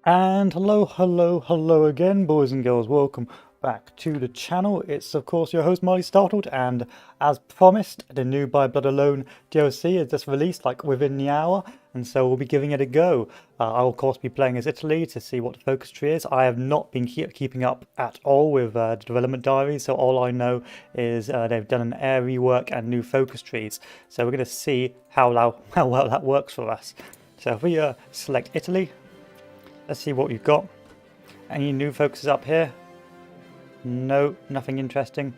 And hello again, boys and girls. Welcome back to the channel. It's of course your host Marley Startled, and as promised, the new By Blood Alone DLC is just released like within the hour, and so we'll be giving it a go. I'll of course be playing as Italy to see what the focus tree is. I have not been keeping up at all with the development diary, so all I know is they've done an air rework and new focus trees. So we're going to see how well that works for us. So if we select Italy. Let's see what we've got. Any new focuses up here? No, nothing interesting.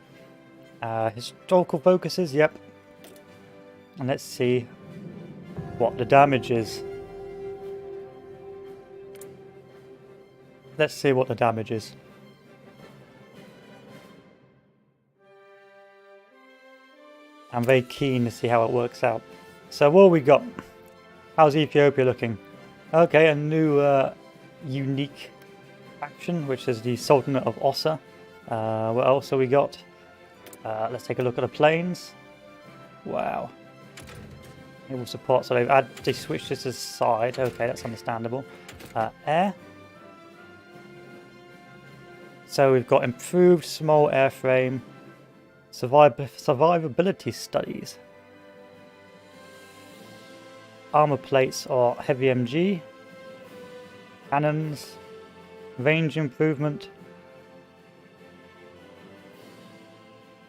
Historical focuses, yep. And let's see what the damage is. Let's see what the damage is. I'm very keen to see how it works out. So what have we got? How's Ethiopia looking? Okay, a new unique faction, which is the Sultanate of Ossa. What else have we got? Let's take a look at the planes. Wow. Naval support, so they switched this aside. Okay, that's understandable. Air. So we've got improved small airframe, survivability studies, armor plates or heavy MG, cannons, range improvement,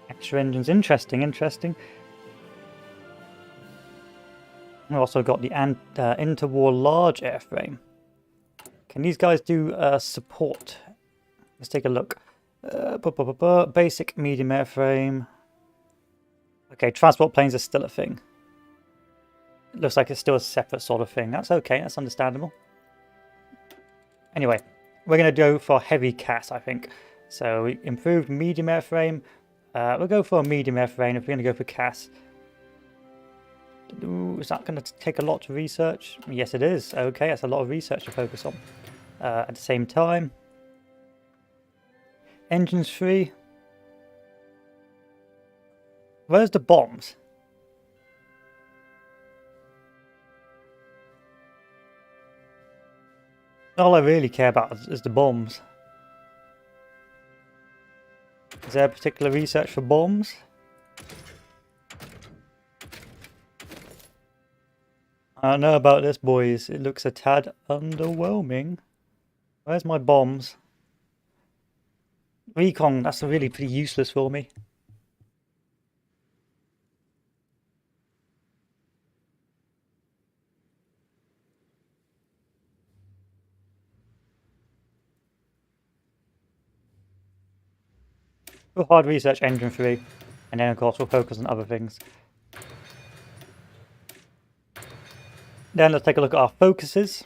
extra engines. Interesting. We've also got the interwar large airframe. Can these guys do support? Let's take a look. Basic medium airframe. Okay, transport planes are still a thing. It looks like it's still a separate sort of thing. That's okay, that's understandable. Anyway, we're going to go for heavy CAS, I think. So we improved medium airframe. We'll go for a medium airframe if we're going to go for CAS. Ooh, is that going to take a lot to research? Yes, it is. Okay, that's a lot of research to focus on. At the same time, engines free. Where's the bombs? All I really care about is the bombs. Is there particular research for bombs? I don't know about this, boys. It looks a tad underwhelming. Where's my bombs? Recon, that's really pretty useless for me. We'll hard research engine 3, and then of course we'll focus on other things. Then let's take a look at our focuses.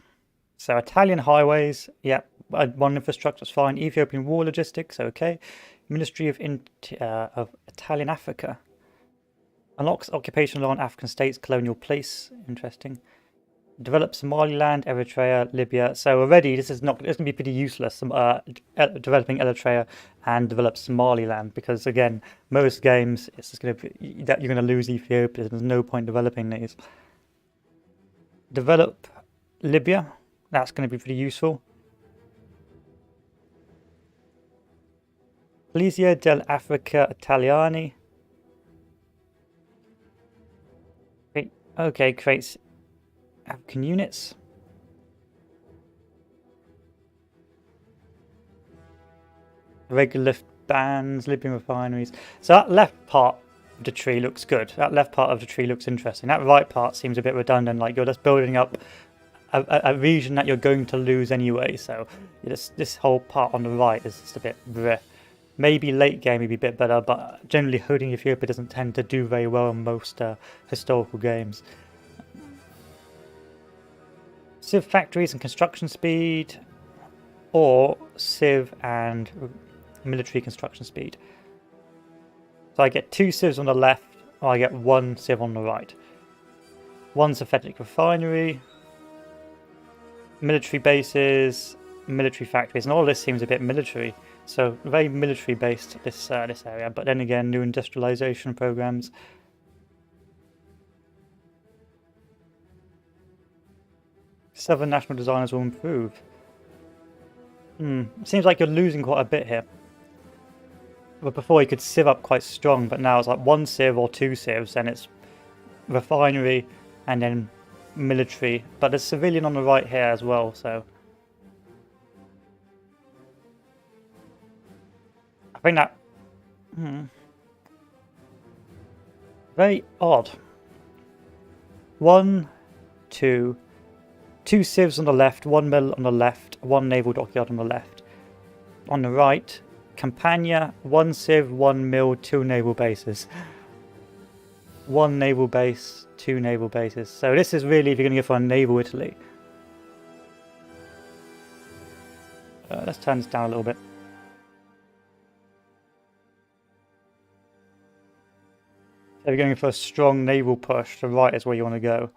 So Italian highways, yep, one infrastructure's fine. Ethiopian war logistics, okay. Ministry of Italian Africa. Unlocks occupation law on African states, colonial place, interesting. Develop Somaliland, Eritrea, Libya. So already this is going to be pretty useless. Developing Eritrea and develop Somaliland, because again, most games it's just going to be that you're going to lose Ethiopia. There's no point developing these. Develop Libya. That's going to be pretty useful. Polizia dell'Africa Italiani. Okay, creates African units. Regular bands, Libyan refineries. So that left part of the tree looks good. That left part of the tree looks interesting. That right part seems a bit redundant, like you're just building up a region that you're going to lose anyway. So this whole part on the right is just a bit bleh. Maybe late game would be a bit better, but generally holding Ethiopia doesn't tend to do very well in most historical games. Civ factories and construction speed, or Civ and military construction speed. So I get 2 civs on the left, or I get 1 civ on the right. 1 synthetic refinery, military bases, military factories, and all this seems a bit military. So very military based, this area, but then again, new industrialization programs. 7 national designers will improve. Seems like you're losing quite a bit here. But before you could sieve up quite strong, but now it's like one sieve or two sieves, and it's refinery and then military. But there's civilian on the right here as well, so I think that very odd. One, two sieves on the left, one mill on the left, one naval dockyard on the left. On the right, Campania, one sieve, one mill, two naval bases. One naval base, two naval bases. So this is really if you're going to go for a naval Italy. Let's turn this down a little bit. So if you're going for a strong naval push, the right is where you want to go.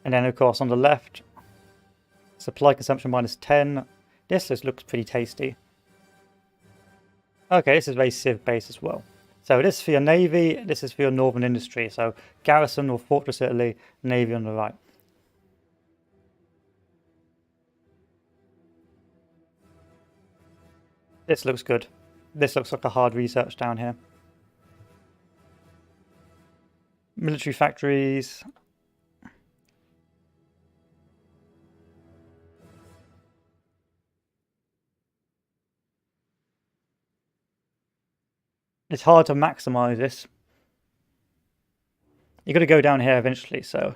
And then of course on the left, supply consumption -10. This just looks pretty tasty. Okay, this is very civ based as well. So this is for your navy, this is for your northern industry. So garrison or fortress Italy, navy on the right. This looks good. This looks like a hard research down here. Military factories. It's hard to maximize this. You've got to go down here eventually, so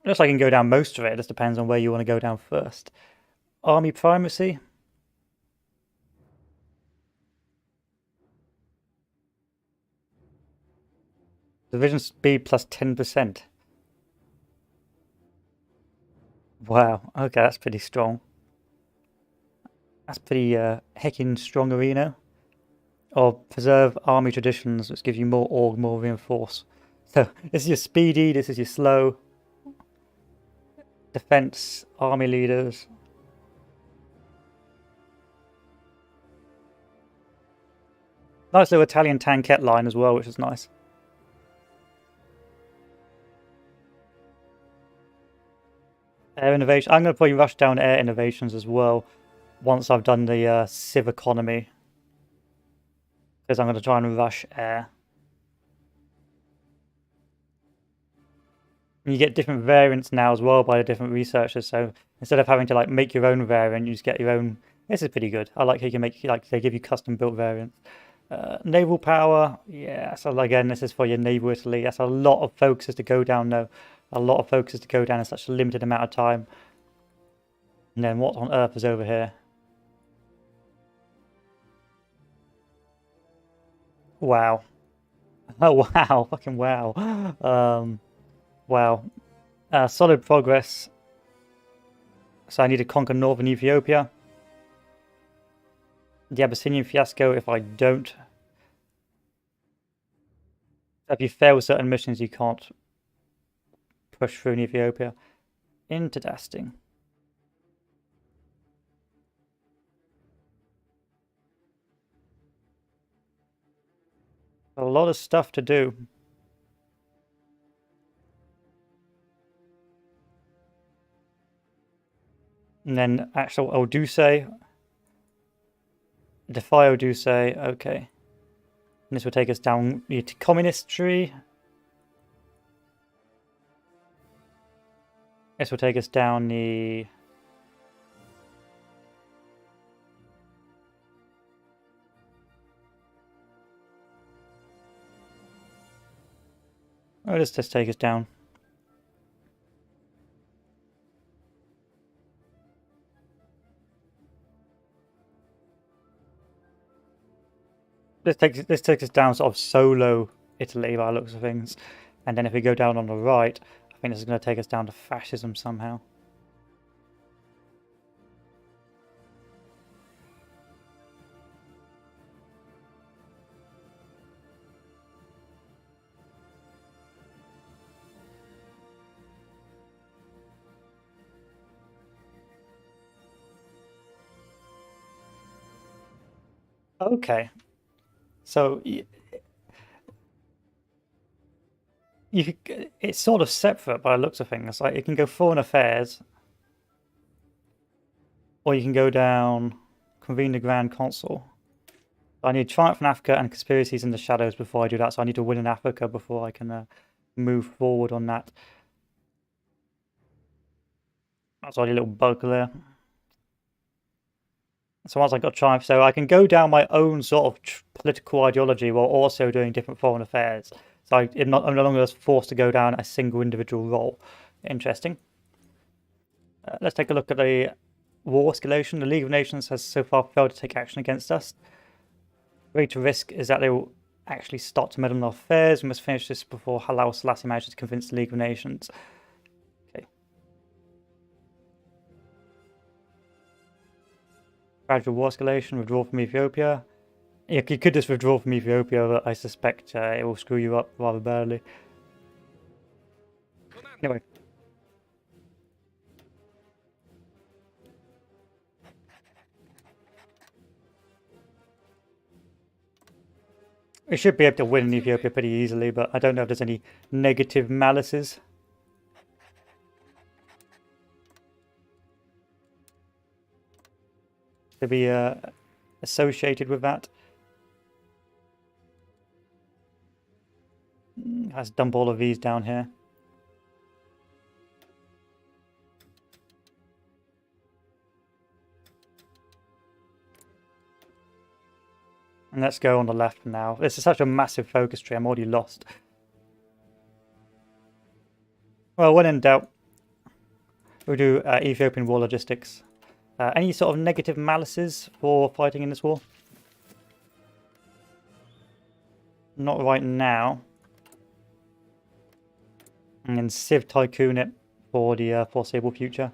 it looks like you can go down most of it. It just depends on where you want to go down first. Army primacy. Division speed plus 10%. Wow, okay, that's pretty strong. That's pretty heckin' strong arena. Or preserve army traditions, which gives you more org, more reinforce. So this is your speedy, this is your slow. Defense, army leaders. Nice little Italian tankette line as well, which is nice. Air innovation. I'm going to probably rush down air innovations as well once I've done the civ economy. Because I'm going to try and rush air. And you get different variants now as well by the different researchers. So instead of having to like make your own variant, you just get your own. This is pretty good. I like how you can make, like, they give you custom built variants. Naval power, yeah. So again, this is for your naval Italy. That's a lot of focuses to go down though. A lot of focuses to go down in such a limited amount of time. And then what on earth is over here? Wow. Oh wow, fucking wow. Wow. Solid progress. So I need to conquer northern Ethiopia. The Abyssinian fiasco if I don't. If you fail certain missions, you can't push through in Ethiopia. Interesting. A lot of stuff to do. And then actual Oduce. Defy Oduce, okay. And this will take us down the communist tree. This will take us down the... Oh, let's just take us down. This takes us down sort of solo Italy by the looks of things. And then if we go down on the right, I think this is going to take us down to fascism somehow. Okay. So it's sort of separate by the looks of things. Like it can go foreign affairs. Or you can go down, convene the Grand Council. I need Triumph in Africa and Conspiracies in the Shadows before I do that, so I need to win in Africa before I can move forward on that. That's already a little bug there. So once I got Triumph, so I can go down my own sort of political ideology while also doing different foreign affairs. So I'm no longer forced to go down a single individual role. Interesting. Let's take a look at the war escalation. The League of Nations has so far failed to take action against us. Greater risk is that they will actually start to meddle in our affairs. We must finish this before Haile Selassie manages to convince the League of Nations. Okay. Gradual war escalation, withdraw from Ethiopia. You could just withdraw from Ethiopia, but I suspect it will screw you up rather badly. Anyway. We should be able to win in Ethiopia pretty easily, but I don't know if there's any negative malices. To be associated with that. Let's dump all of these down here. And let's go on the left now. This is such a massive focus tree, I'm already lost. Well, when in doubt, we'll do Ethiopian war logistics. Any sort of negative malices for fighting in this war? Not right now. And then Civ Tycoon it for the foreseeable future.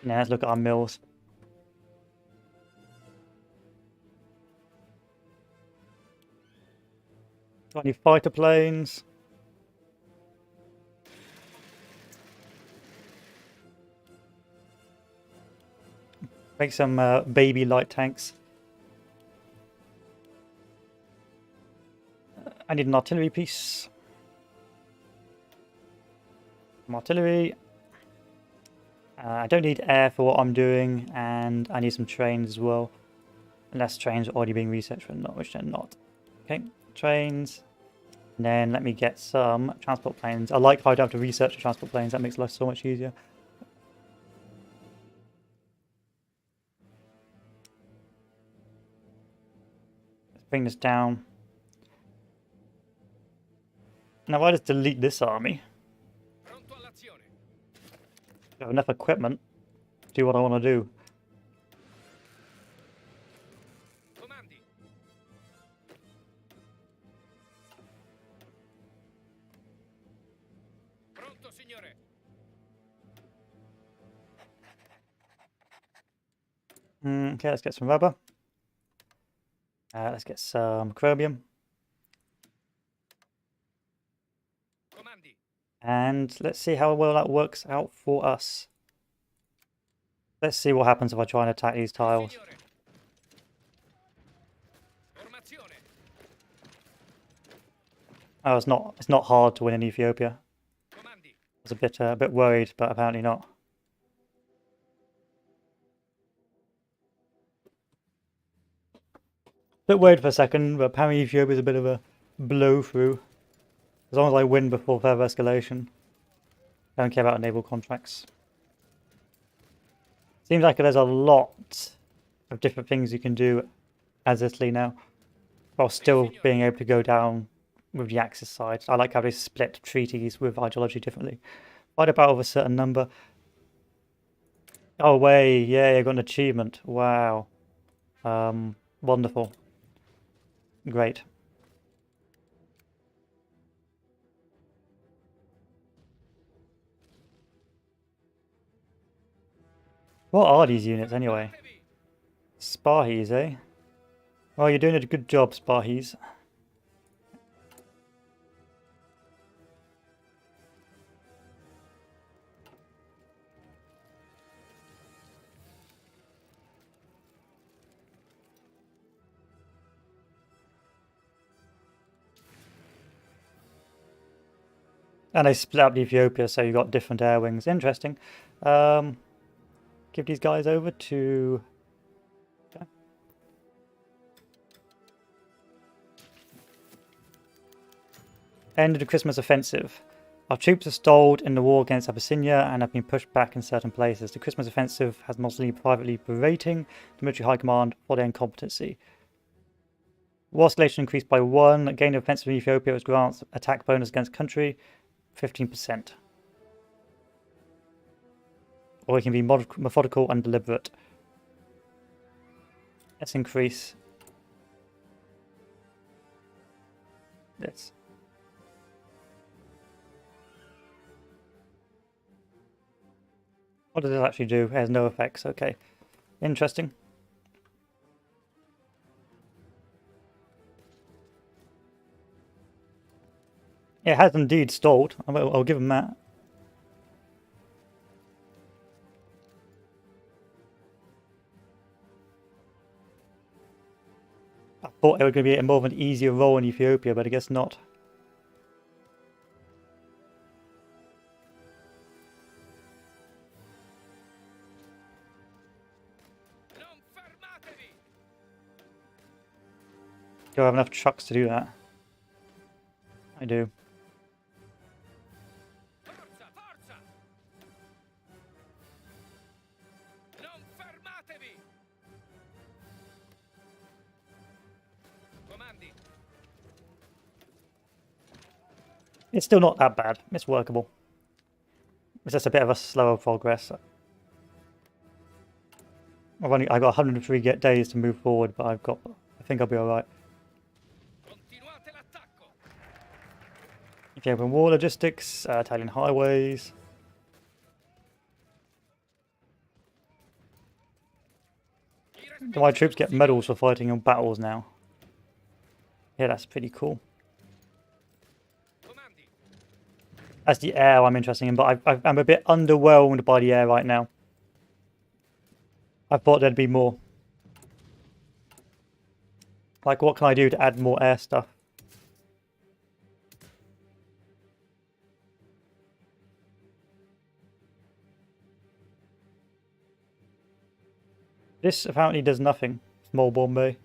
Now let's look at our mills. Got any fighter planes? Make some baby light tanks. I need an artillery piece. Some artillery. I don't need air for what I'm doing, and I need some trains as well. Unless trains are already being researched, which they're not. Okay, trains. And then let me get some transport planes. I like how I don't have to research the transport planes. That makes life so much easier. Let's bring this down. Now, if I just delete this army, I have enough equipment to do what I want to do. Okay, let's get some rubber. Let's get some chromium. And let's see how well that works out for us. Let's see what happens if I try and attack these tiles. Oh, it's not hard to win in Ethiopia. I was a bit worried, but apparently not. Bit worried for a second, but apparently Ethiopia is a bit of a blow through. As long as I win before further escalation. I don't care about naval contracts. Seems like there's a lot of different things you can do as Italy now, while still being able to go down with the Axis side. I like how they split treaties with ideology differently. Fight a battle of a certain number. Oh, way, yeah, I got an achievement. Wow. Wonderful. Great. What are these units anyway? Spahis, eh? Well, you're doing a good job, Spahis. And they split up Ethiopia, so you've got different air wings. Interesting. Give these guys over to... Okay. End of the Christmas offensive. Our troops are stalled in the war against Abyssinia and have been pushed back in certain places. The Christmas offensive has Mussolini privately berating the military high command for their incompetency. War escalation increased by 1. Gain of offensive in Ethiopia was grants attack bonus against country 15%. Or it can be methodical and deliberate. Let's increase this. What does this actually do? It has no effects. Okay. Interesting. It has indeed stalled. I'll give him that. I thought it was going to be more of an easier role in Ethiopia, but I guess not. Do I have enough trucks to do that? I do. It's still not that bad. It's workable. It's just a bit of a slower progress. I've got 103 days to move forward, but I think I'll be alright. Ethiopian war logistics, Italian highways. Do my troops get medals for fighting in battles now? Yeah, that's pretty cool. That's the air I'm interested in, but I'm a bit underwhelmed by the air right now. I thought there'd be more. Like, what can I do to add more air stuff? This apparently does nothing. Small Bombay.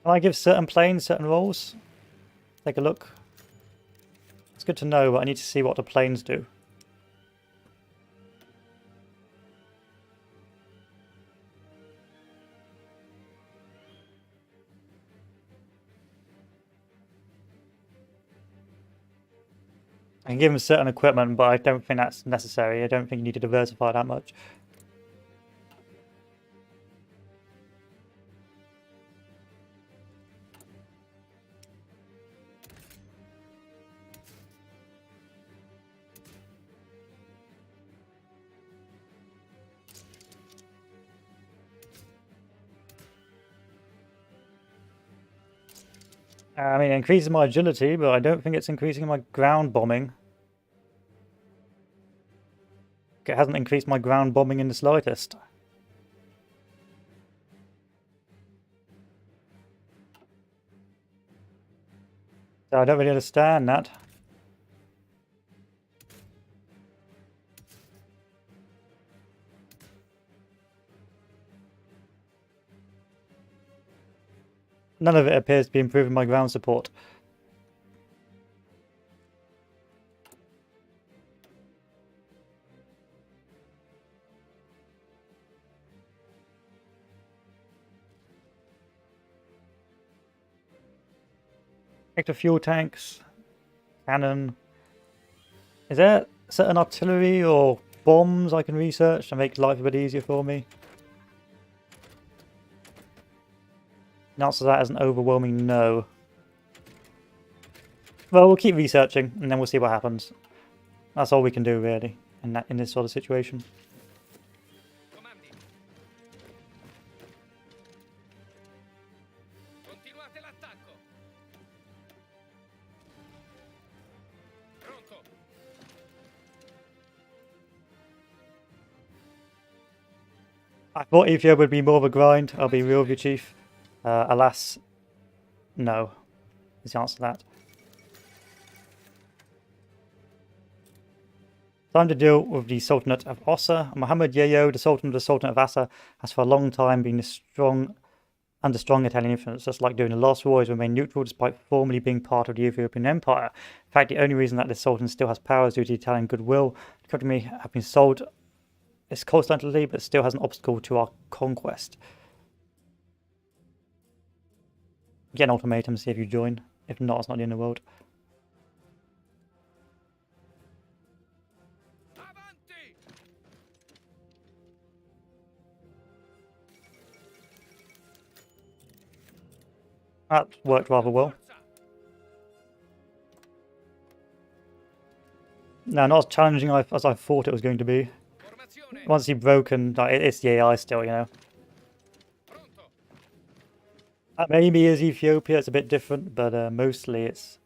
Can I give certain planes certain roles? Take a look. It's good to know, but I need to see what the planes do. I can give them certain equipment, but I don't think that's necessary. I don't think you need to diversify that much. I mean, it increases my agility, but I don't think it's increasing my ground bombing. It hasn't increased my ground bombing in the slightest. So I don't really understand that. None of it appears to be improving my ground support. Extra fuel tanks, cannon. Is there certain artillery or bombs I can research to make life a bit easier for me? The answer to that is an overwhelming no. Well, we'll keep researching and then we'll see what happens. That's all we can do really in this sort of situation. I thought Ethiopia would be more of a grind, I'll be real with you, Chief. Alas, no, is the answer to that. Time to deal with the Sultanate of Ossa. Muhammad Yayo, the Sultan of the Sultanate of Assa, has for a long time been under strong Italian influence, just like during the last war, he's remained neutral despite formerly being part of the Ethiopian Empire. In fact, the only reason that this Sultan still has power is due to Italian goodwill. The country may have been sold its coastline to Italy, but still has an obstacle to our conquest. Get an ultimatum, see if you join. If not, it's not the end of the world. That worked rather well. No, not as challenging as I thought it was going to be. Once you've broken, it's the AI still, you know. Maybe is Ethiopia, it's a bit different, but mostly it's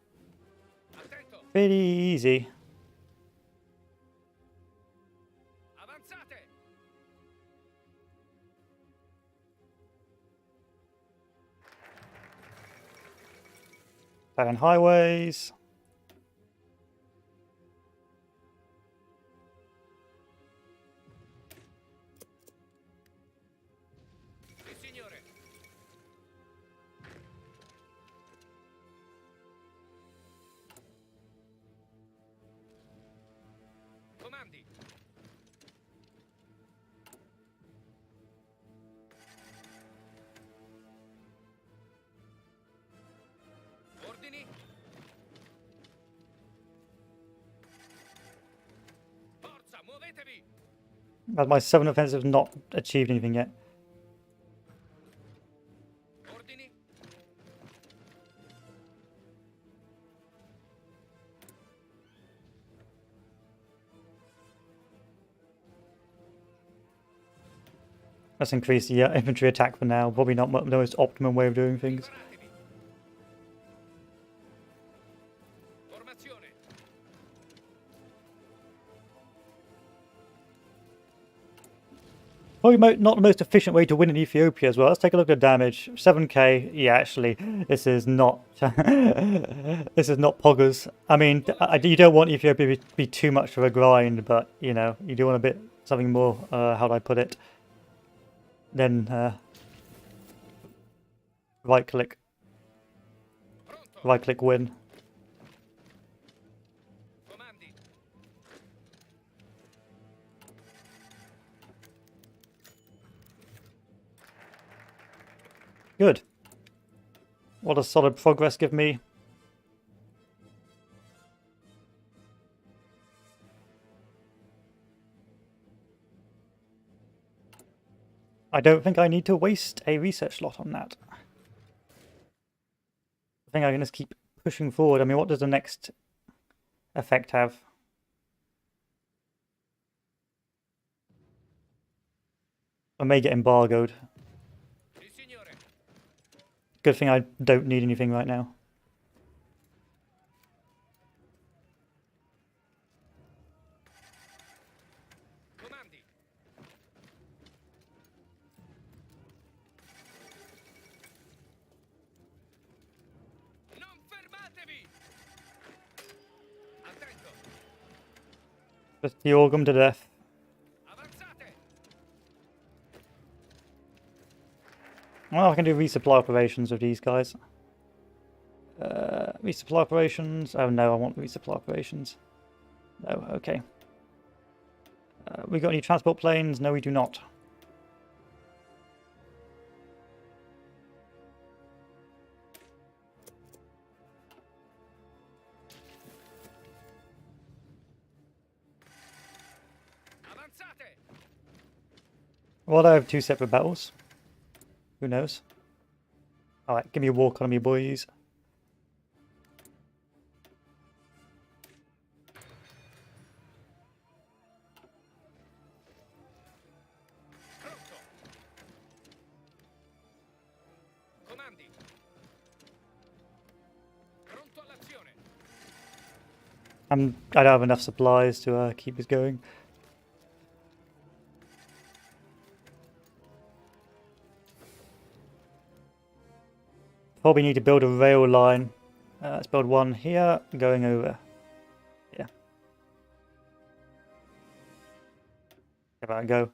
pretty easy. Back highways. As my 7 offensive has not achieved anything yet. Let's increase the infantry attack for now. Probably not the most optimum way of doing things. Probably not the most efficient way to win in Ethiopia as well. Let's take a look at damage. 7k. Yeah, actually, this is not this is not poggers. I mean, you don't want Ethiopia to be too much of a grind, but you know, you do want a bit something more. How do I put it? Then right click win. Good. What does solid progress give me? I don't think I need to waste a research slot on that. I think I can just keep pushing forward. I mean, what does the next effect have? I may get embargoed. Good thing I don't need anything right now. Just Yorgum to death. Well, I can do resupply operations with these guys. Resupply operations. Oh no, I want resupply operations. No, okay. We got any transport planes? No, we do not. Well, I have 2 separate battles. Who knows? Alright, give me a war economy, boys. I don't have enough supplies to keep this going. Probably need to build a rail line. Let's build one here, going over. Yeah. Give that a go.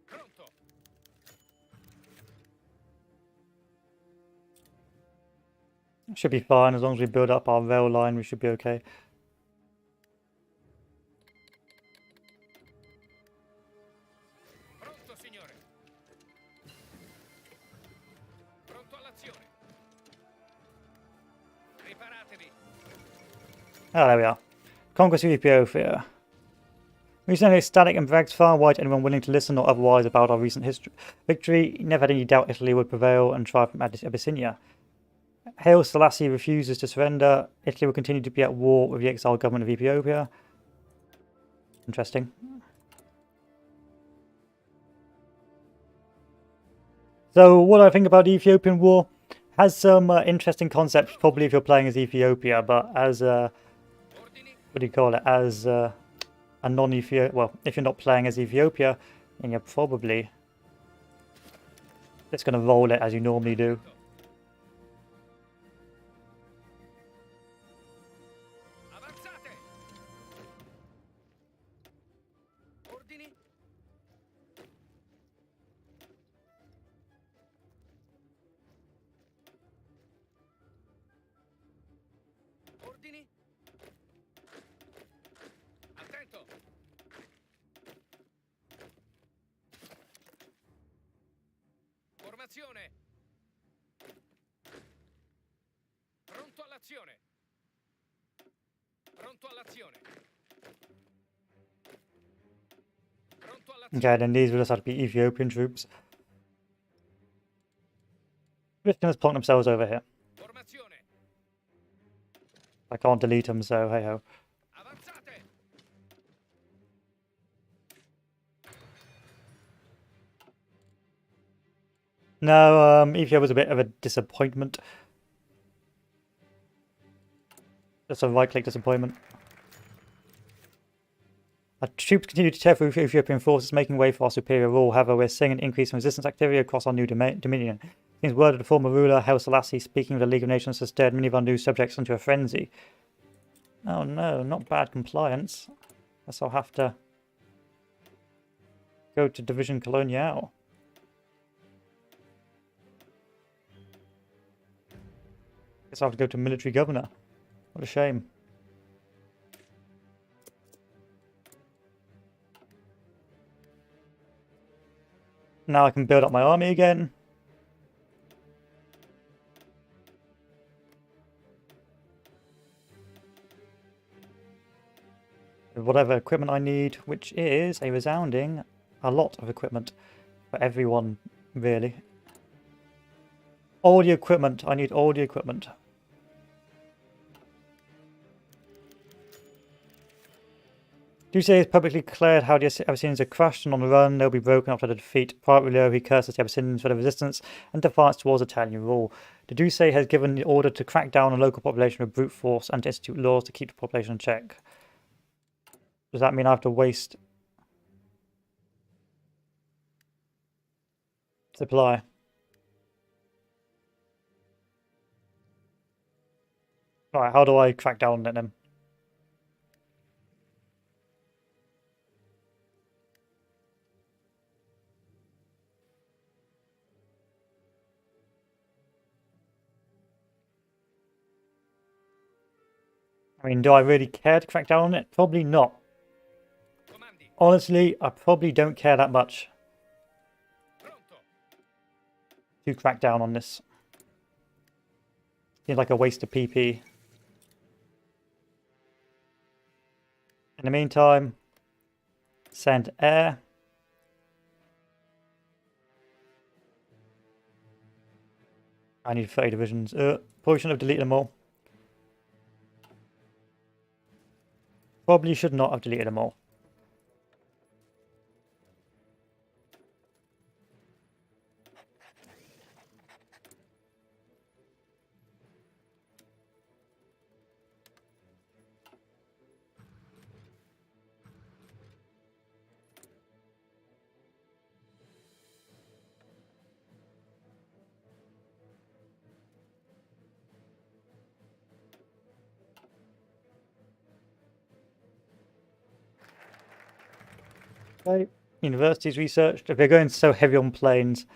Pronto. Should be fine as long as we build up our rail line. We should be okay. Pronto, signore. Pronto all'azione. Preparatevi. Oh, there we are. Conquest of Ethiopia. Recently, Static and bragged far and wide to anyone willing to listen or otherwise about our recent victory. He never had any doubt Italy would prevail and triumph from Abyssinia. Haile Selassie refuses to surrender. Italy will continue to be at war with the exiled government of Ethiopia. Interesting. So, what do I think about the Ethiopian war? Has some interesting concepts, probably if you're playing as Ethiopia, but as what do you call it? As a non-Ethiopia, well, if you're not playing as Ethiopia, then you're probably just going to roll it as you normally do. Avanzate. Ordini. Ordini. Attento. Formazione. Pronto all'azione. Pronto all'azione. Pronto all'azione. Okay, then these will just have to be Ethiopian troops. Just going to plonk themselves over here. Formazione. I can't delete them, so hey ho. Avanzate. No, Ethiopia was a bit of a disappointment. Just a right-click disappointment. Our troops continue to tear through Ethiopian forces, making way for our superior rule. However, we're seeing an increase in resistance activity across our new dominion. Seems word of the former ruler, Haile Selassie, speaking of the League of Nations, has stirred many of our new subjects into a frenzy. Oh no, not bad compliance. Guess I'll have to go to Division Colonial. Guess I'll have to go to military governor. What a shame. Now I can build up my army again. With whatever equipment I need, which is a resounding a lot of equipment for everyone, really. All the equipment. I need all the equipment. Duce has publicly declared how the Abyssinians are crushed and on the run. They'll be broken after the defeat. Privately, he curses the Abyssinians for their resistance and defiance towards Italian rule. The Duce has given the order to crack down on the local population with brute force and to institute laws to keep the population in check. Does that mean I have to waste supply? Alright, how do I crack down on it then? I mean, do I really care to crack down on it? Probably not. Comandi. Honestly, I probably don't care that much Pronto. to crack down on this. Seems like a waste of PP. In the meantime, send air. I need 30 divisions. Probably shouldn't have deleted them all. Probably should not have deleted them all. Okay. Universities researched. If they're going so heavy on planes.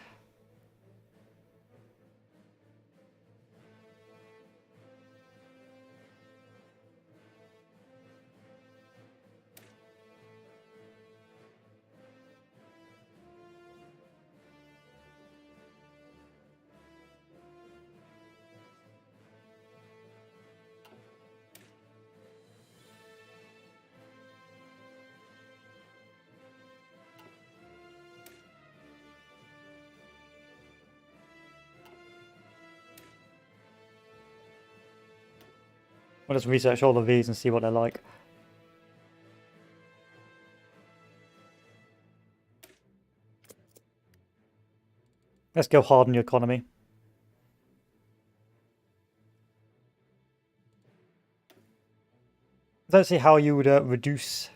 We'll just research all of these and see what they're like. Let's go hard on your economy. Let's see how you would reduce.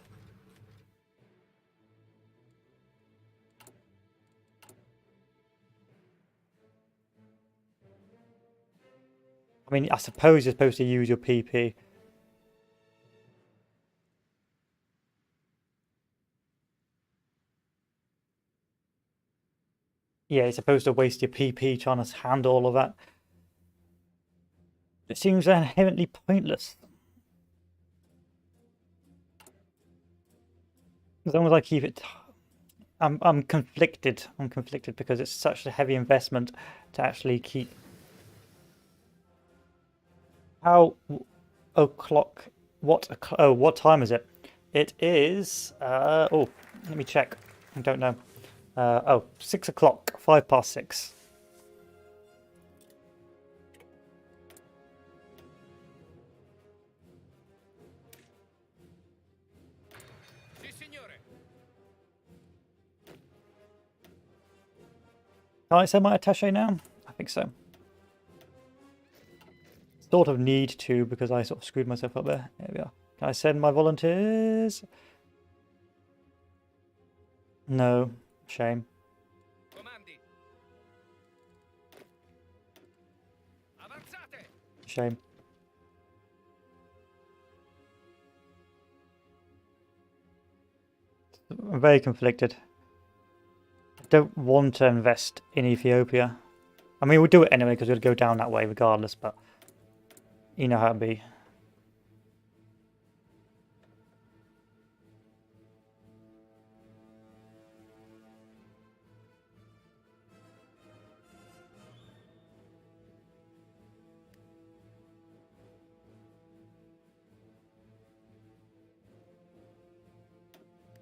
I mean, I suppose you're supposed to use your PP. Yeah, you're supposed to waste your PP trying to handle all of that. It seems inherently pointless. As long as I keep it... I'm conflicted. I'm conflicted because it's such a heavy investment to actually keep... How o'clock? What time is it? It is... oh, let me check. I don't know. 6 o'clock. 5 past 6. Sì, signore. Can I send my attaché now? I think so. Sort of need to because I sort of screwed myself up there. There we are. Can I send my volunteers? No. Shame. Comandi. Avanzate. Shame. I'm very conflicted. I don't want to invest in Ethiopia. I mean, we'll do it anyway because we'll go down that way regardless, but you know how it be.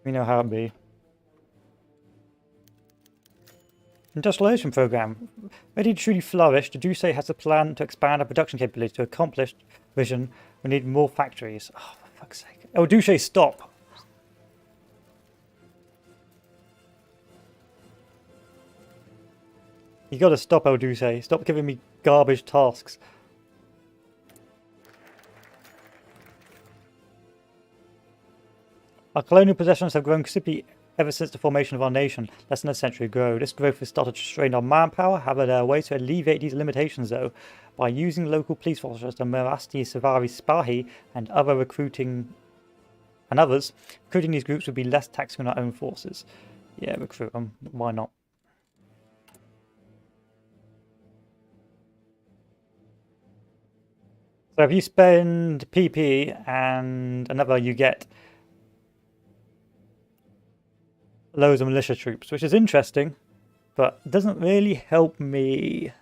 You know how it be. Industrialization program. Ready to truly flourish, the Dusay has a plan to expand our production capability to accomplish vision. We need more factories. Oh, for fuck's sake. Oh, Dusay, stop. You gotta stop, El Dusay. Stop giving me garbage tasks. Our colonial possessions have grown considerably ever since the formation of our nation, less than a century ago. This growth has started to strain our manpower. However, there are ways to alleviate these limitations, though, by using local police forces, the Merasti Savari Spahi, and other recruiting and others. Recruiting these groups would be less taxing on our own forces. Yeah, recruit them. Why not? So if you spend PP and another, you get loads of militia troops, which is interesting, but doesn't really help me.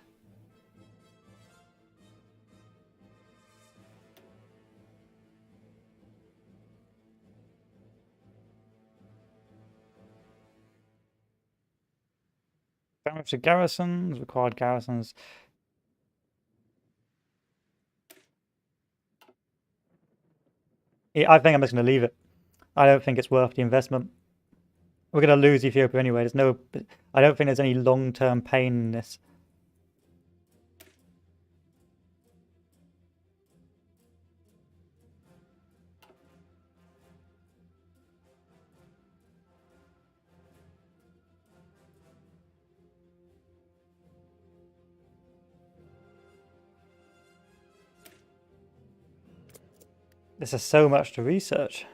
Damage to garrisons, required garrisons. Yeah, I think I'm just going to leave it. I don't think it's worth the investment. We're going to lose Ethiopia anyway. There's no... I don't think there's any long-term pain in this. This is so much to research.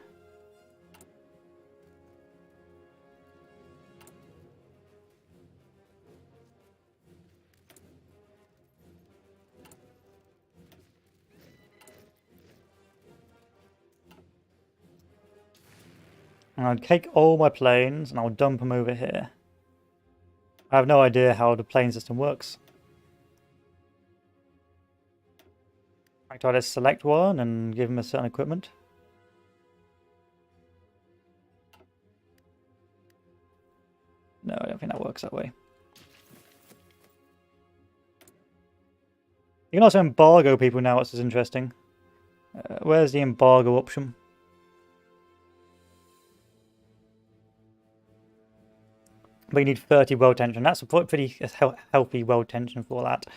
And I'll take all my planes and I'll dump them over here. I have no idea how the plane system works. I try to select one and give him a certain equipment. No, I don't think that works that way. You can also embargo people now, which is interesting. Where's the embargo option? We need 30 world tension. That's a pretty healthy world tension for that.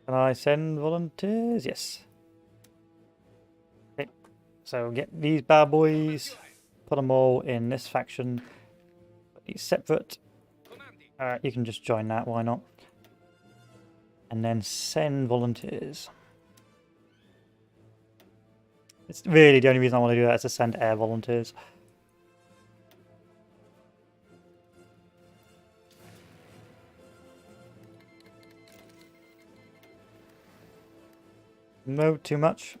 Can I send volunteers? Yes. Okay. So get these bad boys, put them all in this faction. Put these separate. You can just join that, why not? And then send volunteers. It's really the only reason I want to do that is to send air volunteers. No, too much.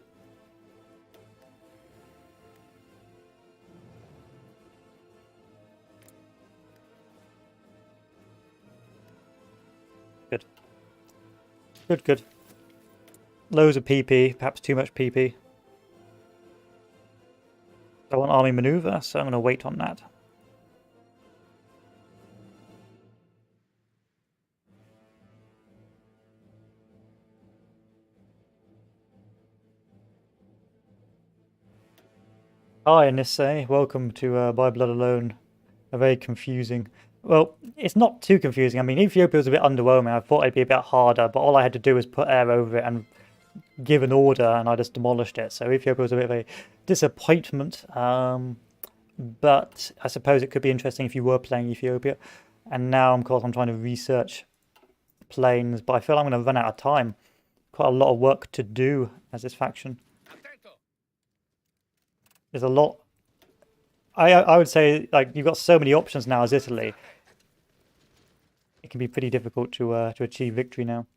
Good. Good, good. Loads of PP, perhaps too much PP. I want army maneuver, so I'm going to wait on that. Hi, Nisse. Welcome to By Blood Alone. A very confusing... Well, it's not too confusing. I mean, Ethiopia was a bit underwhelming. I thought it'd be a bit harder, but all I had to do was put air over it and give an order, and I just demolished it. So Ethiopia was a bit of a disappointment. But I suppose it could be interesting if you were playing Ethiopia. And now, of course, I'm trying to research planes, but I feel I'm going to run out of time. Quite a lot of work to do as this faction. There's a lot. I would say, like, you've got so many options now as Italy. It can be pretty difficult to achieve victory now.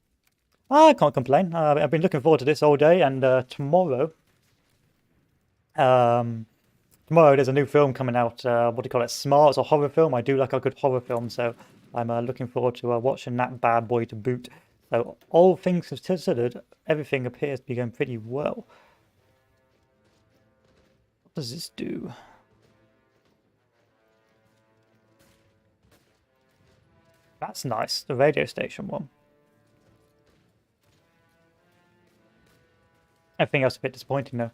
I can't complain. I've been looking forward to this all day, and tomorrow there's a new film coming out. What do you call it? Smart. It's a horror film. I do like a good horror film, so I'm looking forward to watching that bad boy to boot. So all things considered, everything appears to be going pretty well. What does this do? That's nice, the radio station one. Everything else a bit disappointing though.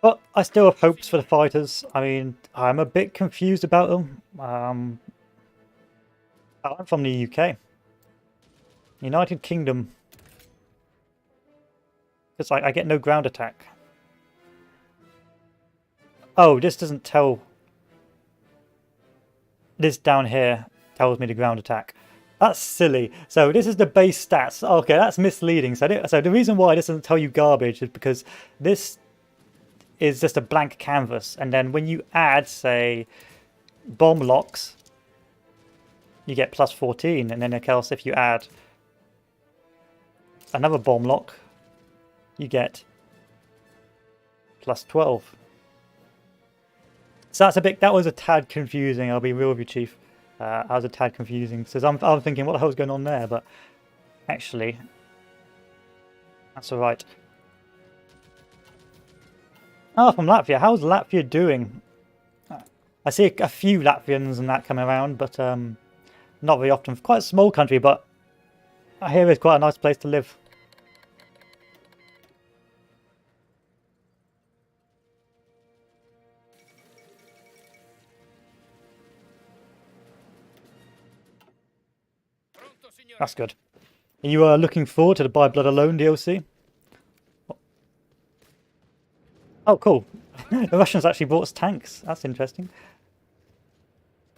But I still have hopes for the fighters. I mean, I'm a bit confused about them. I'm from the UK. United Kingdom. It's like I get no ground attack. Oh, this doesn't tell... This down here tells me the ground attack. That's silly. So this is the base stats. Okay, that's misleading. So the reason why this doesn't tell you garbage is because this is just a blank canvas. And then when you add, say, bomb locks, you get plus 14. And then of course, if you add another bomb lock, you get plus 12. So that was a tad confusing, I'll be real with you, Chief. That was a tad confusing, because I'm thinking, what the hell's going on there? But actually, that's alright. Oh, from Latvia. How's Latvia doing? I see a few Latvians and that coming around, but not very often. Quite a small country, but I hear it's quite a nice place to live. That's good. Are you looking forward to the By Blood Alone DLC? Oh, cool. The Russians actually brought us tanks. That's interesting.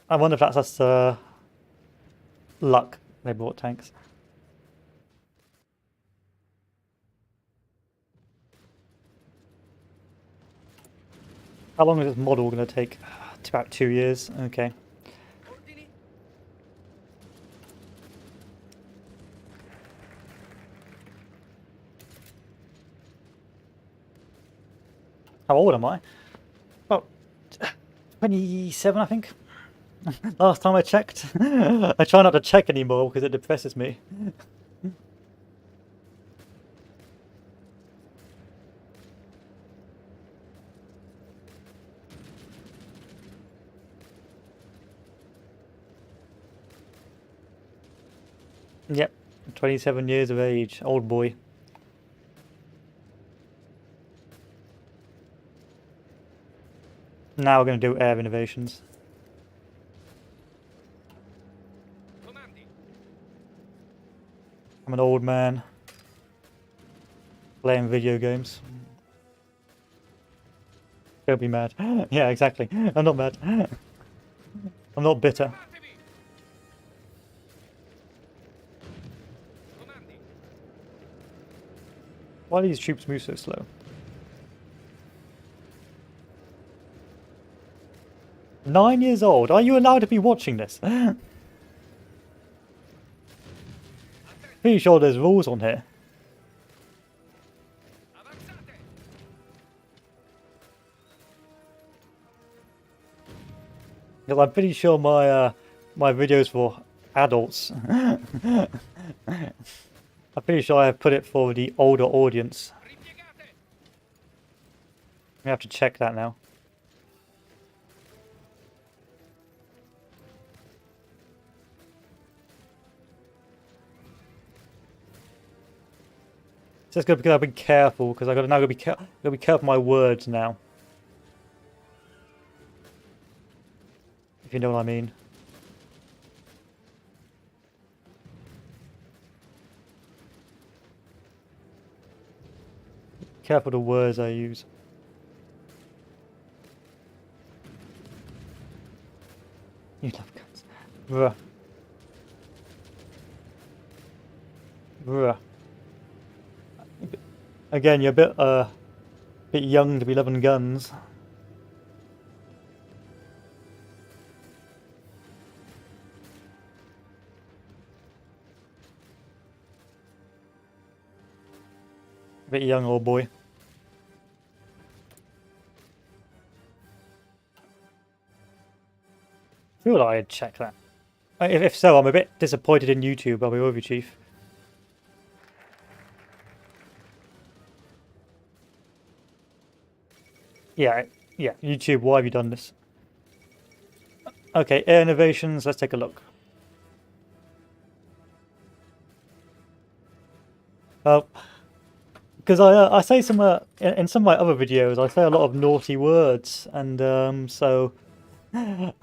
I wonder if that's us luck they brought tanks. How long is this model going to take? It's about 2 years. Okay. Ordini. How old am I? About 27, I think. Last time I checked. I try not to check anymore because it depresses me. Yep, 27 years of age, old boy. Now we're going to do air innovations. Comandi. I'm an old man playing video games. Don't be mad. Yeah, exactly. I'm not mad. I'm not bitter. Fermatevi. Comandi. Why do these troops move so slow? "9 years old? Are you allowed to be watching this?" Pretty sure there's rules on here. Avanzate. Because I'm pretty sure my videos for adults. I'm pretty sure I have put it for the older audience. Ripiegate. We have to check that now. Just gotta be careful because I gotta be careful with my words now. If you know what I mean. Careful the words I use. You love guns. Bruh. Bruh. Again, you're a bit young to be loving guns. A bit young, old boy. Feel like I'd check that. If so, I'm a bit disappointed in YouTube. I'll be with you, Chief. Yeah, YouTube, why have you done this? Okay, air innovations, let's take a look. Because I say some in some of my other videos, I say a lot of naughty words, and so I'm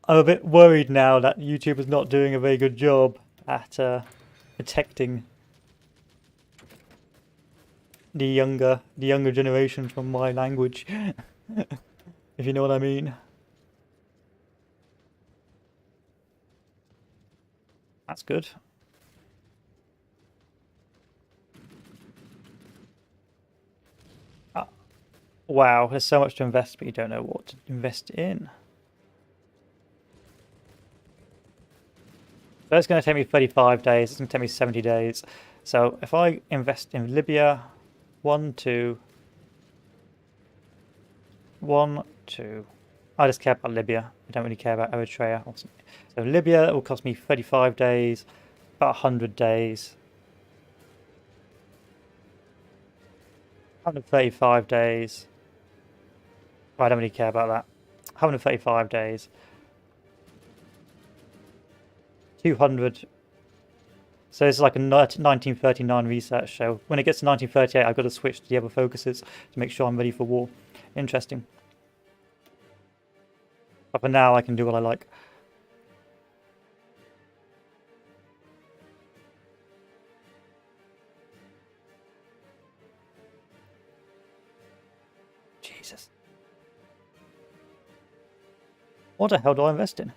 a bit worried now that YouTube is not doing a very good job at protecting the younger generation from my language, if you know what I mean. That's good. Wow, there's so much to invest, but you don't know what to invest in. So it's going to take me 35 days. It's going to take me 70 days. So if I invest in Libya, 1, 2, 1, 2. I just care about Libya. I don't really care about Eritrea. So Libya will cost me 35 days, about 100 days. 135 days. I don't really care about that. 135 days. 200. So it's like a 1939 research. So when it gets to 1938, I've got to switch to the other focuses to make sure I'm ready for war. Interesting. But for now, I can do what I like. Jesus. What the hell do I invest in?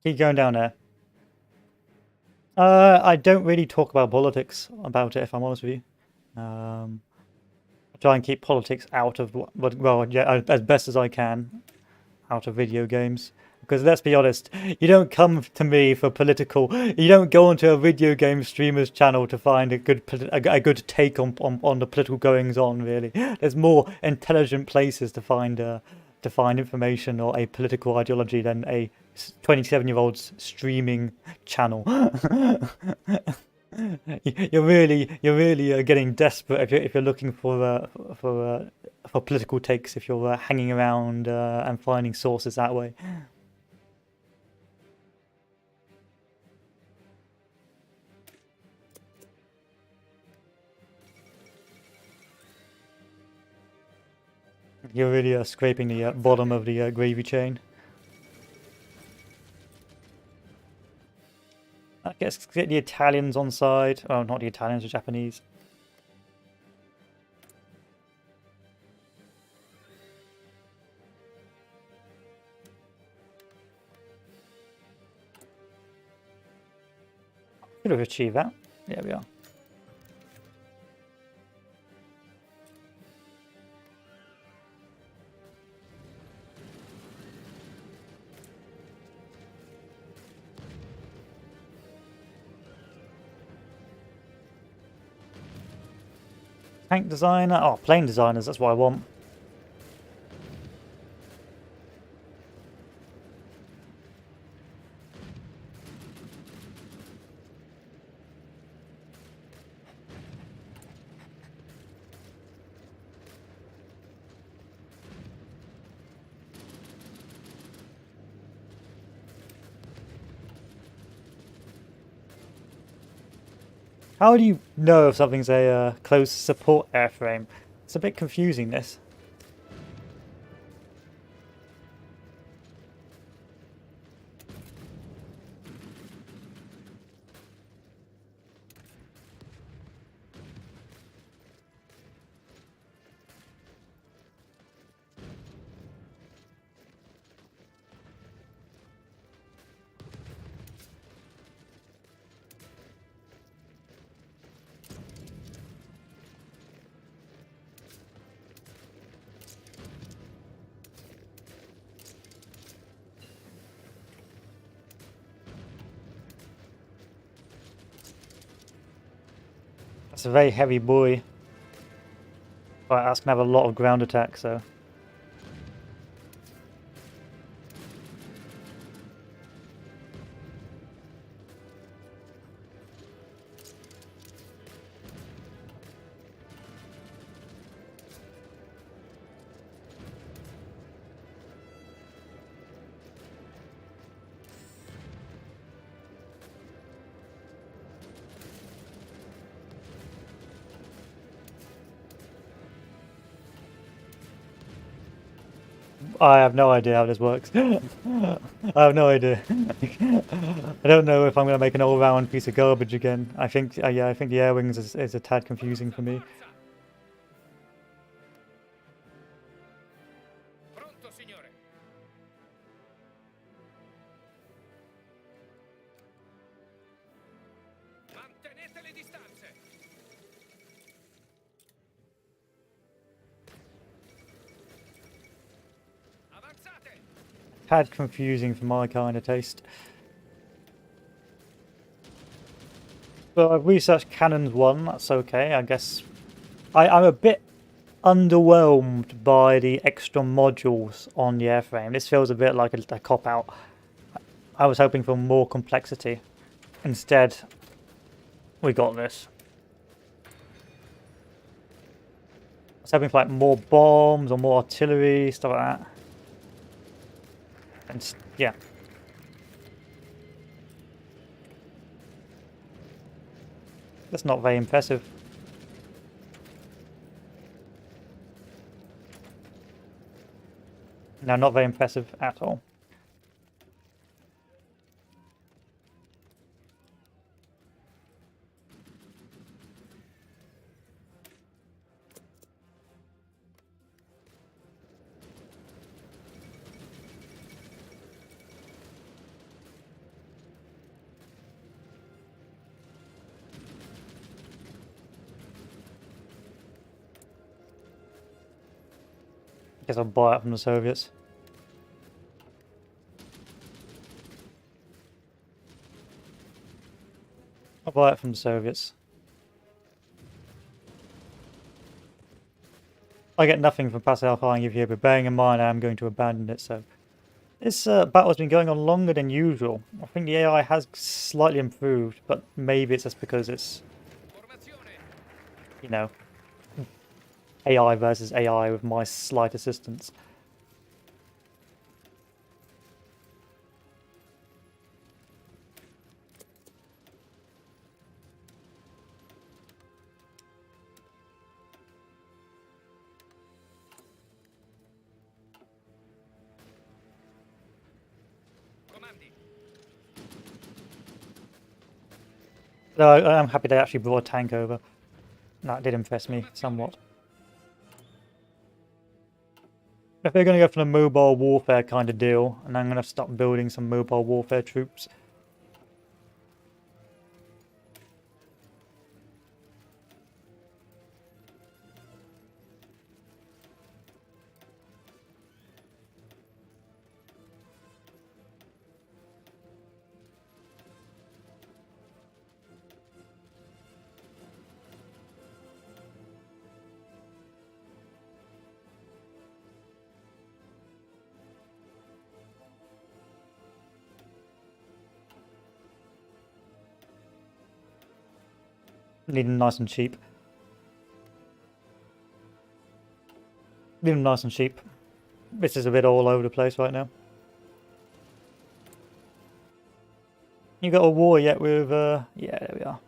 Keep going down there. I don't really talk about politics about it, if I'm honest with you. I try and keep politics out of well, yeah, as best as I can, out of video games. Because let's be honest, you don't come to me for political. You don't go onto a video game streamer's channel to find a good take on the political goings on. Really, there's more intelligent places to find information or a political ideology than a 27-year-old's streaming channel. You're really getting desperate if you're looking for political takes, if you're hanging around and finding sources that way. You're really scraping the bottom of the gravy chain. I guess get the Italians on side. Oh, not the Italians, the Japanese. Could have achieved that. There we are. Tank designer. Oh, plane designers. That's what I want. How do you know if something's a close support airframe? It's a bit confusing, this. It's a very heavy buoy. But that's gonna have a lot of ground attack, so. I have no idea how this works. I have no idea. I don't know if I'm going to make an all-round piece of garbage again. I think, yeah, I think the air wings is a tad confusing for me. Pronto, signore. Mantenete le distanze. Avanzate. Tad confusing for my kind of taste. But I've researched Cannons 1, that's okay, I guess. I'm a bit underwhelmed by the extra modules on the airframe. This feels a bit like a cop-out. I was hoping for more complexity. Instead, we got this. I was hoping for like more bombs or more artillery, stuff like that. And yeah. That's not very impressive. No, not very impressive at all. Guess I'll buy it from the Soviets. I'll buy it from the Soviets. I get nothing from pacifying Ethiopia, but bearing in mind I am going to abandon it, so... This battle has been going on longer than usual. I think the AI has slightly improved, but maybe it's just because it's, Formazione. you know, AI versus AI with my slight assistance. Comandi. Though I am happy they actually brought a tank over. That did impress me somewhat. If they're going to go for the mobile warfare kind of deal, and I'm going to start building some mobile warfare troops. Need them nice and cheap. Need them nice and cheap. This is a bit all over the place right now. You got a war yet with, yeah, there we are.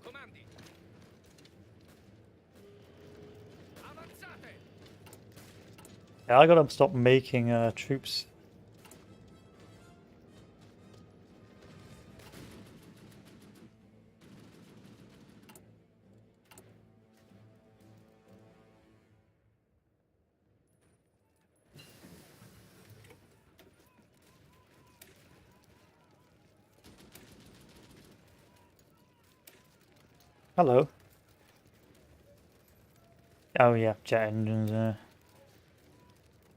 Comandi. Avanzate. Yeah, I gotta stop making troops. Hello. Oh yeah, jet engines.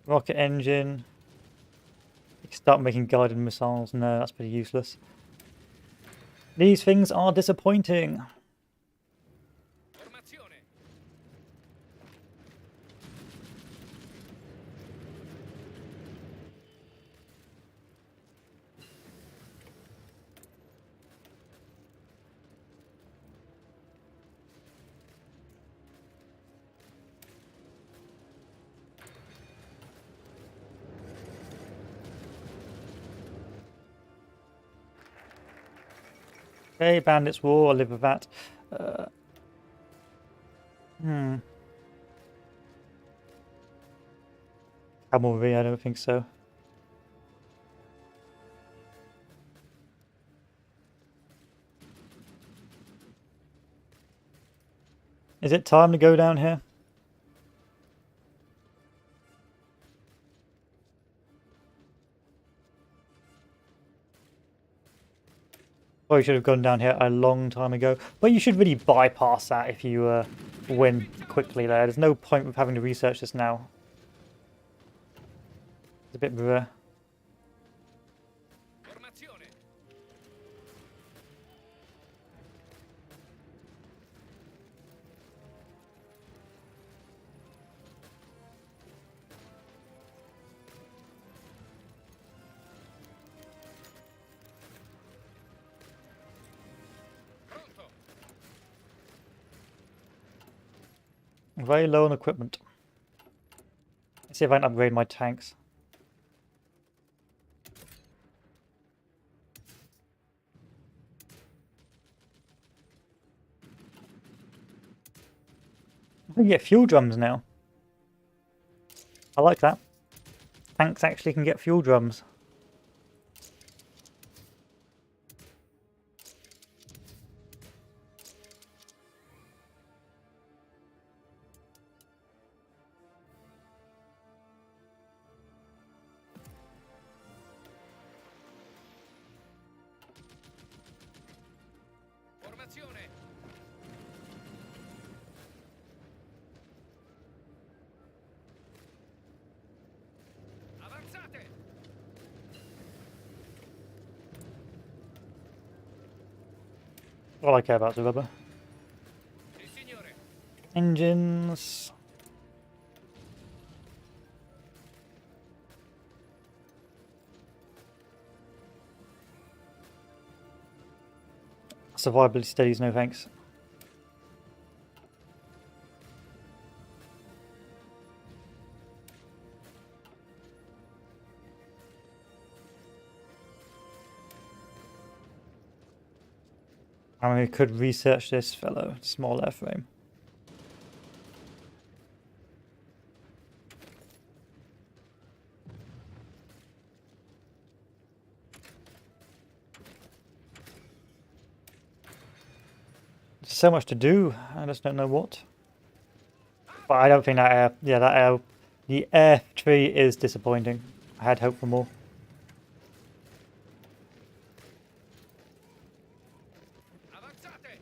Rocket engine. You can start making guided missiles. No, that's pretty useless. These things are disappointing. Formazione. Okay, Bandits War, I'll live with that. Uh, hmm. Cavalry, I don't think so. Is it time to go down here? Or you should have gone down here a long time ago. But you should really bypass that if you win quickly there. There's no point with having to research this now. It's a bit bleh. Formazione. Pronto. Very low on equipment. Let's see if I can upgrade my tanks. I can get fuel drums now. I like that. Tanks actually can get fuel drums. All I care about is the rubber. Sì, signore. Engines. Survivability studies, no thanks. I mean, we could research this fellow, small airframe. There's so much to do, I just don't know what. But I don't think that air, the air tree is disappointing. I had hope for more. Avanzate.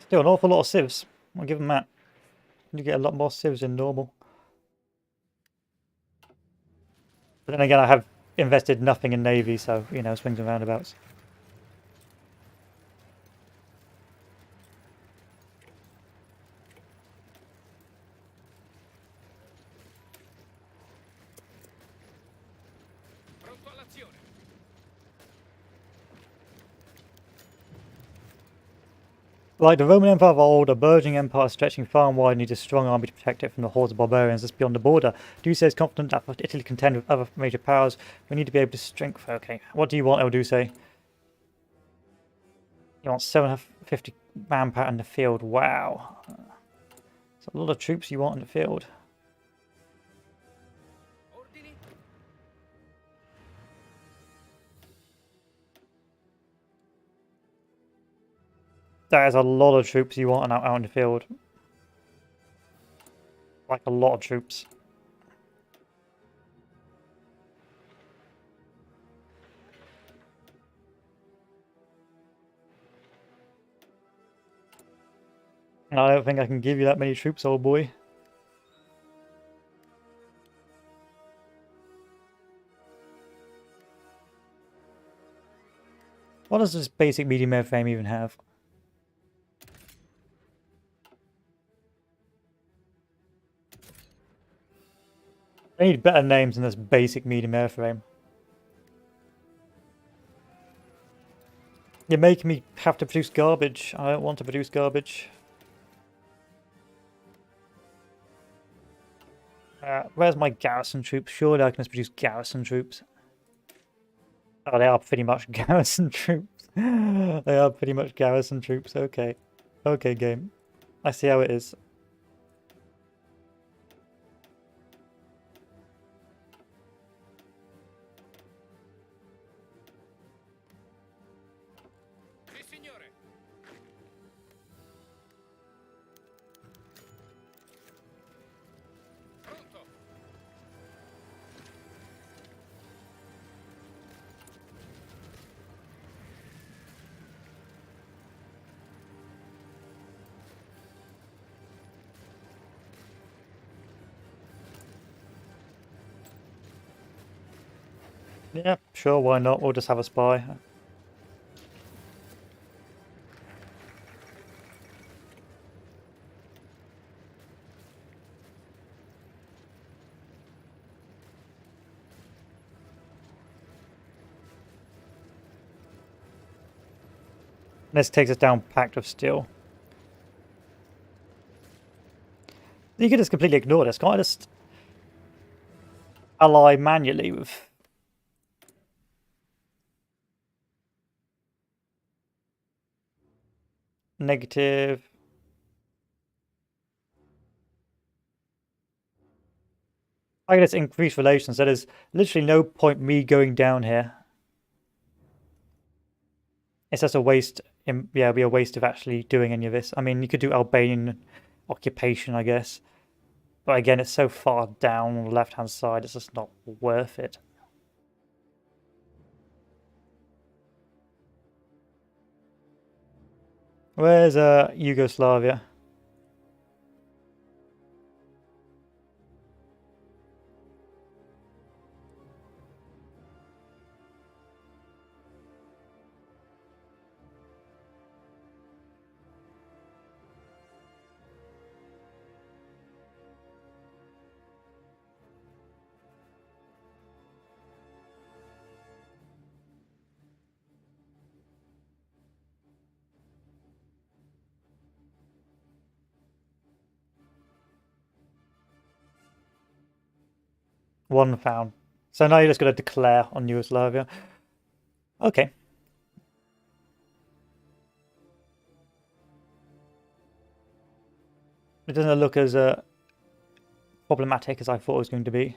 Still an awful lot of civs. I'll give them that. You get a lot more civs than normal. But then again, I have invested nothing in Navy, so, you know, swings and roundabouts. Pronto all'azione. Like the Roman Empire of old, a burgeoning empire stretching far and wide needs a strong army to protect it from the hordes of barbarians just beyond the border. Duce is confident that for Italy to contend with other major powers, we need to be able to strengthen. Okay, what do you want, El Duce? You want 750 manpower in the field. Wow. It's a lot of troops you want in the field. Ordini. That is a lot of troops you want out in the field. Like a lot of troops. And I don't think I can give you that many troops, old boy. What does this basic medium airframe even have? I need better names than this basic medium airframe. You're making me have to produce garbage. I don't want to produce garbage. Where's my garrison troops? Surely I can just produce garrison troops. Oh, they are pretty much garrison troops. They are pretty much garrison troops. Okay. Okay, game. I see how it is. Sì, signore. Pronto. Yeah, sure, why not? We'll just have a spy. This takes us down Pact of Steel. You could just completely ignore this. Can't I just ally manually with... Negative... I can just increase relations. There is literally no point me going down here. It's just a waste. Yeah, it'd be a waste of actually doing any of this. I mean, you could do Albanian occupation, I guess. But again, it's so far down on the left-hand side, it's just not worth it. Where's Yugoslavia? One found. So now you're just going to declare on Yugoslavia. Okay. It doesn't look as problematic as I thought it was going to be.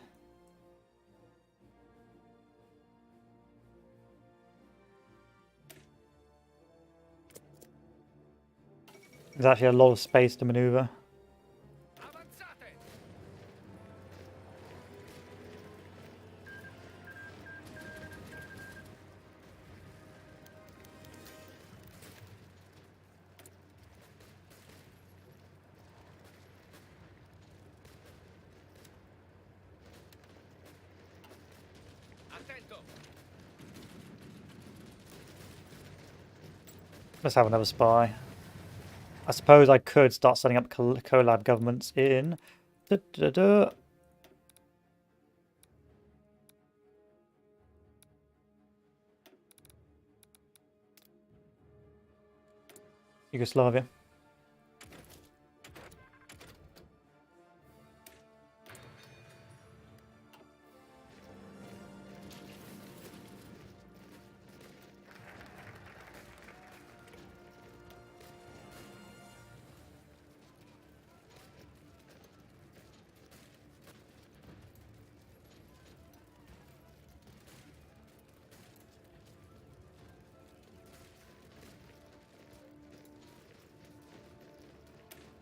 There's actually a lot of space to maneuver. Avanzate! Attento! Let's have another spy. I suppose I could start setting up collab governments in. Yugoslavia.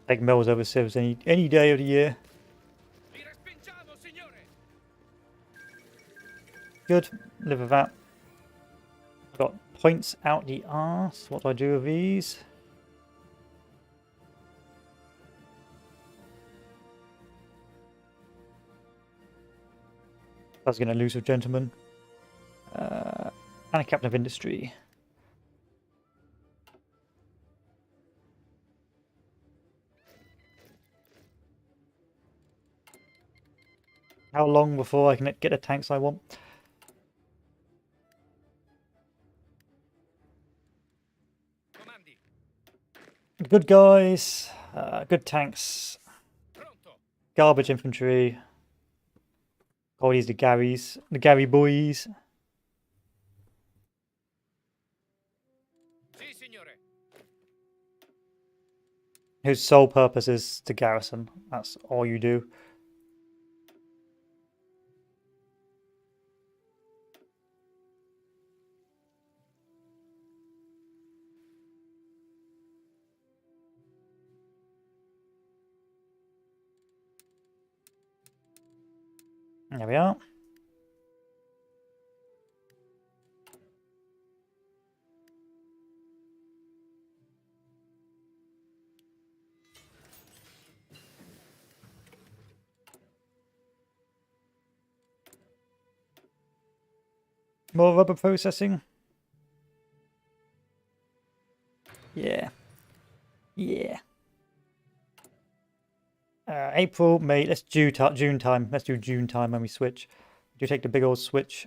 Take mills over civs any day of the year. Li respingiamo, signore! Good. Live with that. I've got points out the arse. What do I do with these? I was going to lose with gentlemen. And a captain of industry. How long before I can get the tanks I want? Comandi! Good guys, good tanks, Pronto! garbage infantry. Oh, these are the Gary boys. Sì, signore! Whose sole purpose is to garrison. That's all you do. There we are. More rubber processing. Yeah. Yeah. April, May. Let's do June time. Let's do June time when we switch. Do take the big old switch.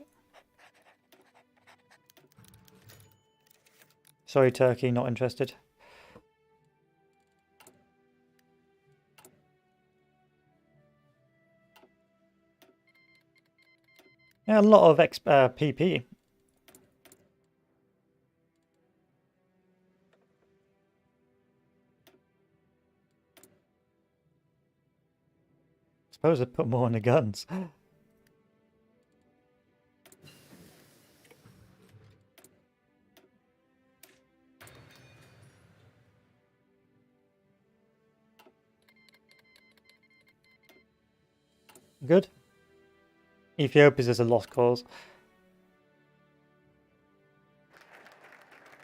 Sorry, Turkey, not interested. Yeah, a lot of PP. Suppose I'd put more on the guns. Good. Ethiopia is a lost cause.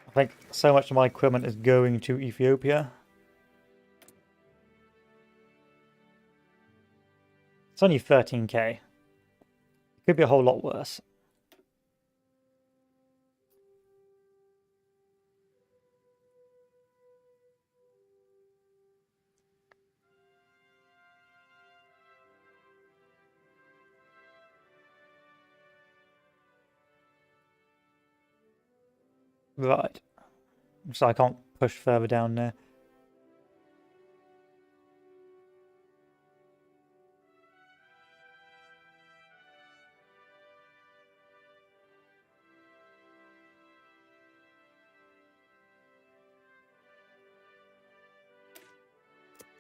I think so much of my equipment is going to Ethiopia. It's only 13k. It could be a whole lot worse. Right. So I can't push further down there.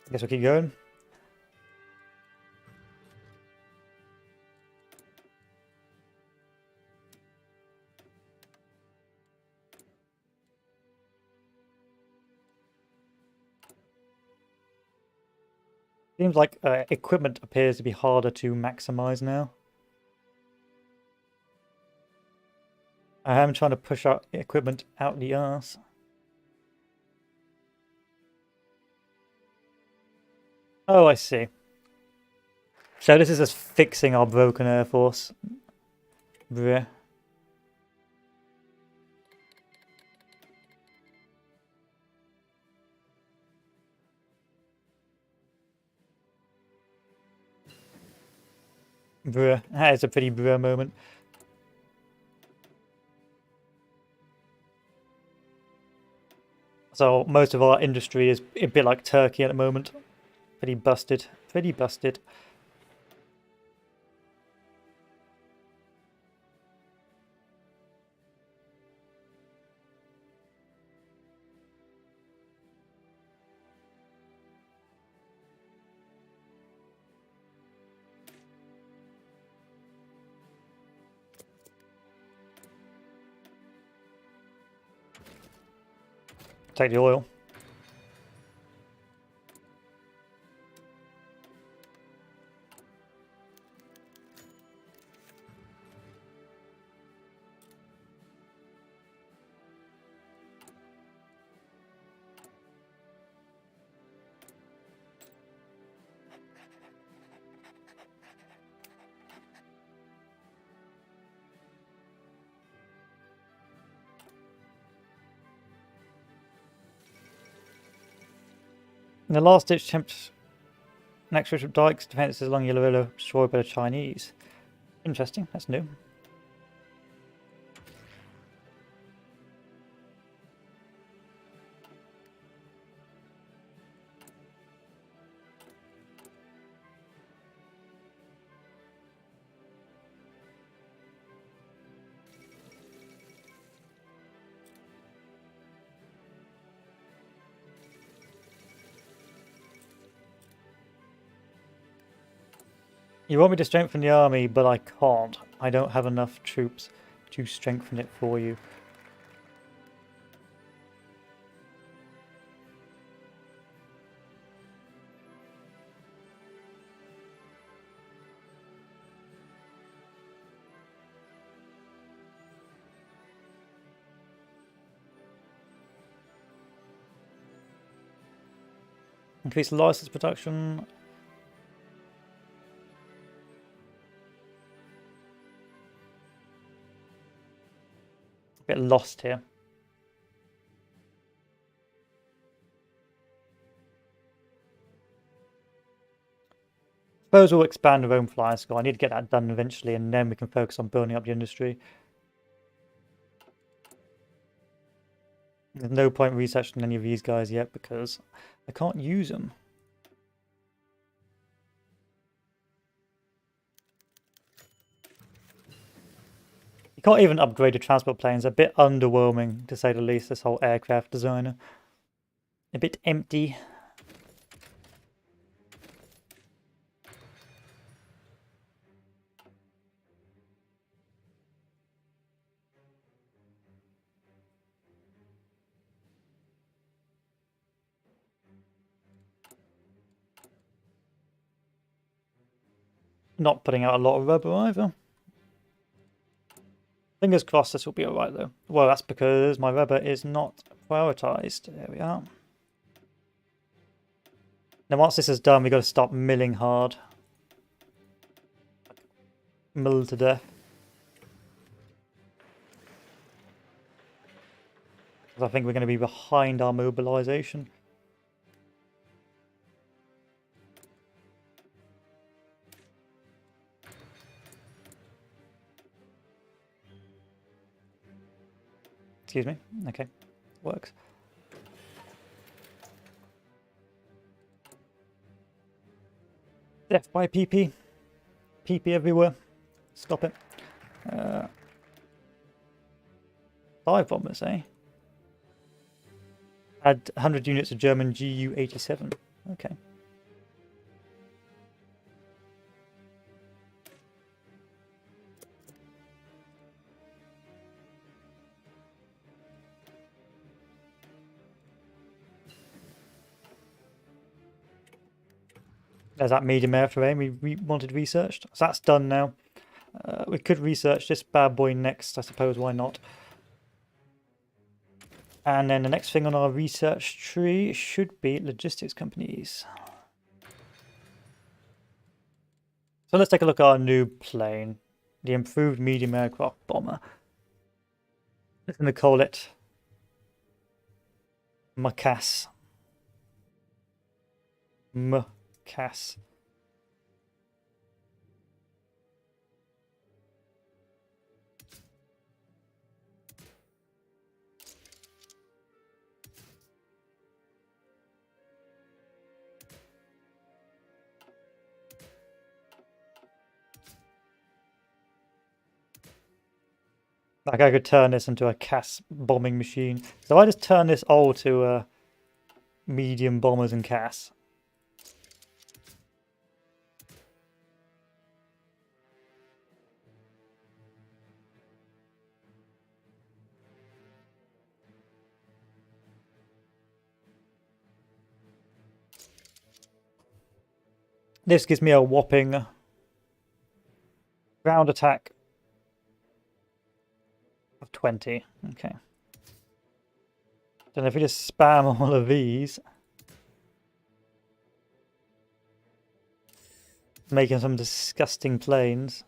I guess we'll keep going. Seems like equipment appears to be harder to maximize now. I am trying to push out equipment out the arse. Oh, I see. So this is just fixing our broken Air Force. Bruh. Bruh. That is a pretty bruh moment. So most of our industry is a bit like Turkey at the moment. Pretty busted. Pretty busted. Take the oil. In the last-ditch attempt, next Bishop Dykes defences along Yellow River destroyed by the Chinese. Interesting, that's new. You want me to strengthen the army, but I can't. I don't have enough troops to strengthen it for you. Increase license production. A bit lost here. Suppose we'll expand our own flying school. I need to get that done eventually, and then we can focus on building up the industry. There's no point researching any of these guys yet because I can't use them. You can't even upgrade the transport planes. A bit underwhelming, to say the least, this whole aircraft designer. A bit empty. not putting out a lot of rubber either. Fingers crossed this will be alright though. Well, that's because my rubber is not prioritized. There we are. Now once this is done, we've got to stop milling hard. Mill to death. Because I think we're going to be behind our mobilization. Excuse me. Okay. Works. Death by PP. PP everywhere. Stop it. 5 bombers, eh? Add 100 units of German GU-87. Okay. There's that medium airframe we wanted researched. So that's done now. We could research this bad boy next, I suppose. Why not? And then the next thing on our research tree should be logistics companies. So let's take a look at our new plane, the improved medium aircraft bomber. I'm going to call it MCAS. MCAS. Like I could turn this into a CAS bombing machine. So I just turn this all to medium bombers and CAS. This gives me a whopping ground attack of 20. Okay. Then if we just spam all of these, making some disgusting planes.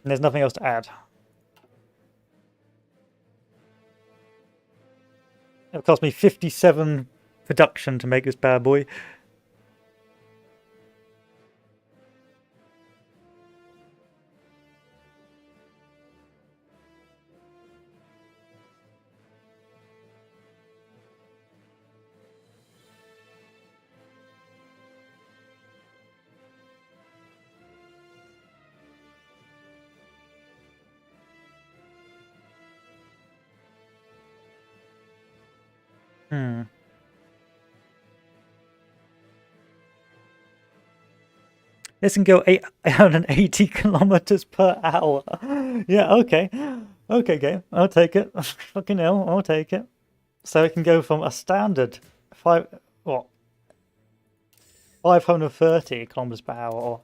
And there's nothing else to add. It cost me 57 production to make this bad boy. This can go 880 kilometers per hour. Yeah, okay. Okay, game. I'll take it. Fucking hell, I'll take it. So it can go from a standard 530 kilometers per hour. Or...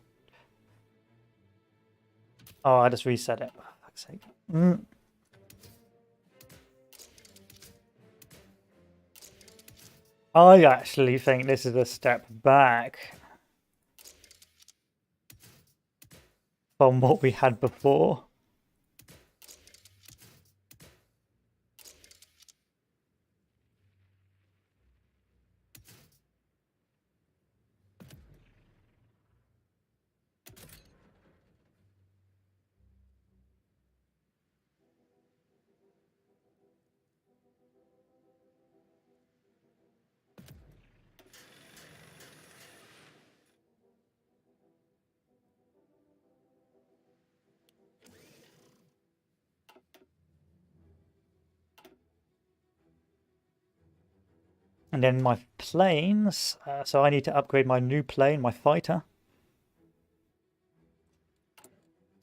Oh, I just reset it. For fuck's sake. I actually think this is a step back from what we had before. And then my planes, so I need to upgrade my new plane, my fighter.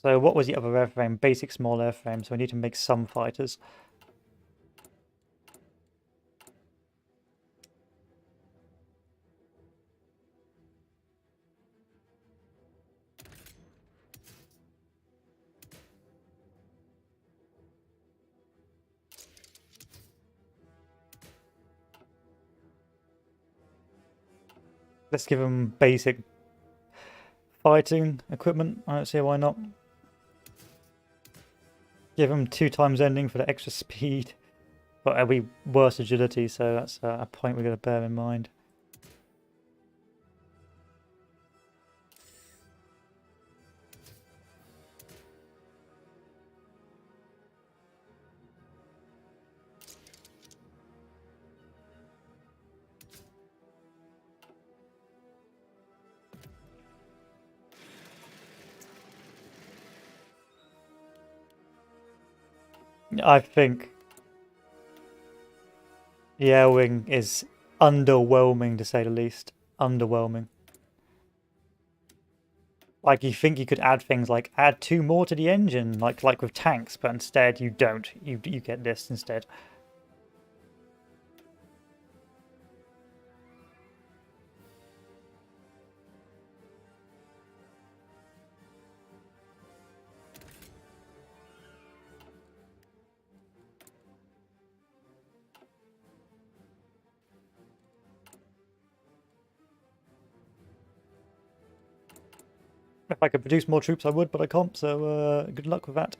So what was the other airframe? Basic small airframe, so we need to make some fighters. Let's give them basic fighting equipment. I don't see why not. Give them 2 times ending for the extra speed. But it'll be worse agility, so that's a point we're going to bear in mind. I think the air wing is underwhelming, to say the least. Underwhelming. Like, you think you could add things like add 2 more to the engine, like with tanks, but instead you don't. You get this instead. If I could produce more troops, I would, but I can't, so good luck with that.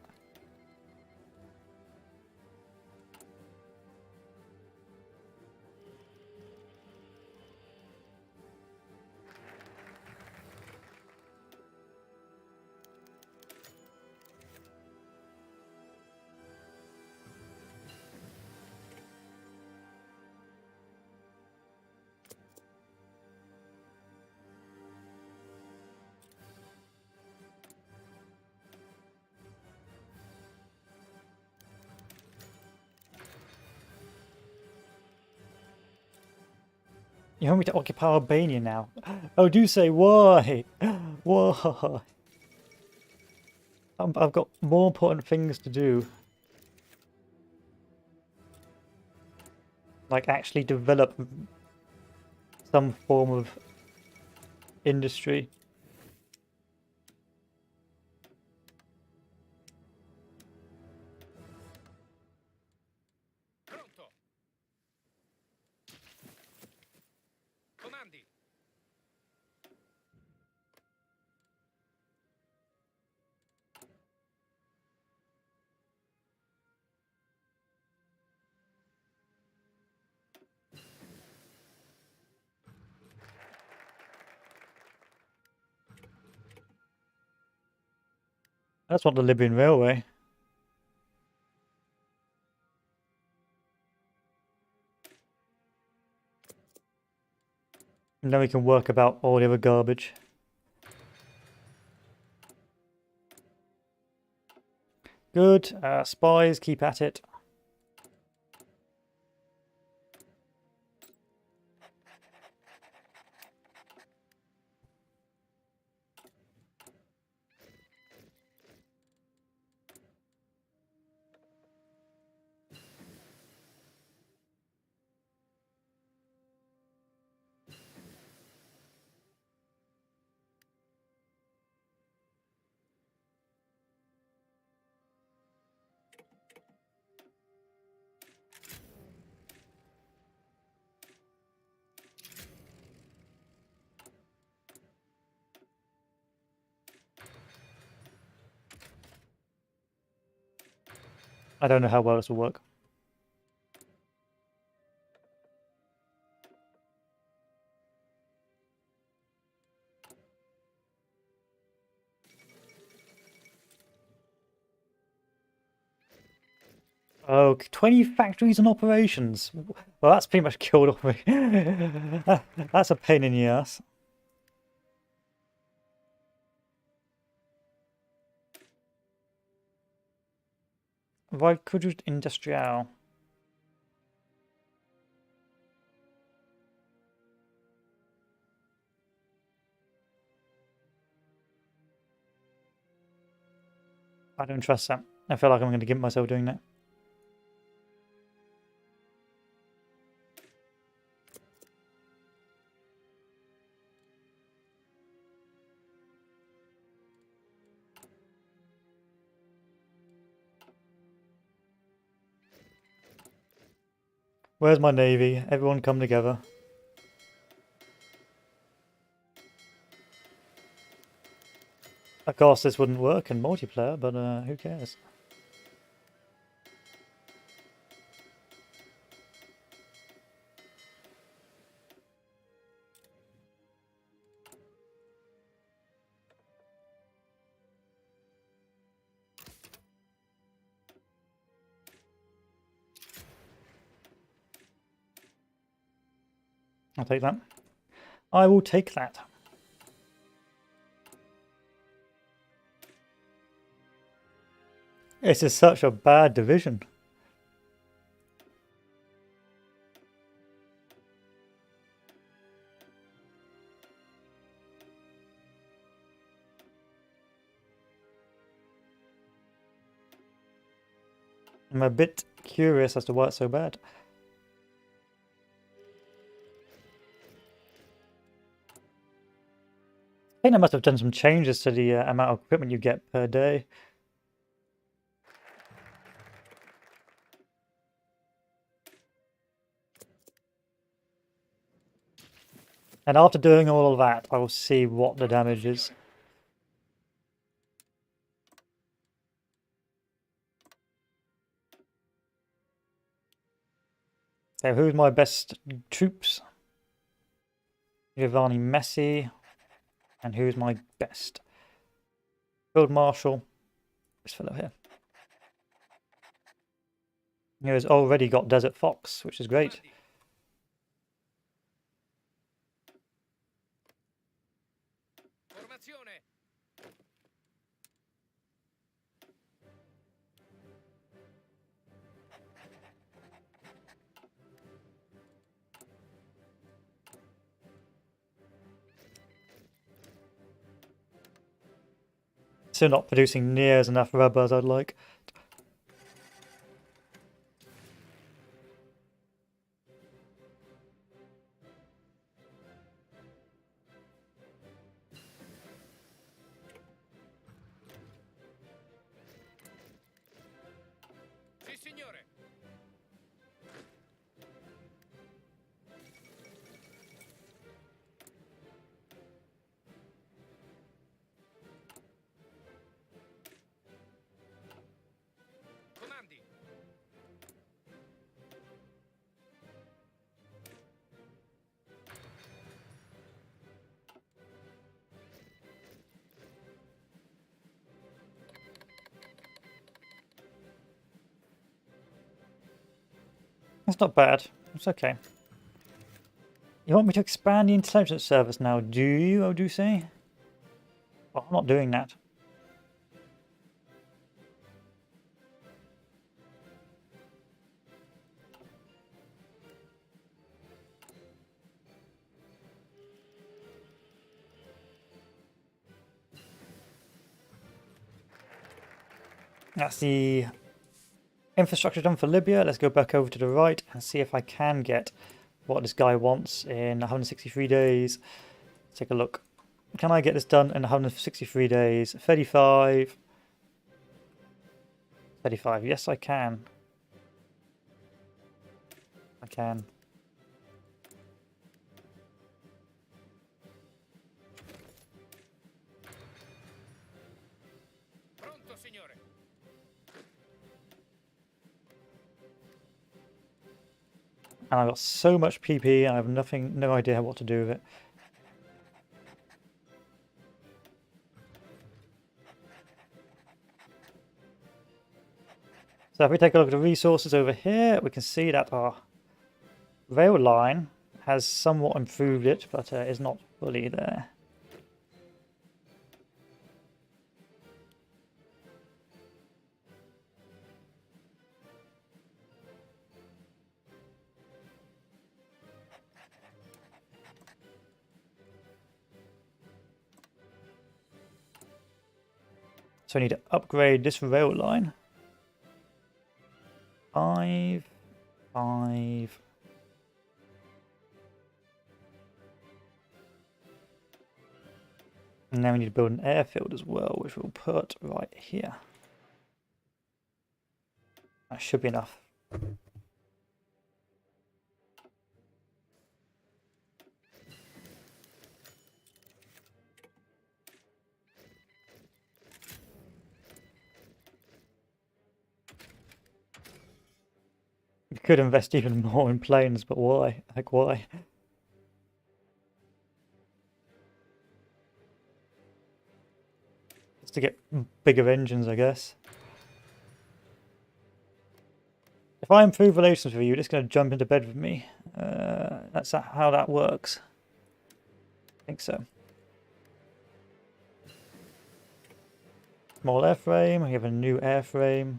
You want me to occupy Albania now? Oh, do say why? Why? I've got more important things to do. Like actually develop some form of industry. Pronto. Comandi. That's what the Libyan Railway. And then we can work about all the other garbage. Good. Spies, keep at it. I don't know how well this will work. Oh, 20 factories and operations. Well, that's pretty much killed off me. That's a pain in the ass. Why could you industrial? I don't trust that. I feel like I'm going to give myself doing that. Where's my navy? Everyone come together. Of course, this wouldn't work in multiplayer, but who cares? I'll take that. I will take that. This is such a bad division. I'm a bit curious as to why it's so bad. I think I must have done some changes to the amount of equipment you get per day. And after doing all of that, I will see what the damage is. So who's my best troops? Giovanni Messi. And who's my best? Field Marshal. This fellow here. He has already got Desert Fox, which is great. Formazione. Still not producing near as enough rubber as I'd like. Sì, signore. Comandi. That's not bad. It's okay. You want me to expand the intelligence service now, do you, Oduce? Well, I'm not doing that. That's the infrastructure done for Libya. Let's go back over to the right and see if I can get what this guy wants in 163 days. Let's take a look. Can I get this done in 163 days? 35. 35. Yes, I can. I can. Pronto, signore. And I've got so much PP, I have no idea what to do with it. So if we take a look at the resources over here, we can see that our rail line has somewhat improved it, but is not fully there. So I need to upgrade this rail line. 5, 5. And now we need to build an airfield as well, which we'll put right here. That should be enough. You could invest even more in planes, but why? Like, why? Just to get bigger engines, I guess. If I improve relations with you, you're just going to jump into bed with me. That's how that works. I think so. Small airframe. We have a new airframe.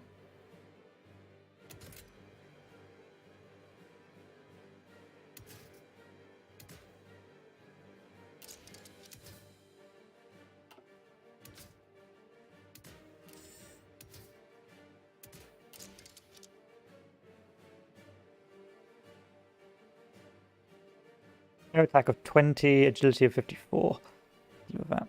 Air attack of 20, agility of 54. Deal with that.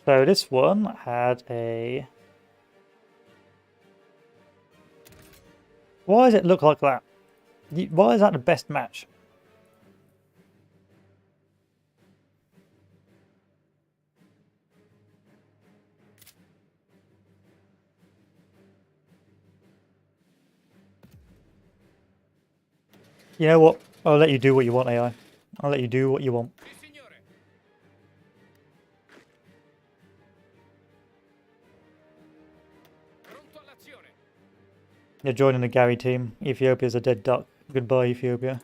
So this one had a... Why does it look like that? Why is that the best match? You know what? I'll let you do what you want, AI. I'll let you do what you want. Sì, signore. Pronto all'azione. You're joining the Gary team. Ethiopia's a dead duck. Goodbye, Ethiopia.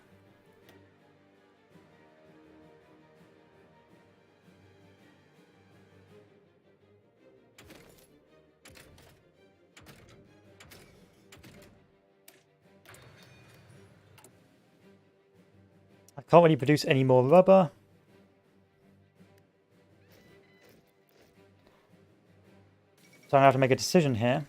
I can't really produce any more rubber. So I have to make a decision here.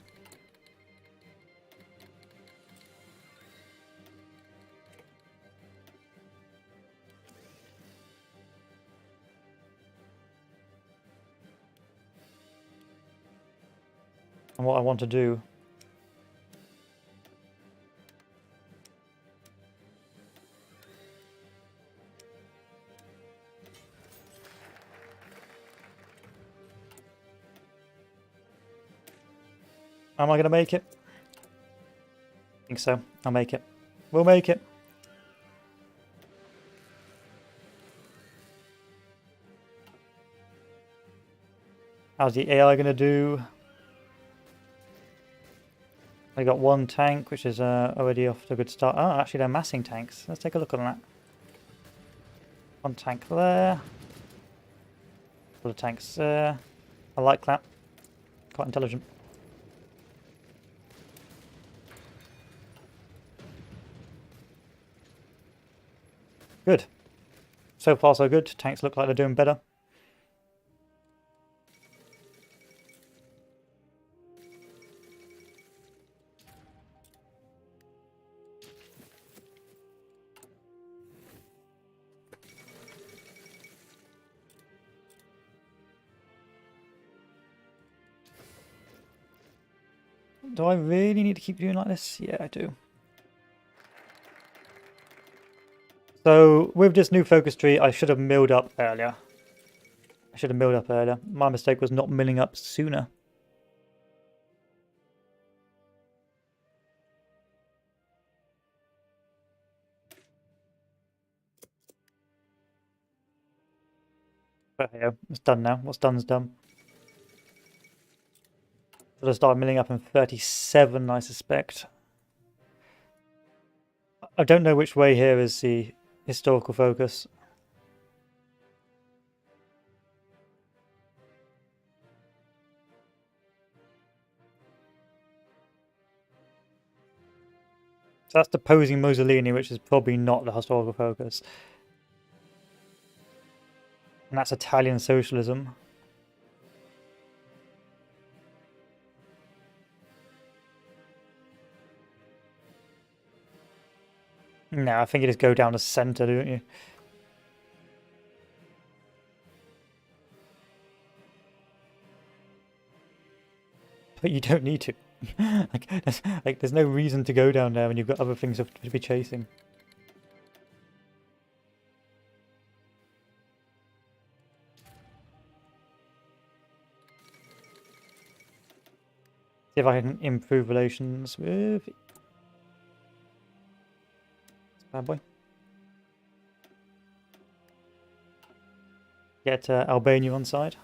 And what I want to do. Am I going to make it? I think so. I'll make it. We'll make it. How's the AI going to do? I got one tank, which is already off to a good start. Oh, actually they're massing tanks. Let's take a look at that. One tank there. Couple of tanks there. I like that. Quite intelligent. Good. So far so good. Tanks look like they're doing better. Do I really need to keep doing like this? Yeah, I do. So, with this new focus tree, I should have milled up earlier. My mistake was not milling up sooner. But yeah, it's done now. What's done's done. Should have started milling up in 37, I suspect. I don't know which way here is the historical focus. So that's deposing Mussolini, which is probably not the historical focus. And that's Italian socialism. No, I think you just go down the centre, don't you? But you don't need to. there's no reason to go down there when you've got other things to be chasing. See if I can improve relations with this bad boy. Get Albania on side.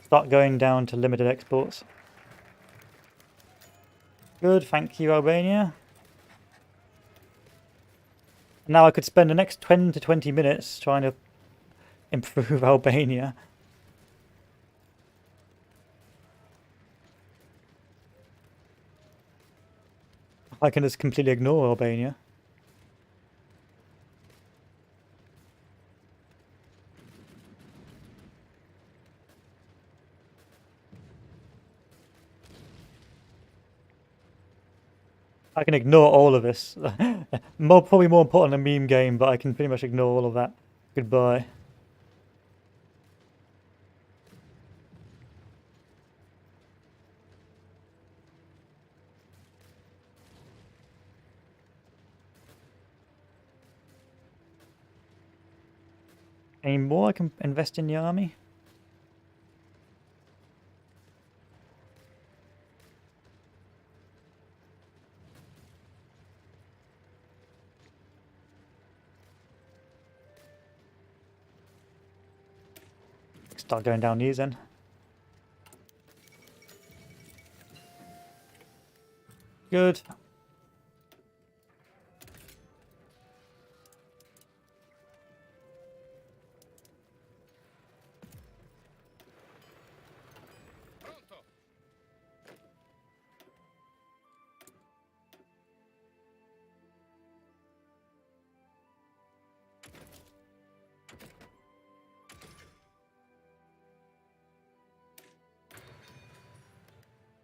Start going down to limited exports. Good, thank you, Albania. Now I could spend the next 10 to 20 minutes trying to improve Albania. I can just completely ignore Albania. I can ignore all of this. Probably more important than meme game, but I can pretty much ignore all of that. Goodbye. Any more I can invest in the army? Start going down these then. Good. Pronto.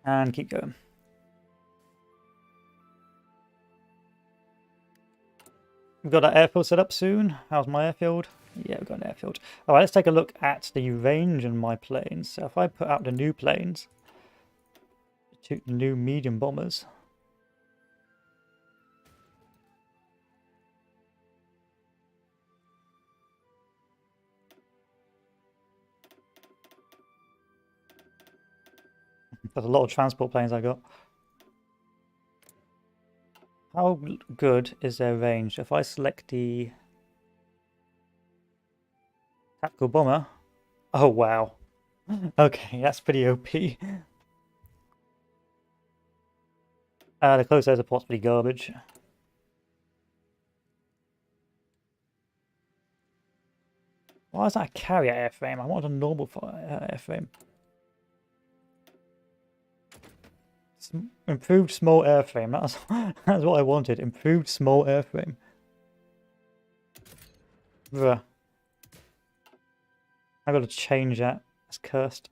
And keep going. We've got our airfield set up soon. How's my airfield? Yeah, we've got an airfield. Alright, let's take a look at the range in my planes. So if I put out the new planes, the new medium bombers. There's a lot of transport planes I got. How good is their range? If I select the tactical bomber. Oh, wow. Okay, that's pretty OP. The close air support's pretty garbage. Why is that a carrier airframe? I want a normal airframe. Improved small airframe. That's what I wanted. Improved small airframe. Bruh. I've got to change that. That's cursed.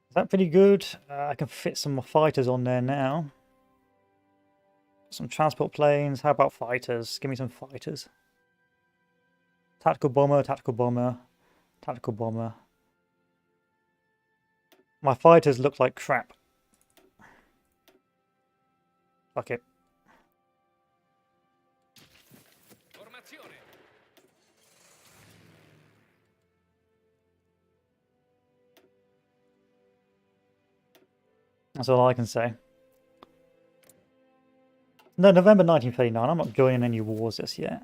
Is that pretty good? I can fit some more fighters on there now. Some transport planes. How about fighters? Give me some fighters. Tactical bomber, tactical bomber, tactical bomber. My fighters look like crap. Fuck it. Formazione. That's all I can say. No, November 1939. I'm not joining any wars just yet.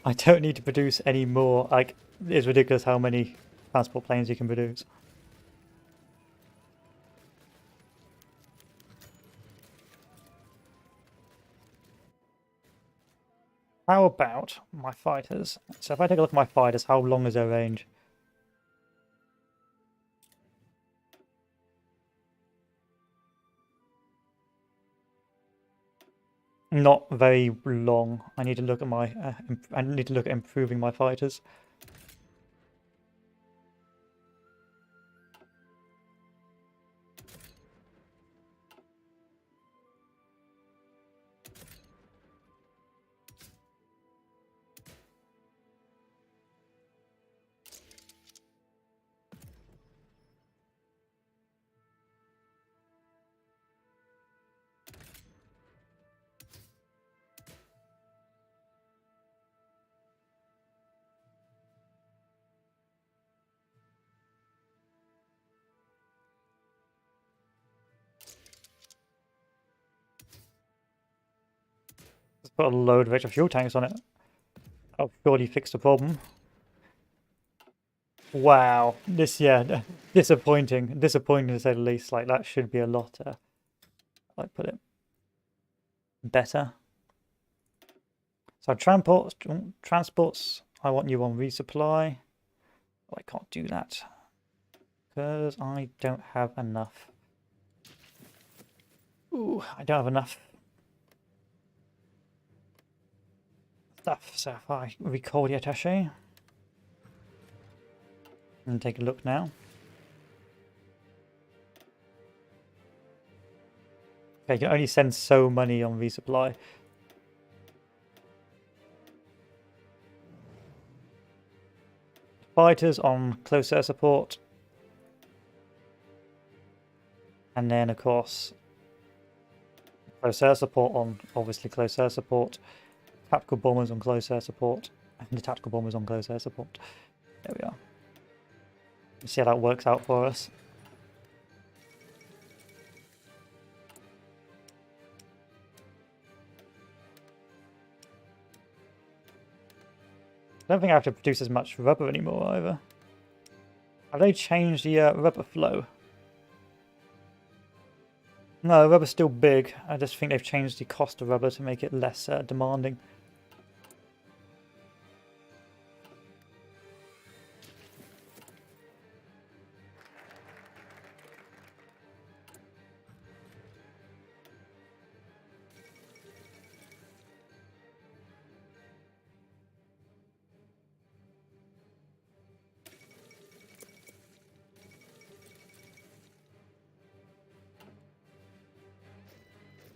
I don't need to produce any more. Like, it's ridiculous how many transport planes you can produce. How about my fighters? So if I take a look at my fighters, how long is their range? Not very long. I need to look at my. I need to look at improving my fighters. Let's put a load of extra fuel tanks on it. I'll surely fix the problem. Wow, this, yeah, disappointing. Disappointing to say the least. Like, that should be a lot, like, put it better. So transports, I want you on resupply. Oh, I can't do that because I don't have enough. Ooh, I don't have enough stuff. So if I recall the attaché and take a look now. Okay, you can only send so many on resupply. Fighters on close air support. And then, of course, close air support on, obviously, close air support. Tactical bombers on close air support. And the tactical bombers on close air support. There we are. Let's see how that works out for us. I don't think I have to produce as much rubber anymore either. Have they changed the rubber flow? No, rubber's still big. I just think they've changed the cost of rubber to make it less demanding.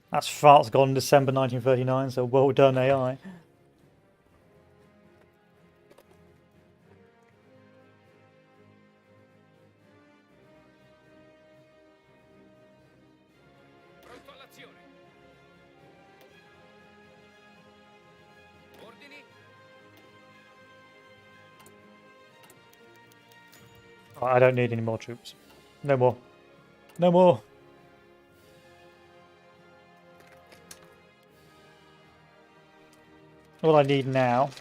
That's France gone December 1939, so well done AI. Pronto all'azione. Ordini. I don't need any more troops. No more. No more. All I need now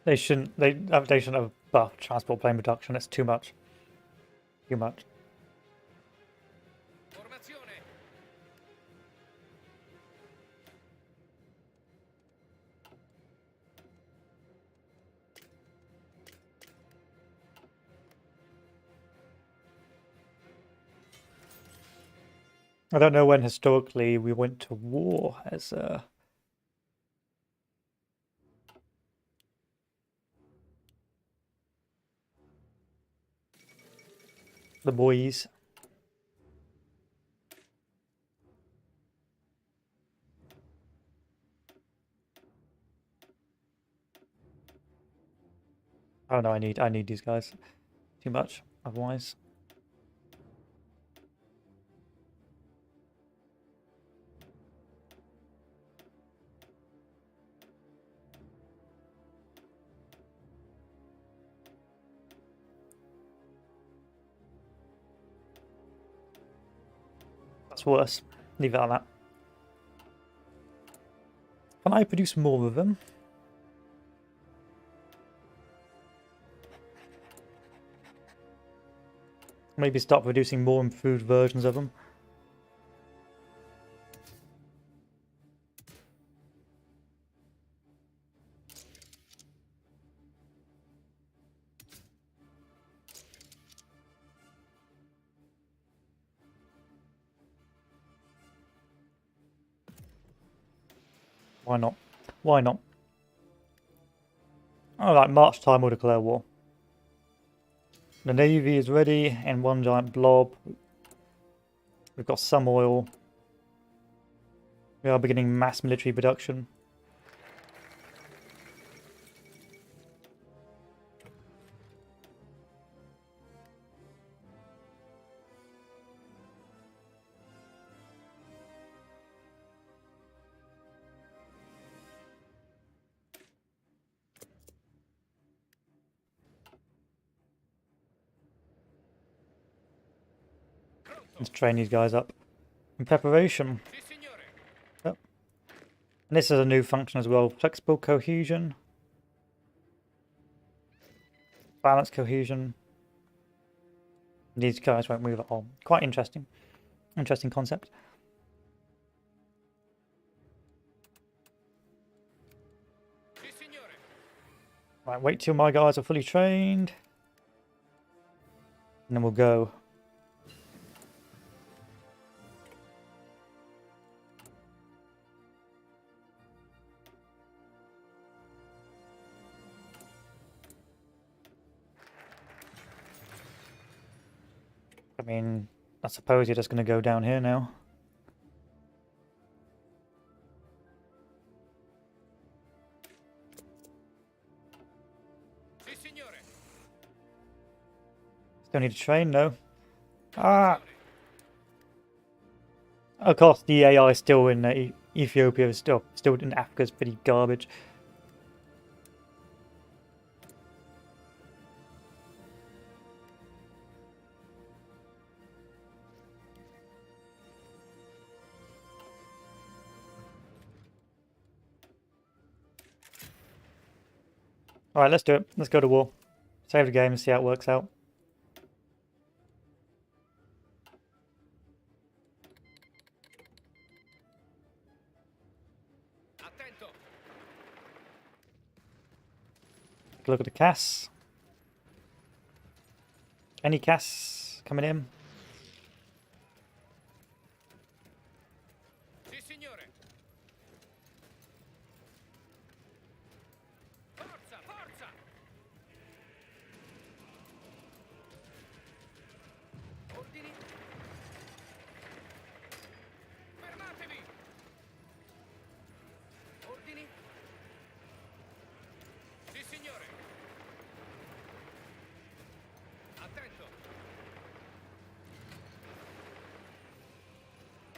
they shouldn't have buff transport plane reduction. It's too much. Too much. Formazione. I don't know when historically we went to war as the boys. Oh no, I need these guys. Too much, otherwise. That's worse. Leave it like that. Can I produce more of them? Maybe start producing more improved versions of them. Why not? Why not? Alright, March time we'll declare war. The navy is ready in one giant blob. We've got some oil. We are beginning mass military production. Let's train these guys up. In preparation. Sì, signore. Yep. And this is a new function as well. Flexible cohesion. Balanced cohesion. These guys won't move at all. Quite interesting. Interesting concept. Sì, signore. Right, wait till my guys are fully trained. And then we'll go. I mean, I suppose you're just going to go down here now. Sì, signore. Still need to train, no. Ah! Of course, the AI still in Ethiopia is still in Africa is pretty garbage. Alright, let's do it. Let's go to war. Save the game and see how it works out. Attento. Take a look at the CAS. Any CAS coming in? Sì, signore. Forza, forza. Ordini. Fermatevi. Ordini. Sì, signore. Attento.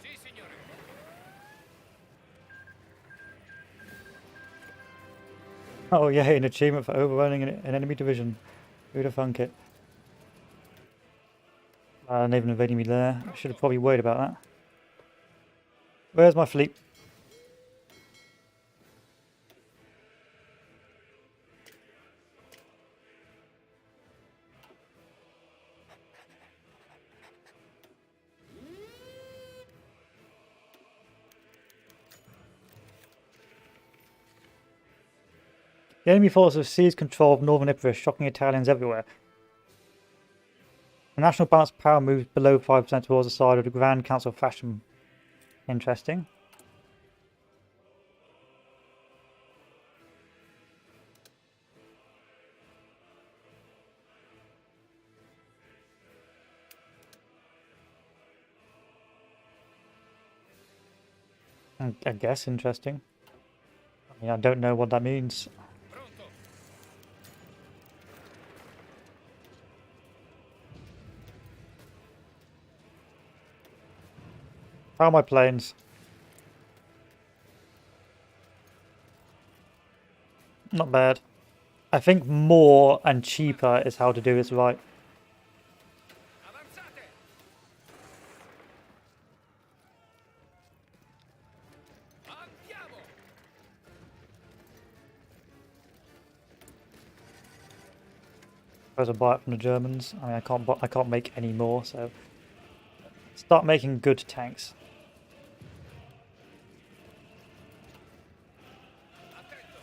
Sì, signore. Oh yeah, an achievement for overrunning an enemy division. Who'd have thunk it? Not even invading me there. I should have probably worried about that. Where's my fleet? The enemy forces have seized control of northern Epirus, shocking Italians everywhere. The national balance of power moves below 5% towards the side of the Grand Council faction. Interesting. I guess interesting. I mean, I don't know what that means. Pronto. How are my planes? Not bad. I think more and cheaper is how to do this right. Avanzate! Andiamo! Suppose I'll buy it from the Germans. I mean, I can't make any more, so start making good tanks. Attento!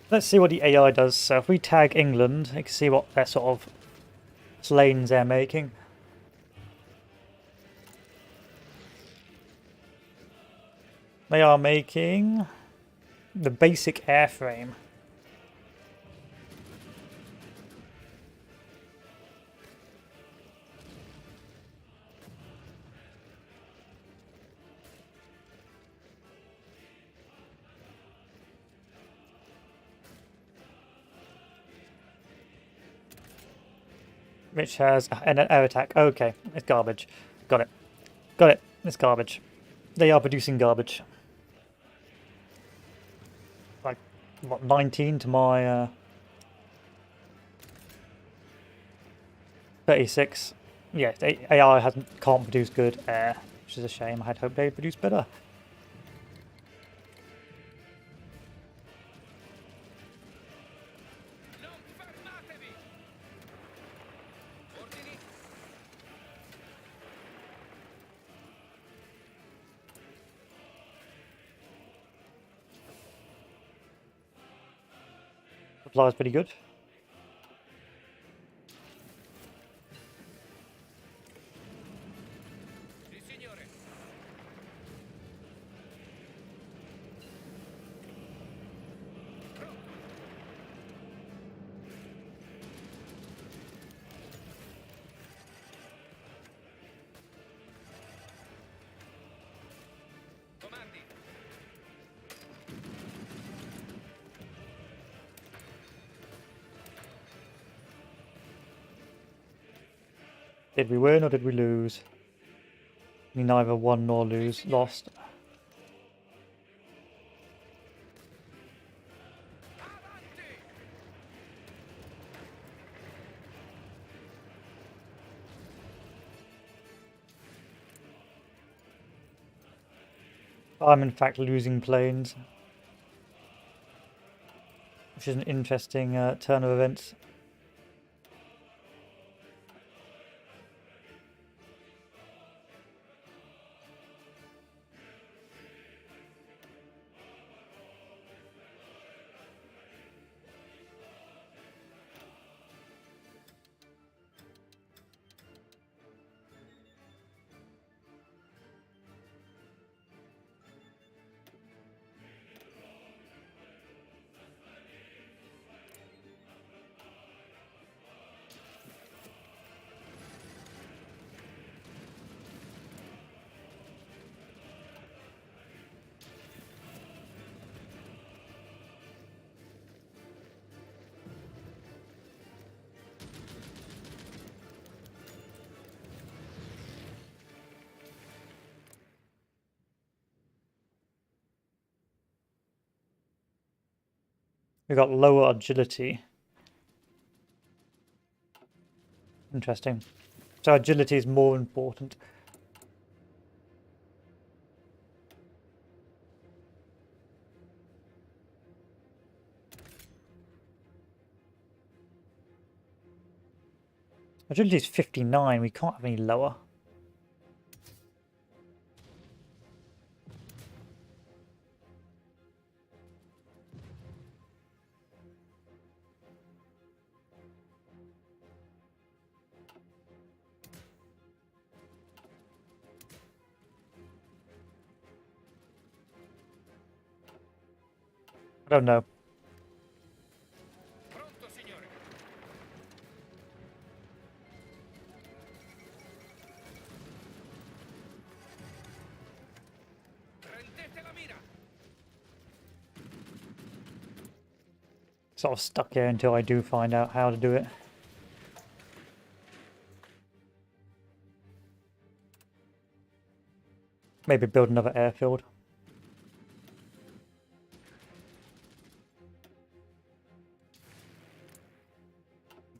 Let's see what the AI does. So if we tag England, you can see what their sort of planes they're making. They are making the basic airframe. Which has an air attack. Okay, it's garbage. Got it. Got it. It's garbage. They are producing garbage. Like, what, 19 to my 36. Yeah, AI can't produce good air, which is a shame. I had hoped they'd produce better. Non fermatevi! Ordini? Supply is pretty good. Sì, signore! Pronto! Comandi! Did we win or did we lose? We neither won nor lost. Avanti! I'm in fact losing planes, which is an interesting turn of events. We got lower agility. Interesting. So agility is more important. Agility is 59. We can't have any lower. I don't know. Pronto, signore! Prendete la mira! Sort of stuck here until I do find out how to do it. Maybe build another airfield.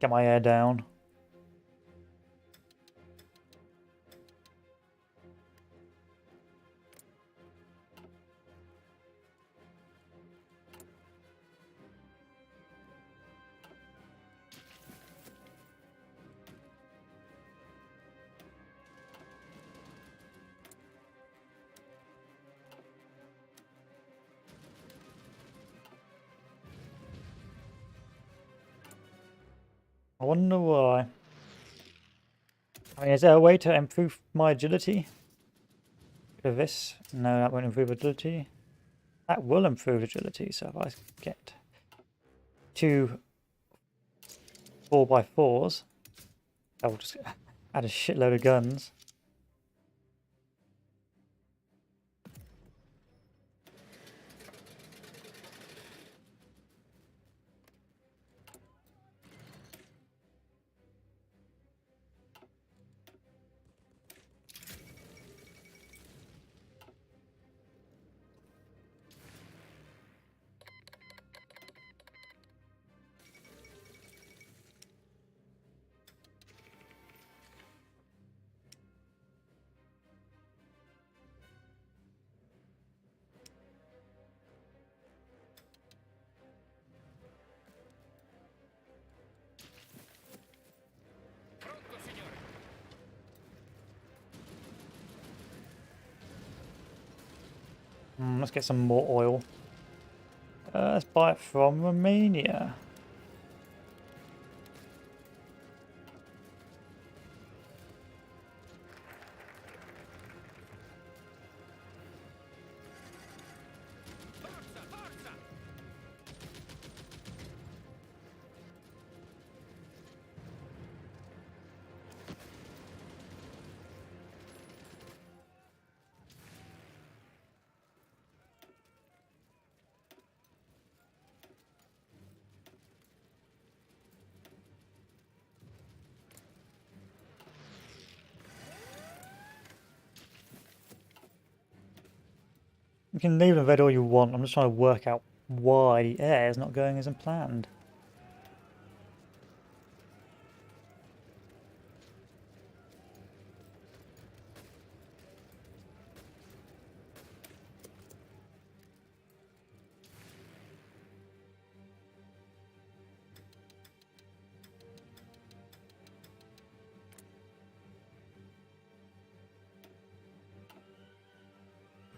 Get my air down. I wonder why. I mean, is there a way to improve my agility? With this? No, that won't improve agility. That will improve agility, so if I get 2 4x4s, I will just add a shitload of guns. Pronto, signore. Let's get some more oil. Let's buy it from Romania. Forza, forza! You can leave in red all you want. I'm just trying to work out why the air is not going as planned.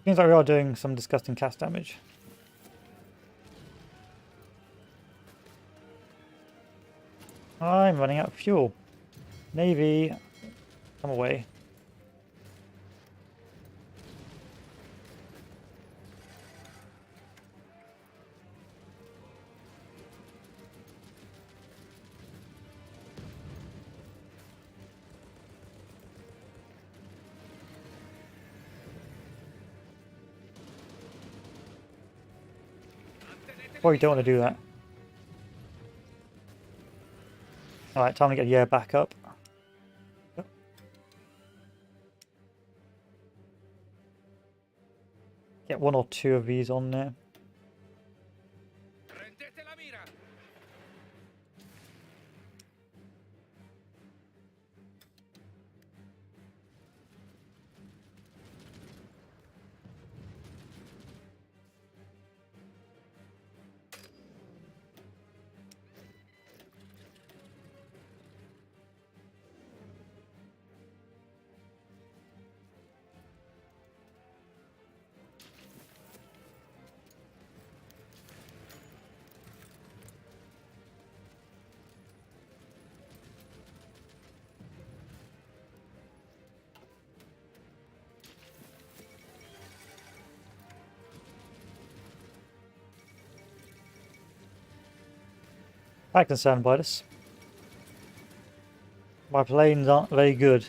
Seems like we are doing some disgusting cast damage. I'm running out of fuel. Navy, come away. Mantenete Well, you don't want to do that. Alright, time to get the air back up. Get 1 or 2 of these on there. Prendete la mira. I'm concerned by this. My planes aren't very good.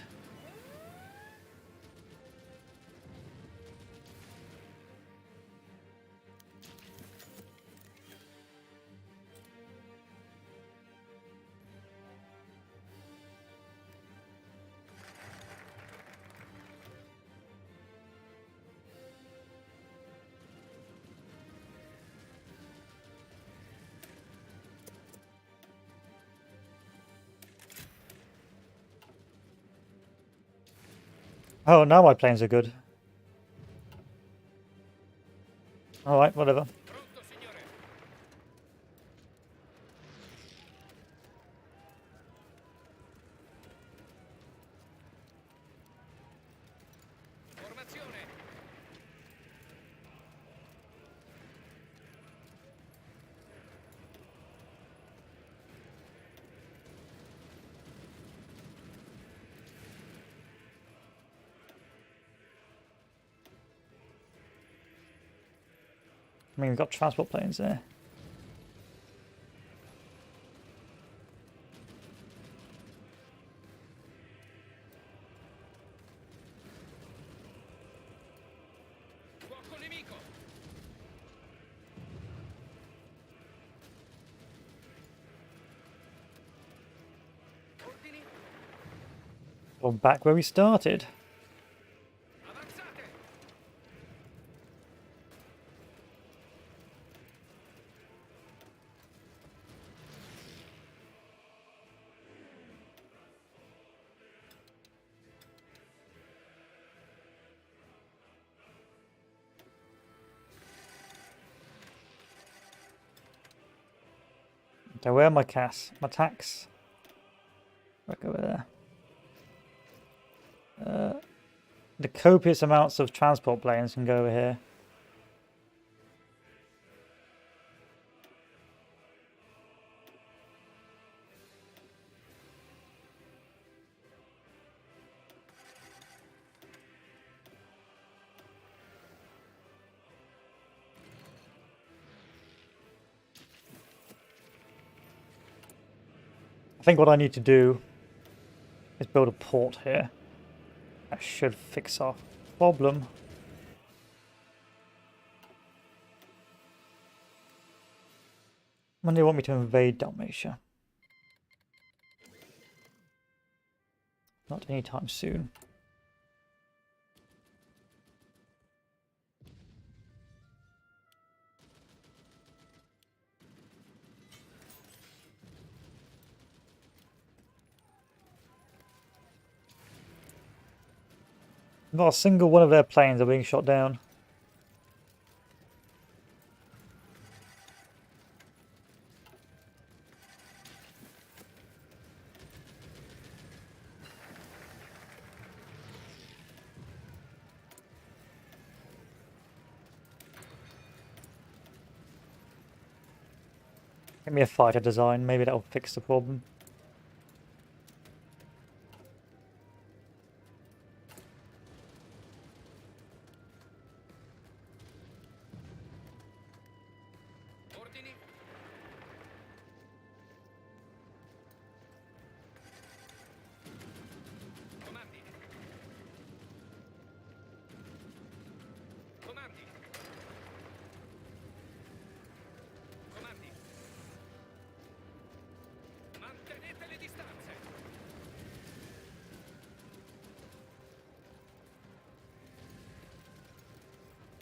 Oh, now my planes are good. Alright, whatever. Pronto, signore. Formazione. I mean, we've got transport planes there. Fuoco nemico. Ordini. We're back where we started. Avanzate. Okay, where are my CAS? My tax? Back over there. The copious amounts of transport planes can go over here. I think what I need to do is build a port here. That should fix our problem. When do you want me to invade Dalmatia? Not anytime soon. Not a single one of their planes are being shot down. Give me a fighter design, maybe that'll fix the problem. Ordini. Comandi. Comandi. Comandi. Mantenete le distanze.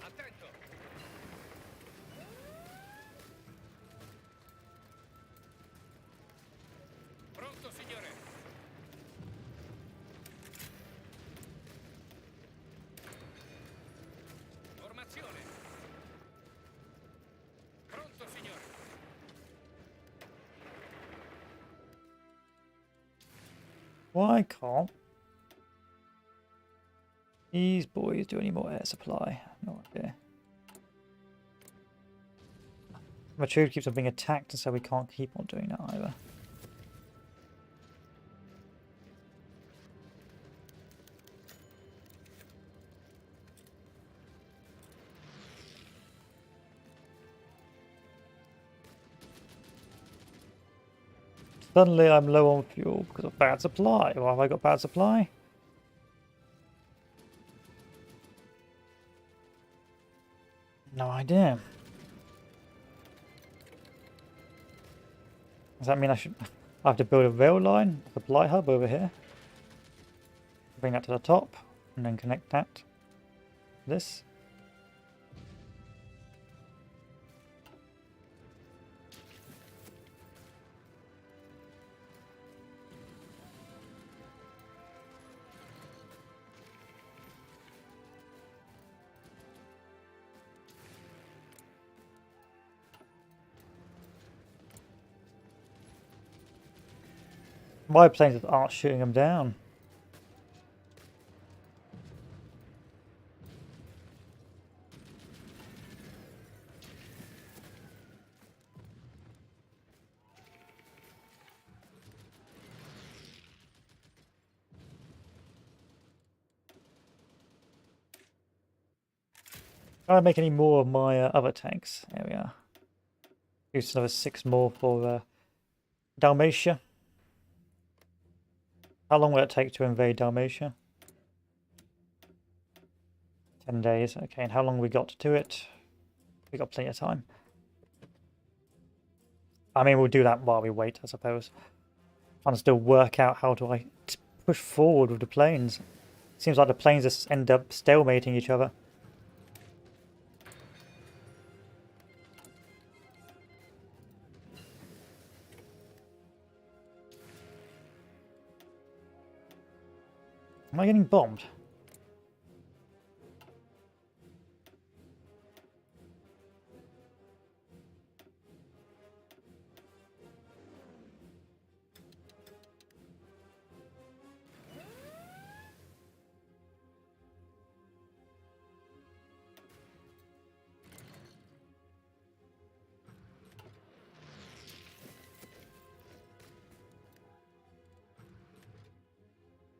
Attento. Pronto, signore. Formazione. Pronto, signore. Why can't these boys do any more air supply? No idea. My troop keeps on being attacked, and so we can't keep on doing that either. Suddenly I'm low on fuel because of bad supply. Why have I got bad supply? No idea. Does that mean I have to build a rail line, a supply hub over here? Bring that to the top and then connect that to this. My planes aren't shooting them down. Can I make any more of my other tanks? There we are. Use another 6 more for Dalmatia. How long will it take to invade Dalmatia? 10 days. Okay, and how long we got to do it? We got plenty of time. I mean, we'll do that while we wait, I suppose. Trying to still work out how do I push forward with the planes. Seems like the planes just end up stalemating each other. Am I getting bombed?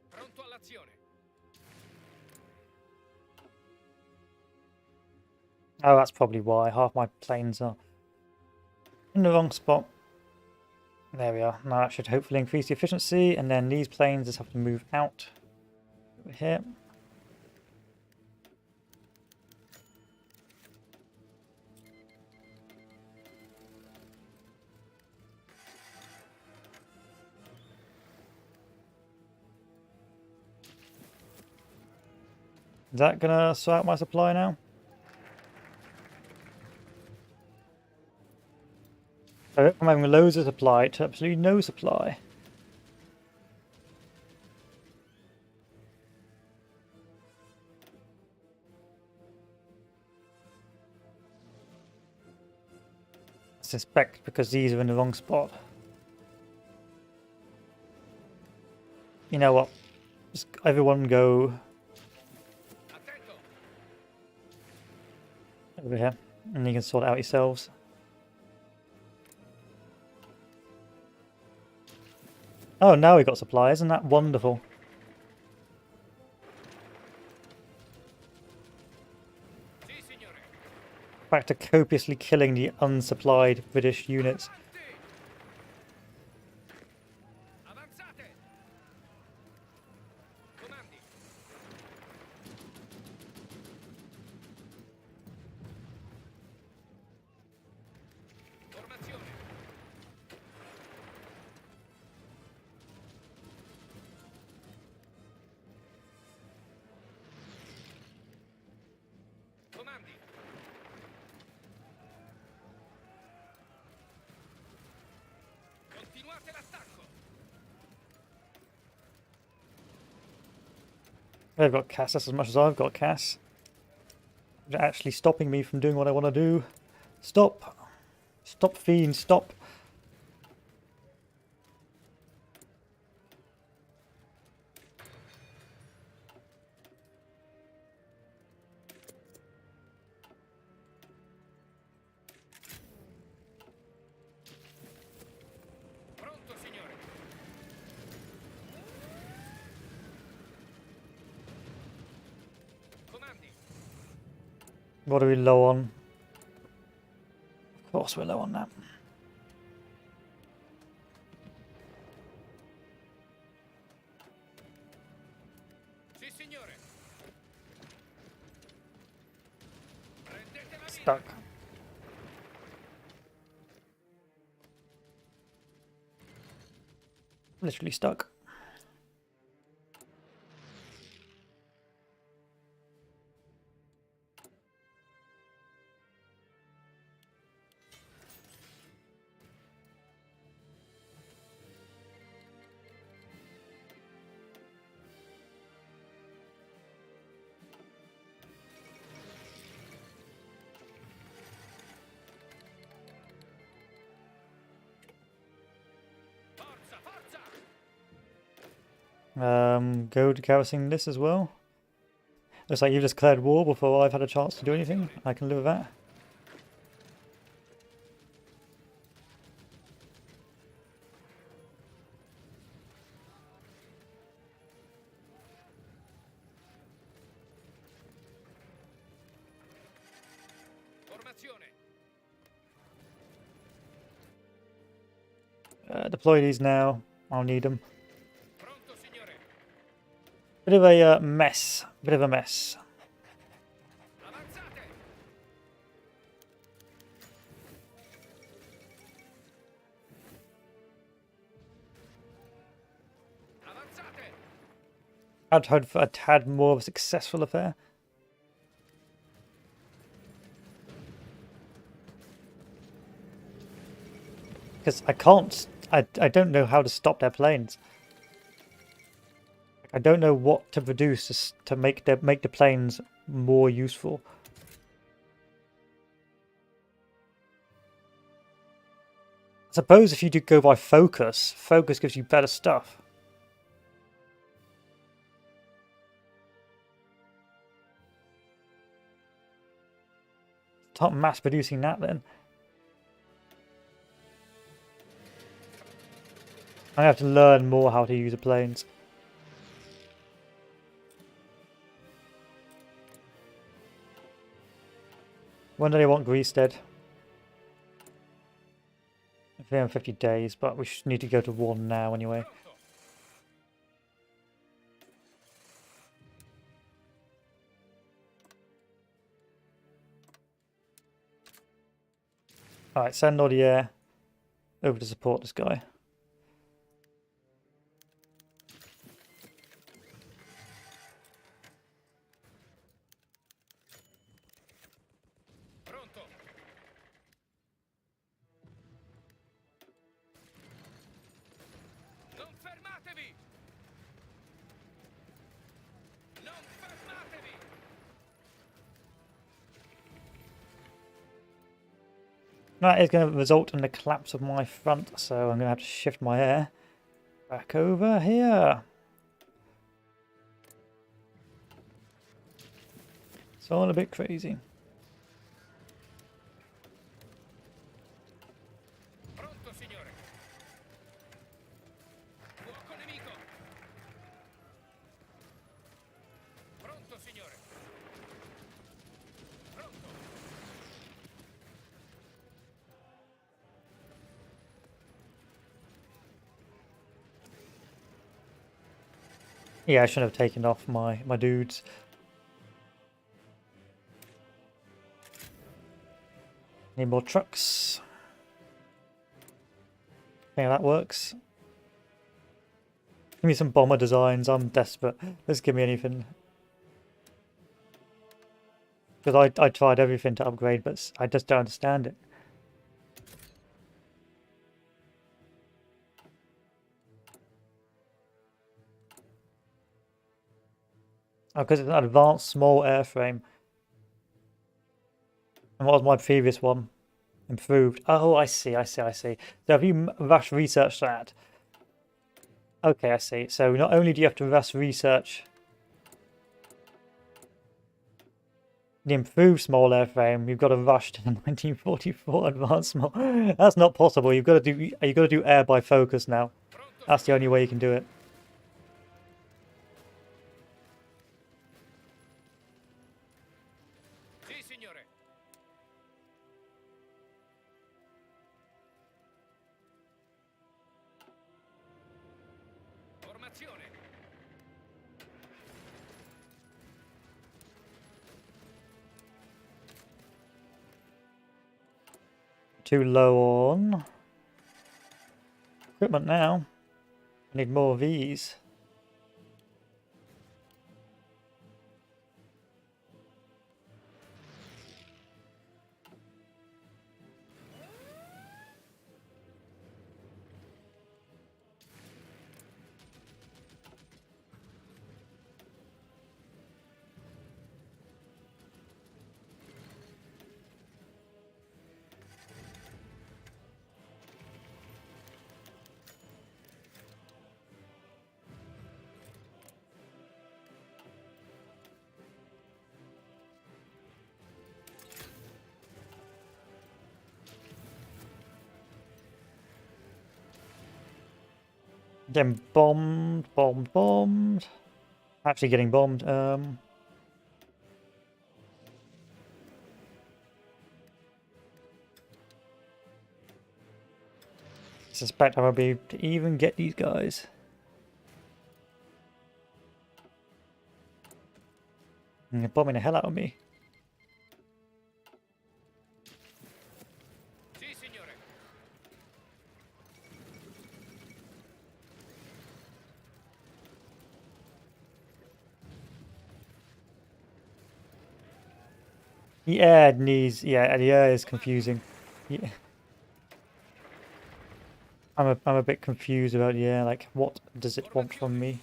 Pronto all'azione. Oh, that's probably why. Half my planes are in the wrong spot. There we are. Now that should hopefully increase the efficiency, and then these planes just have to move out over here. Is that gonna sort out my supply now? So I'm having loads of supply to absolutely no supply. I suspect because these are in the wrong spot. You know what? Just everyone go Attento. over here, and you can sort it out yourselves. Oh, now we got supply. Isn't that wonderful? Sì, signore. Back to copiously killing the unsupplied British units. Avanti. Avanzate. Comandi. Formazione. Comandi. Continuate l'attacco. They've got Cass. That's as much as I've got Cass. They're actually stopping me from doing what I want to do. Stop. Stop, fiend. Stop. Pronto, signore. Comandi. What are we low on? Of course we're low on that. Sì, signore. Prendete la mira. Stuck. Literally stuck. Forza, forza. Go to garrison this as well. Looks like you've just declared war before I've had a chance to do anything. I can live with that. Formazione. Deploy these now. I'll need them. Pronto, signore. Bit of a mess. Bit of a mess. Avanzate. Avanzate. I'd hoped for a tad more of a successful affair. Because I can't... I don't know how to stop their planes. I don't know what to produce to make the planes more useful. I suppose if you do go by focus, focus gives you better stuff. Start mass producing that then. I have to learn more how to use the planes. When do they want Greece dead? 350 days, but we should need to go to war now anyway. Alright, send all the air over to support this guy. Pronto. Non fermatevi. Non fermatevi. That is going to result in the collapse of my front, so I'm going to have to shift my air back over here. It's all a bit crazy. Pronto, signore. Fuoco nemico. Pronto, signore. Pronto. Yeah, I shouldn't have taken off my dudes. Need more trucks. Yeah, that works. Give me some bomber designs. I'm desperate. Just give me anything. Because I tried everything to upgrade, but I just don't understand it. Oh, because it's an advanced small airframe. And what was my previous one? Improved. Oh, I see. So have you rush researched that? Okay, I see. So not only do you have to rush research the improved small airframe, you've got to rush to the 1944 advanced small. That's not possible. You've got to do air by focus now. That's the only way you can do it. Sì, signore. Formazione. Too low on equipment now. I need more of these. Getting bombed. Actually getting bombed. Suspect I won't be able to even get these guys. And they're bombing the hell out of me. Sì, signore. The air needs, yeah, the air is confusing. Yeah. I'm a bit confused about the air, like what does it want from me?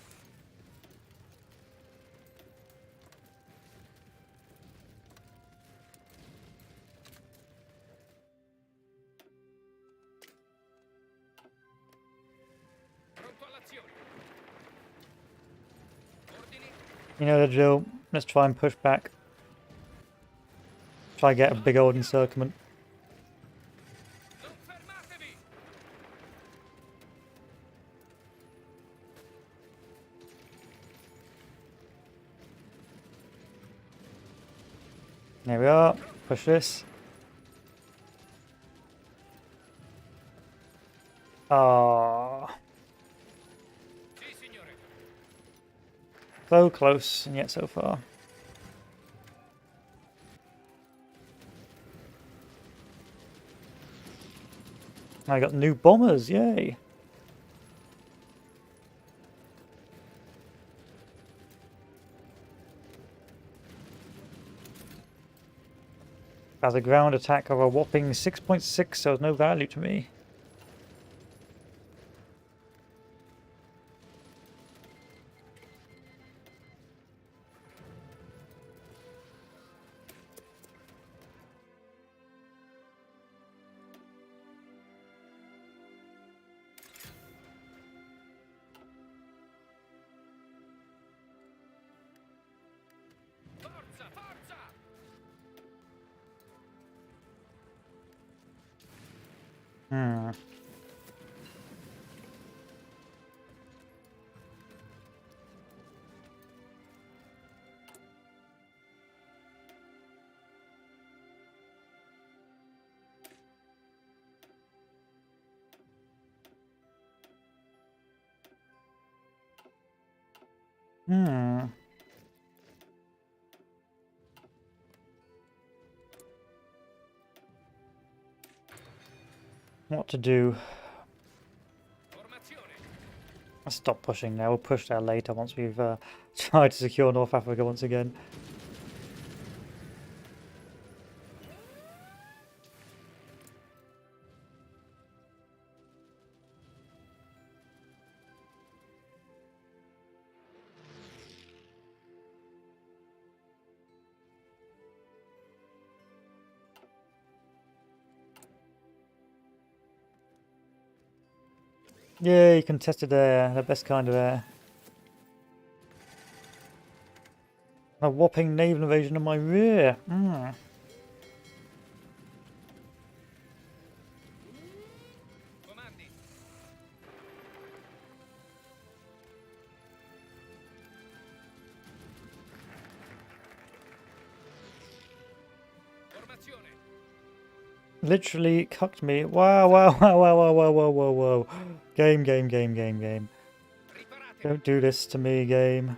Pronto all'azione. Ordini. You know the drill. Let's try and push back. Try and get a big old encirclement. Non fermatevi. There we are. Push this. Ah, Sì, signore. so close and yet so far. I got new bombers, yay! Has a ground attack of a whopping 6.6, so no value to me. Forza, forza. Hmm. Hmm. What to do? Formazione. Let's stop pushing now. We'll push there later once we've tried to secure North Africa once again. Yay, contested air, the best kind of air. A whopping naval invasion in my rear. Hmm. Comandi. Formazione. Literally cucked me. Wow, wow, wow, wow, wow, wow, wow, wow, wow. Game. Riparatevi. Don't do this to me, game.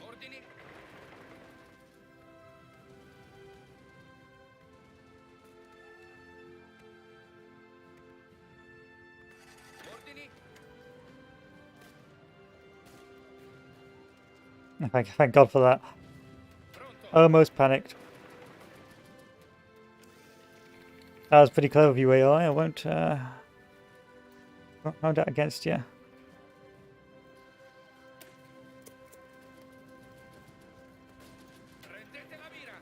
Ordini. Ordini. Thank God for that. Pronto. Almost panicked. That was pretty clever of you, AI. I won't hold that against you. Prendete la mira.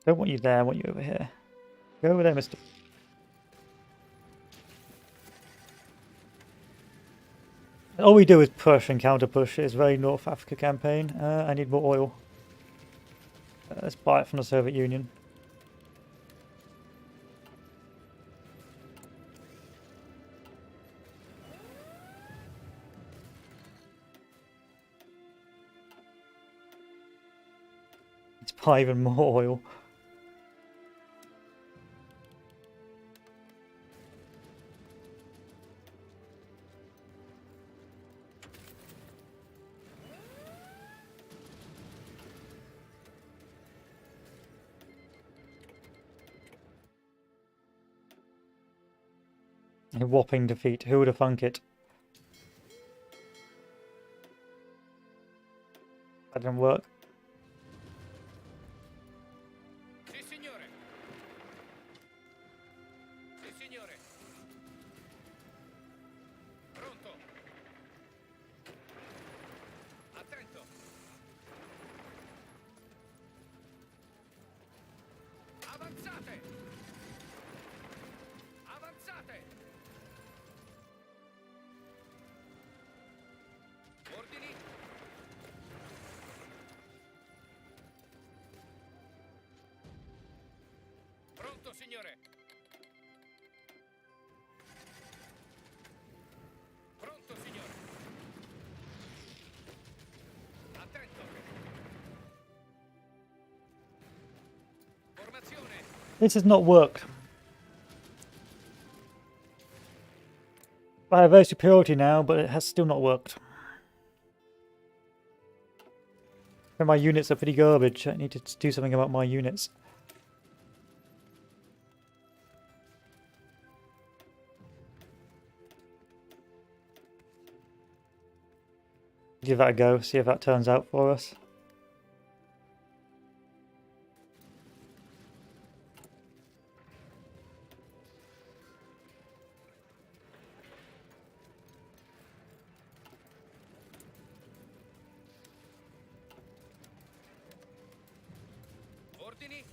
Don't want you there, I want you over here. Go over there, mister. All we do is push and counter push. It's a very North Africa campaign. I need more oil. Let's buy it from the Soviet Union. Let's buy even more oil. A whopping defeat. Who would have thunk it? That didn't work. Sì, signore. Sì, signore. Pronto. Attento. Avanzate. Avanzate. Ordini. Pronto, signore. Pronto, signore. Attento. Formazione. This has not worked. I have very superiority now, but it has still not worked. And my units are pretty garbage. I need to do something about my units. Give that a go, see if that turns out for us. Ordini.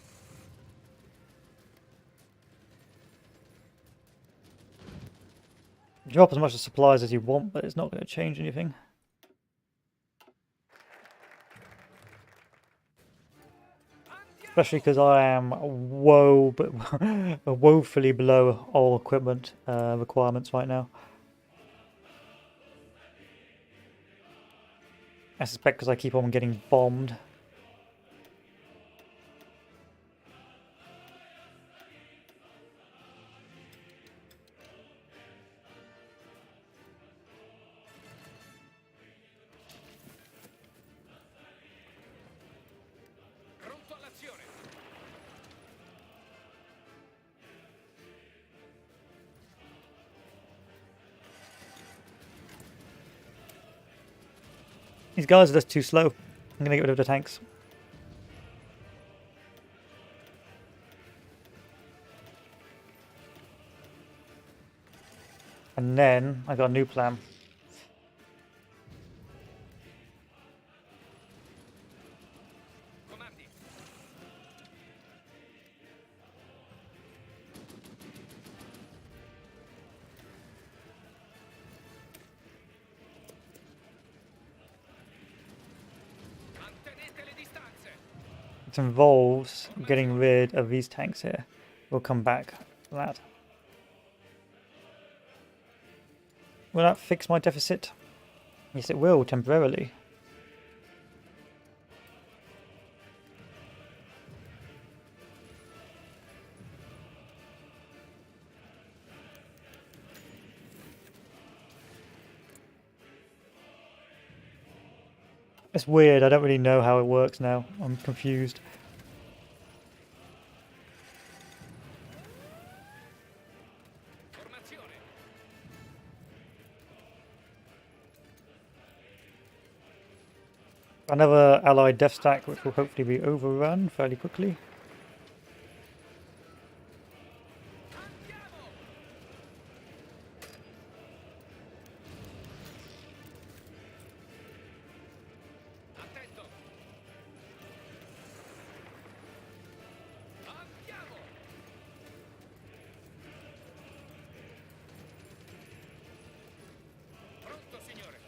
Drop as much of supplies as you want, but it's not going to change anything. Especially because I am woefully below all equipment requirements right now. I suspect because I keep on getting bombed. Pronto all'azione. These guys are just too slow. I'm going to get rid of the tanks. And then I got a new plan. Comandi. Mantenete le distanze. It involves getting rid of these tanks here. We'll come back to that. Will that fix my deficit? Yes, it will, temporarily. It's weird, I don't really know how it works now. I'm confused. Formazione. Another allied death stack, which will hopefully be overrun fairly quickly. Andiamo. Attento. Andiamo. Pronto, signore.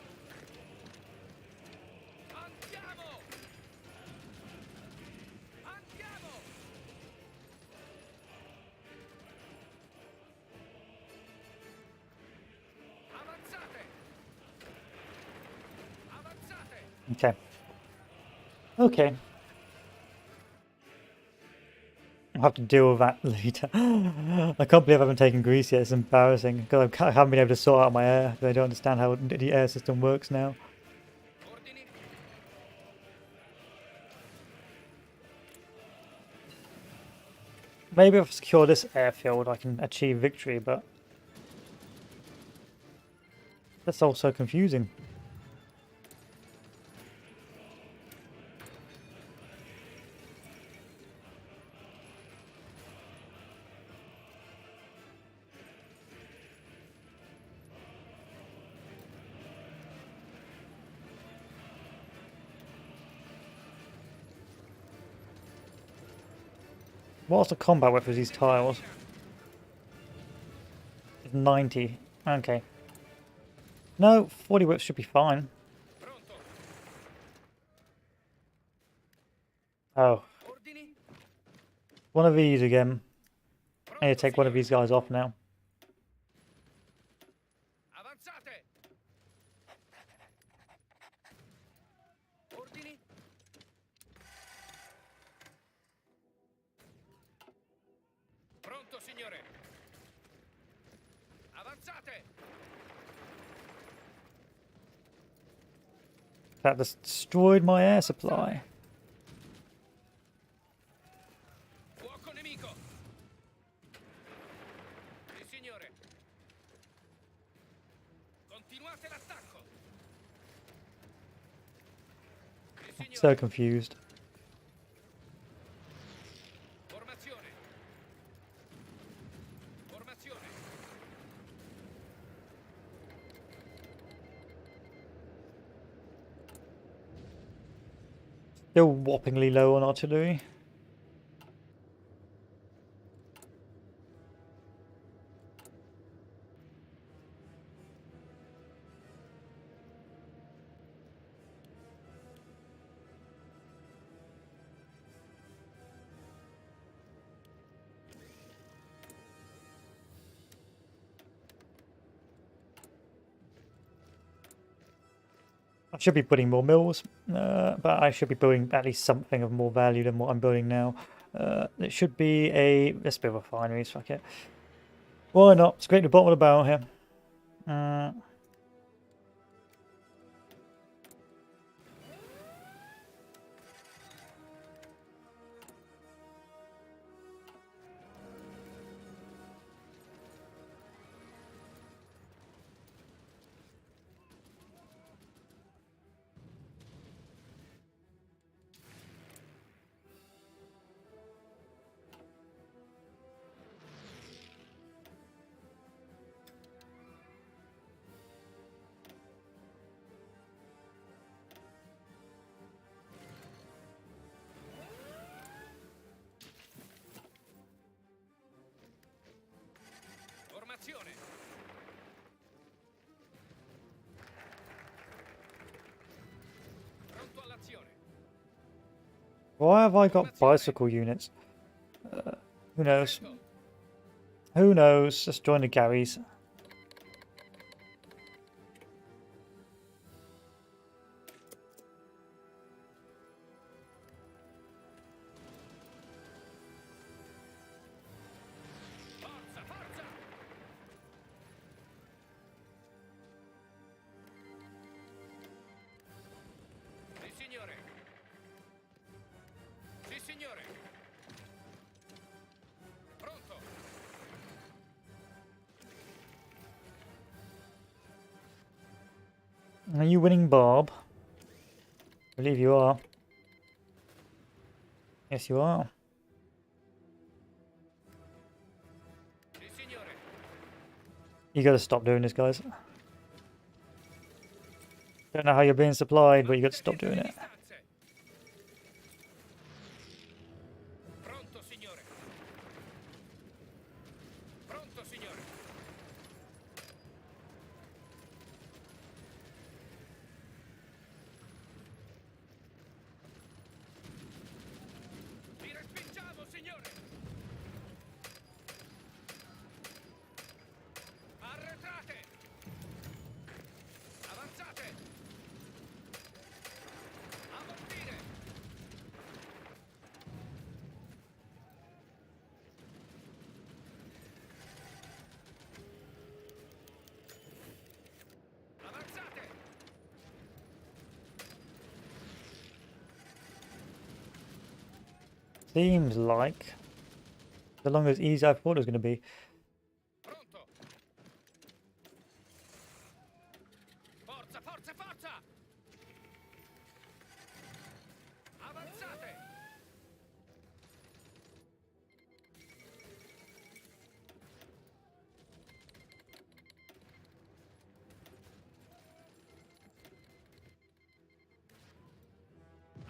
Okay. Okay. I'll have to deal with that later. I can't believe I haven't taken Greece yet. It's embarrassing because I haven't been able to sort out my air. I don't understand how the air system works now. Ordini. Maybe if I secure this airfield, I can achieve victory, but that's also confusing. What's the combat width of these tiles? It's 90. Okay. No, 40 width should be fine. Pronto. Oh, Ordini. one of these again. I need to Pronto, take one of signore. these guys off now. Avanzate. Ordini. Pronto, signore. Avanzate. That just destroyed my air supply. Fuoco nemico. Sì, signore. Continuate l'attacco. Sì, signore. So confused. Formazione. Formazione. Still whoppingly low on artillery. I should be putting more mills, but I should be building at least something of more value than what I'm building now. It should be let's build refineries, fuck it. Why not? Scrape the bottom of the barrel here. Formazione. Pronto all'azione. Why have I got bicycle units? Who knows? Attento. Who knows? Just join the Garys. Forza, forza. Sì, signore. Sì, signore. Pronto. Are you winning, Bob? I believe you are. Yes, you are. Sì, signore. You gotta stop doing this, guys. Don't know how you're being supplied, but you gotta stop doing it. Distanze. Pronto, signore. Pronto, signore. Vi respingiamo, signore. Arretrate. Avanzate. Seems like the longer as easy I thought it was going to be. Pronto. Forza, forza, forza! Avanzate!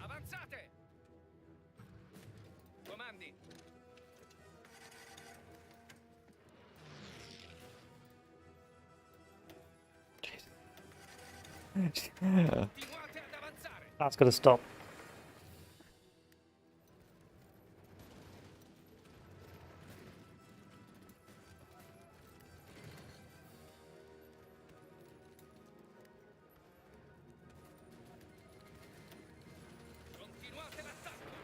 Avanzate! Comandi! Continuate ad avanzare! That's got to stop. Continuate l'attacco!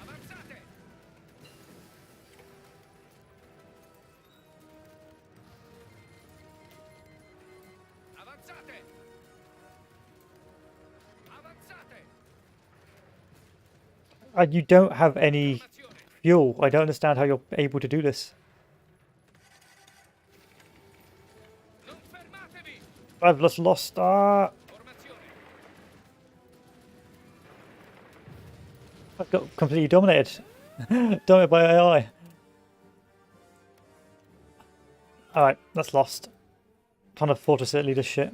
Avanzate! Avanzate! Avanzate! You don't have any Formazione! fuel. I don't understand how you're able to do this. Non fermatevi! I've just lost. Formazione! I've got completely dominated. Dominated by AI. Alright, that's lost. Trying to fortress it, lead this shit.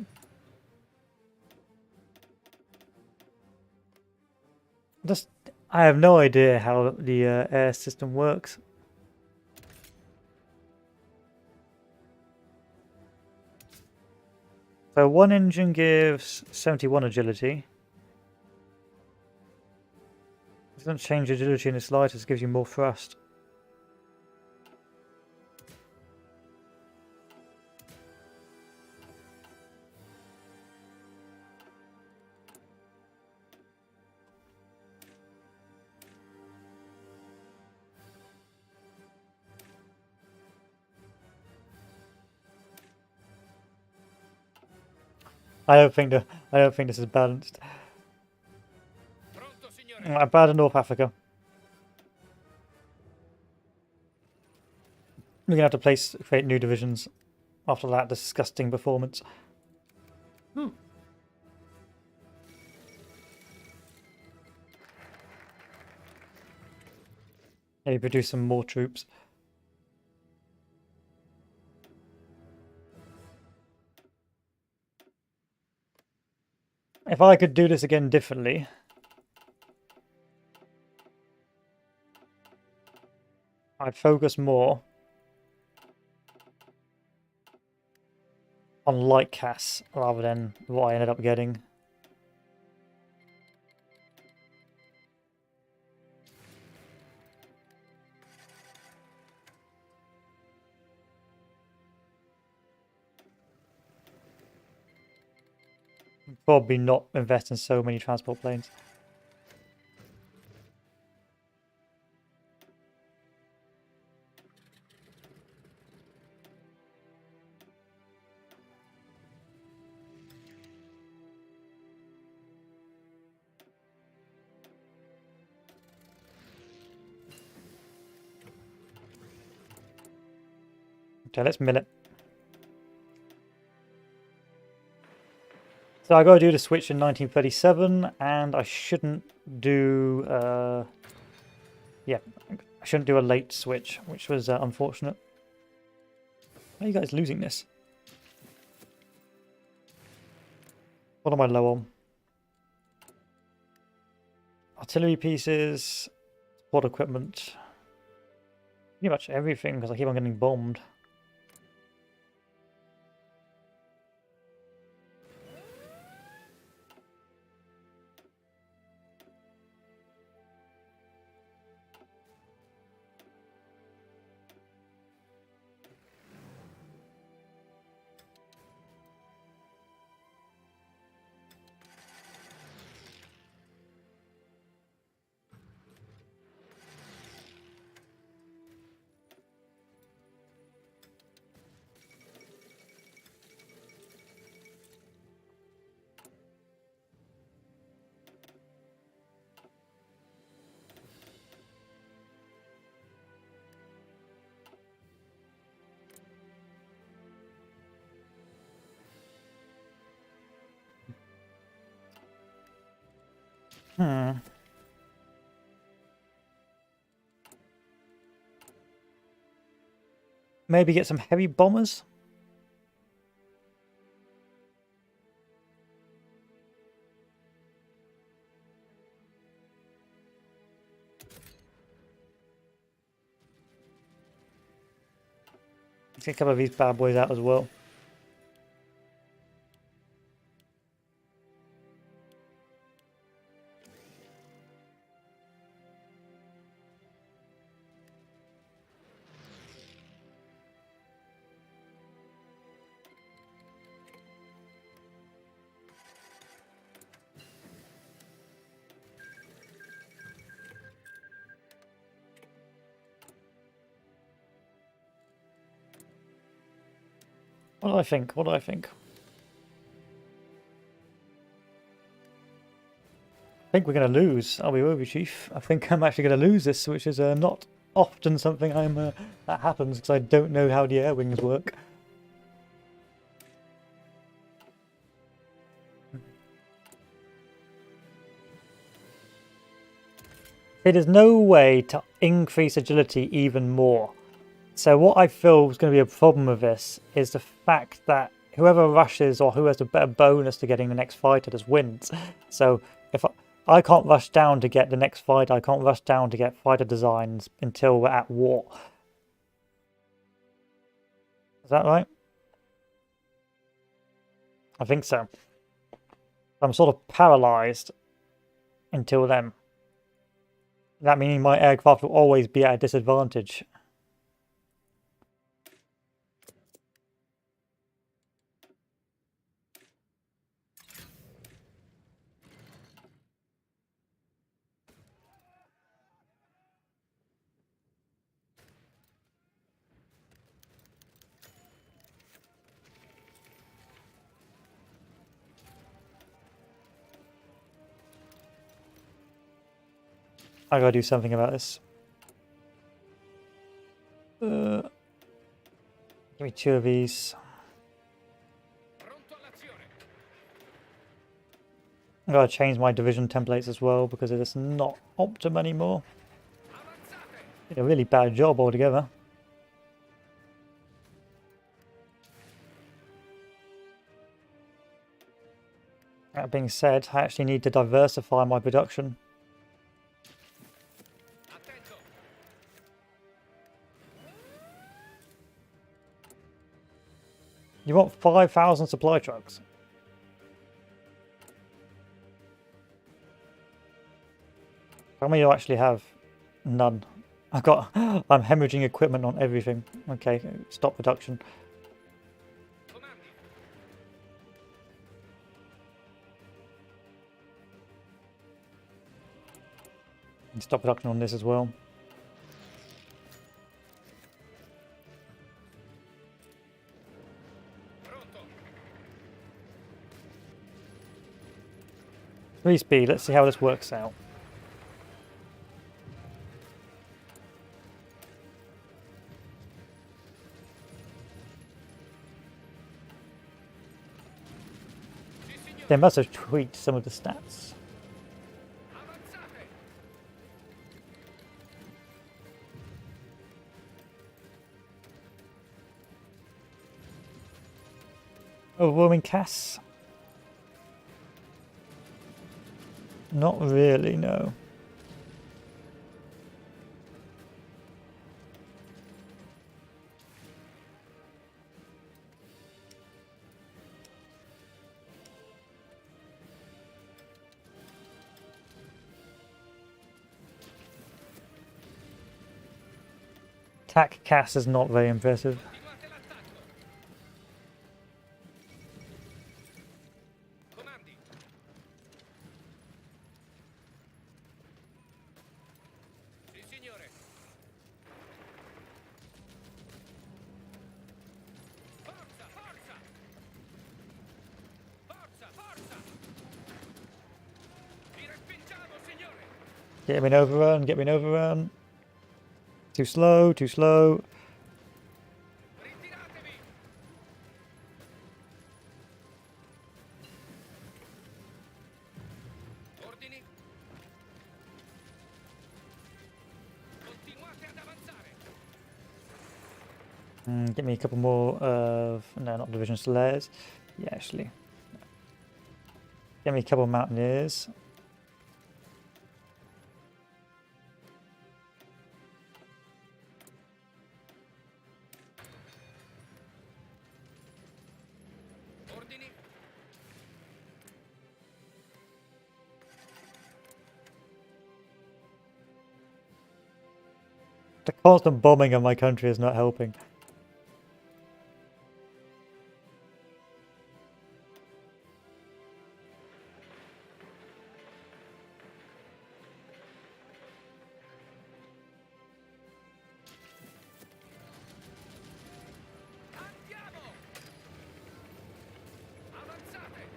Just, I have no idea how the air system works. So one engine gives 71 agility. It doesn't change agility in the slightest, gives you more thrust. I don't think this is balanced. Pronto, signore! I abandon North Africa. We're gonna have to create new divisions after that disgusting performance. Maybe produce some more troops. If I could do this again differently, I'd focus more on light casts rather than what I ended up getting. Probably not invest in so many transport planes. Okay, let's mill it. So I gotta do the switch in 1937, and I shouldn't do yeah, I shouldn't do a late switch, which was unfortunate. Why are you guys losing this? What am I low on? Artillery pieces, support equipment, pretty much everything because I keep on getting bombed. Hmm. Maybe get some heavy bombers? Let's get a couple of these bad boys out as well. What do I think? What do I think? I think we're going to lose. I'll be with you, Chief. I think I'm actually going to lose this, which is not often something that happens because I don't know how the air wings work. There is no way to increase agility even more. So what I feel is going to be a problem with this is the fact that whoever rushes or who has a better bonus to getting the next fighter just wins. So if I can't rush down to get the next fighter, I can't rush down to get fighter designs until we're at war. Is that right? I think so. I'm sort of paralyzed until then. That meaning my aircraft will always be at a disadvantage. I gotta do something about this. Give me 2 of these. Pronto all'azione. I gotta change my division templates as well because it's not optimum anymore. Avanzate. Did a really bad job altogether. That being said, I actually need to diversify my production. Attento. You want 5,000 supply trucks? How many do I actually have? None. I'm hemorrhaging equipment on everything. Okay, stop production. Comandi. And stop production on this as well. Pronto. 3 speed, let's see how this works out. Sì, signore. They must have tweaked some of the stats. Avanzate. Overwhelming Cass? Not really, no. Attack Cass is not very impressive. Continuate l'attacco. Comandi. Sì, signore. Forza, forza. Forza, forza. Vi respingiamo, signore. Get me an overrun, get me an overrun. Too slow, too slow. Ritiratevi. Ordini. Get me a couple more of... No, not Division Slayers. Yeah, actually. Get me a couple of Mountaineers. Ordini. The constant bombing of my country is not helping. Andiamo! Avanzate!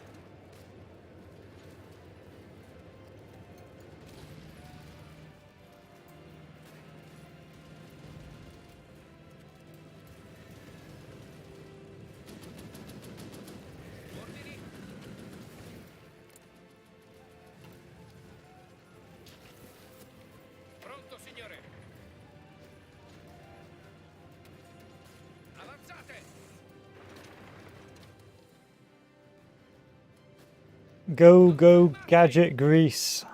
Ordini. Pronto, signore. Avanzate! Go, go, Gadget Greece.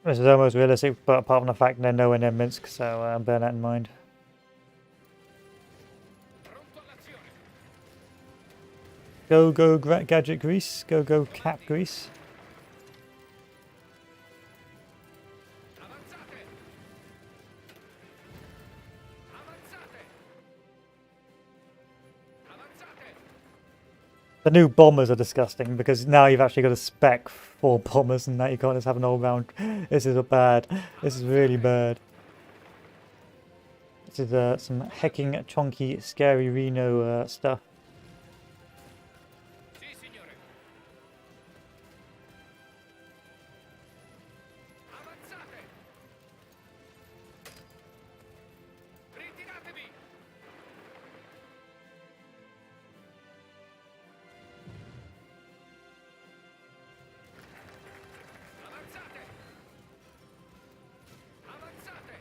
This is almost realistic, but apart from the fact they're nowhere near Minsk, so bear that in mind. Pronto all'azione! Go, go, Gadget Greece. Go, go, Cap Greece. Avanzate! Avanzate! Avanzate! The new bombers are disgusting because now you've actually got a spec for bombers and that you can't just have an all round. This is bad. This is really bad. This is some hecking, chonky, scary Reno stuff. Sì, signore. Avanzate! Ritiratevi! Avanzate! Avanzate!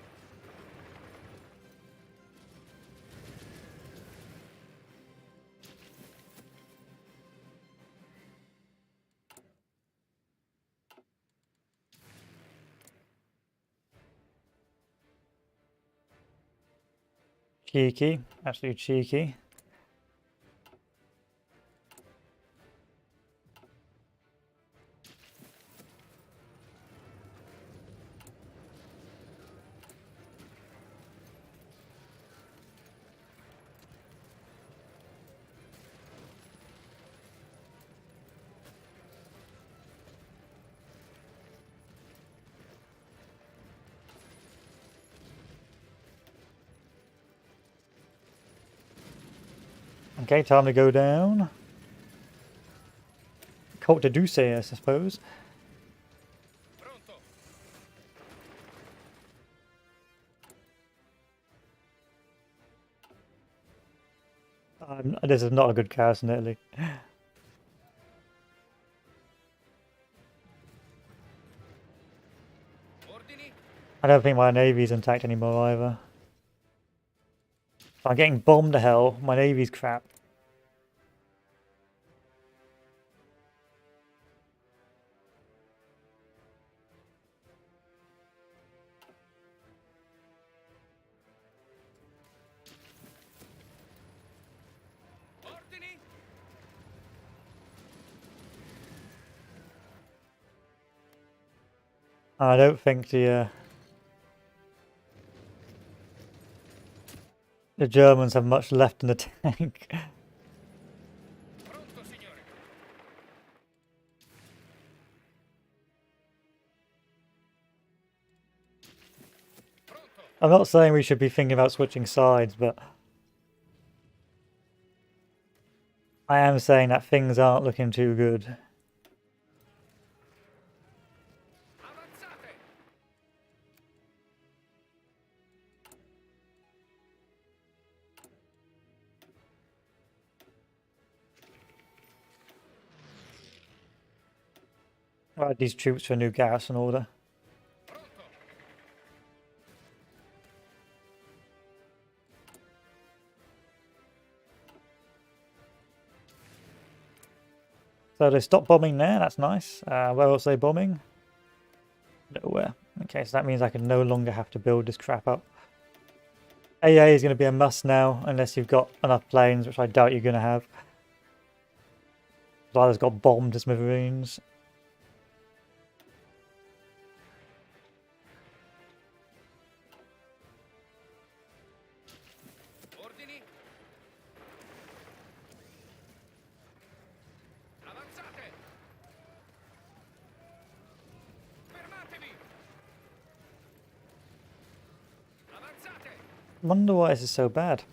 Cheeky. Absolutely cheeky. Okay, time to go down. Colt de Douce, I suppose. Pronto! This is not a good garrison, Italy. Ordini. I don't think my navy's intact anymore either. I'm getting bombed to hell. My navy's crap. Ordini. I don't think the Germans have much left in the tank. Pronto, signore. Pronto. I'm not saying we should be thinking about switching sides, but I am saying that things aren't looking too good. Avanzate! Right, these troops for a new garrison order. Pronto. So they stopped bombing there, that's nice. Where else are they bombing? Nowhere. Okay, so that means I can no longer have to build this crap up. AA is going to be a must now, unless you've got enough planes, which I doubt you're going to have. Either's got bombed to smithereens. Ordini. Avanzate. Fermatevi. Avanzate. Wonder why this is so bad.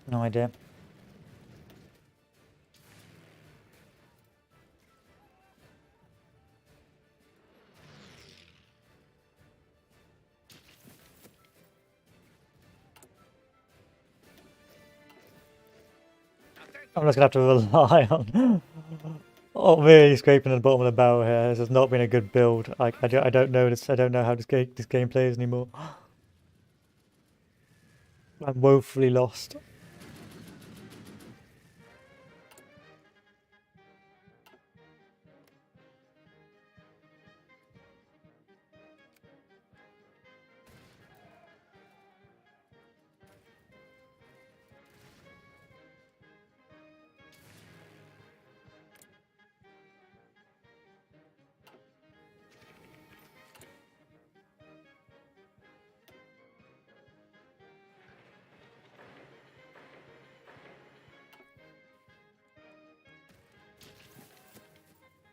No idea. I'm just gonna have to rely on really scraping at the bottom of the barrel here. This has not been a good build. I don't know this. I don't know how this game plays anymore. I'm woefully lost.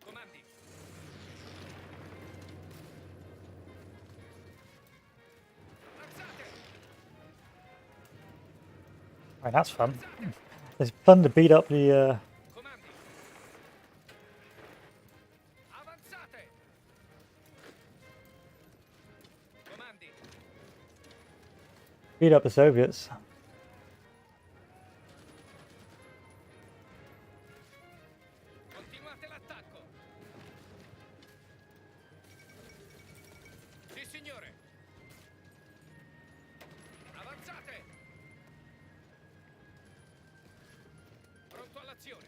Comandi. Avanzate. Right, that's fun. It's fun to beat up the Comandi. Avanzate. Comandi. Soviets. Continuate l'attacco. Sì, signore. Avanzate. Pronto all'azione.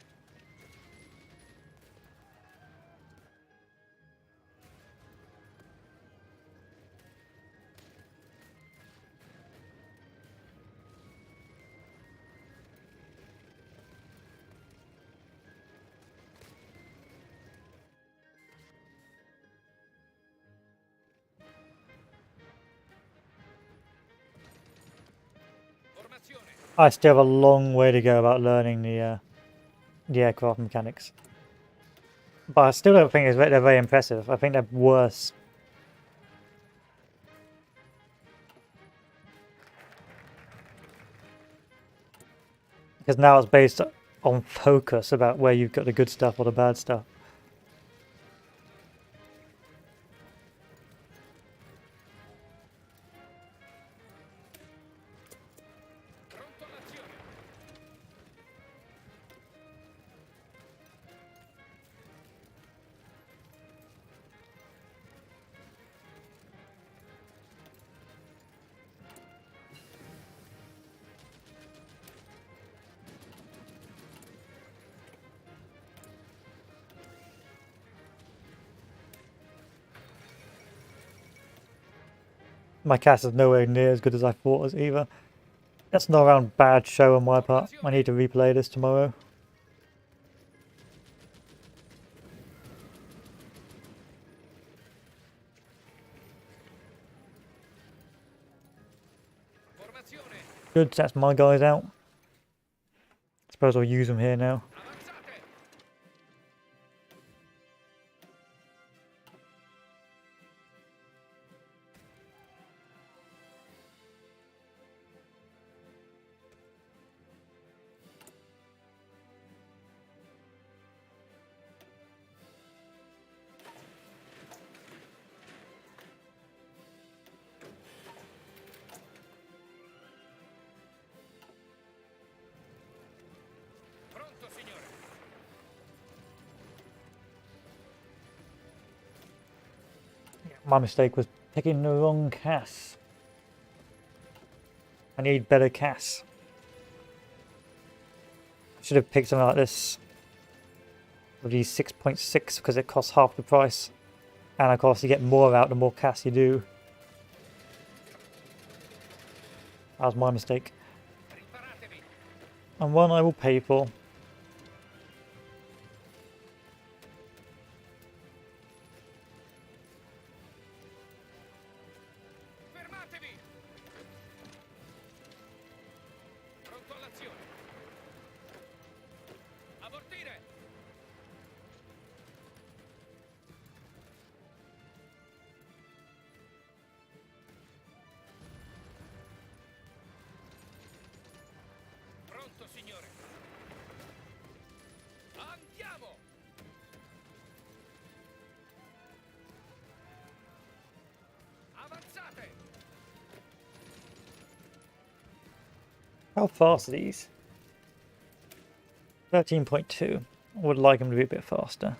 Formazione. I still have a long way to go about learning the aircraft mechanics. But I still don't think they're very impressive. I think they're worse. Because now it's based on focus about where you've got the good stuff or the bad stuff. Pronto all'azione. My cast is nowhere near as good as I thought it was either. That's not around bad show on my part. I need to replay this tomorrow. Formazione. Good, that's my guys out. Suppose I'll use them here now. Avanzate. My mistake was picking the wrong Cass. I need better Cass. Should have picked something like this. With these 6.6 because it costs half the price. And of course you get more out the more Cass you do. That was my mistake. Preparatevi. And one I will pay for. Fermatevi. Pronto all'azione. Abortire. Pronto, signore. Andiamo. Avanzate. How fast are these? 13.2. I would like them to be a bit faster.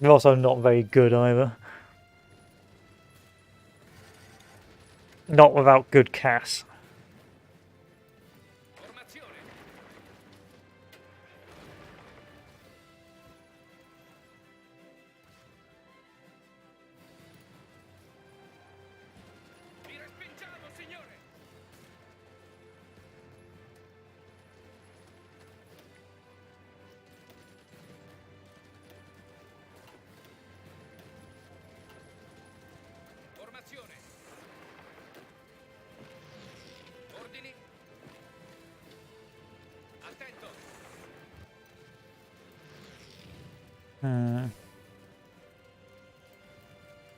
They're also not very good either. Not without good Cass. Formazione. Vi respingiamo, signore. Formazione. Ordini. Attento.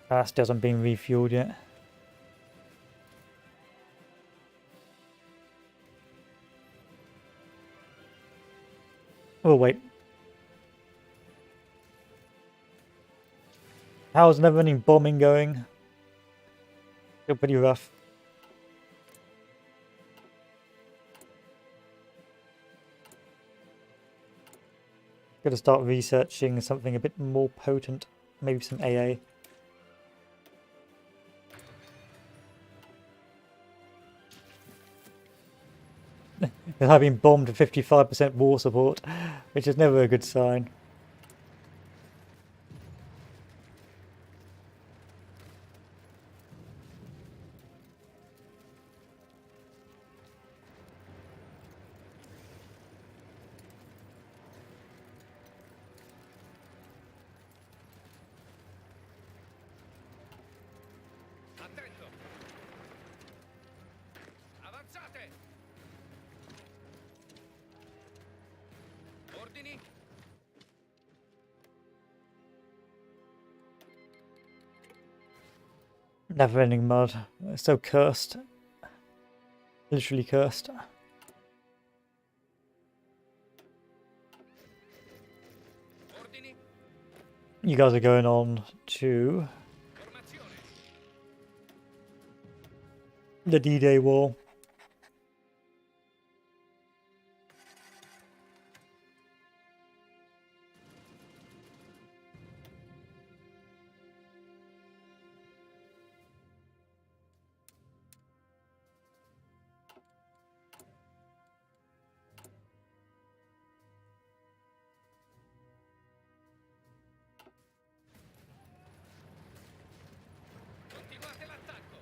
Cass hasn't been refueled yet. Oh wait. How's never-ending bombing going? Still pretty rough. Gotta start researching something a bit more potent. Maybe some AA. I've been bombed to 55% war support, which is never a good sign. Attento. Avanzate. Ordini. Never-ending mud. It's so cursed. Literally cursed. Ordini. You guys are going on to Formazione. the D-Day War. Continuate l'attacco.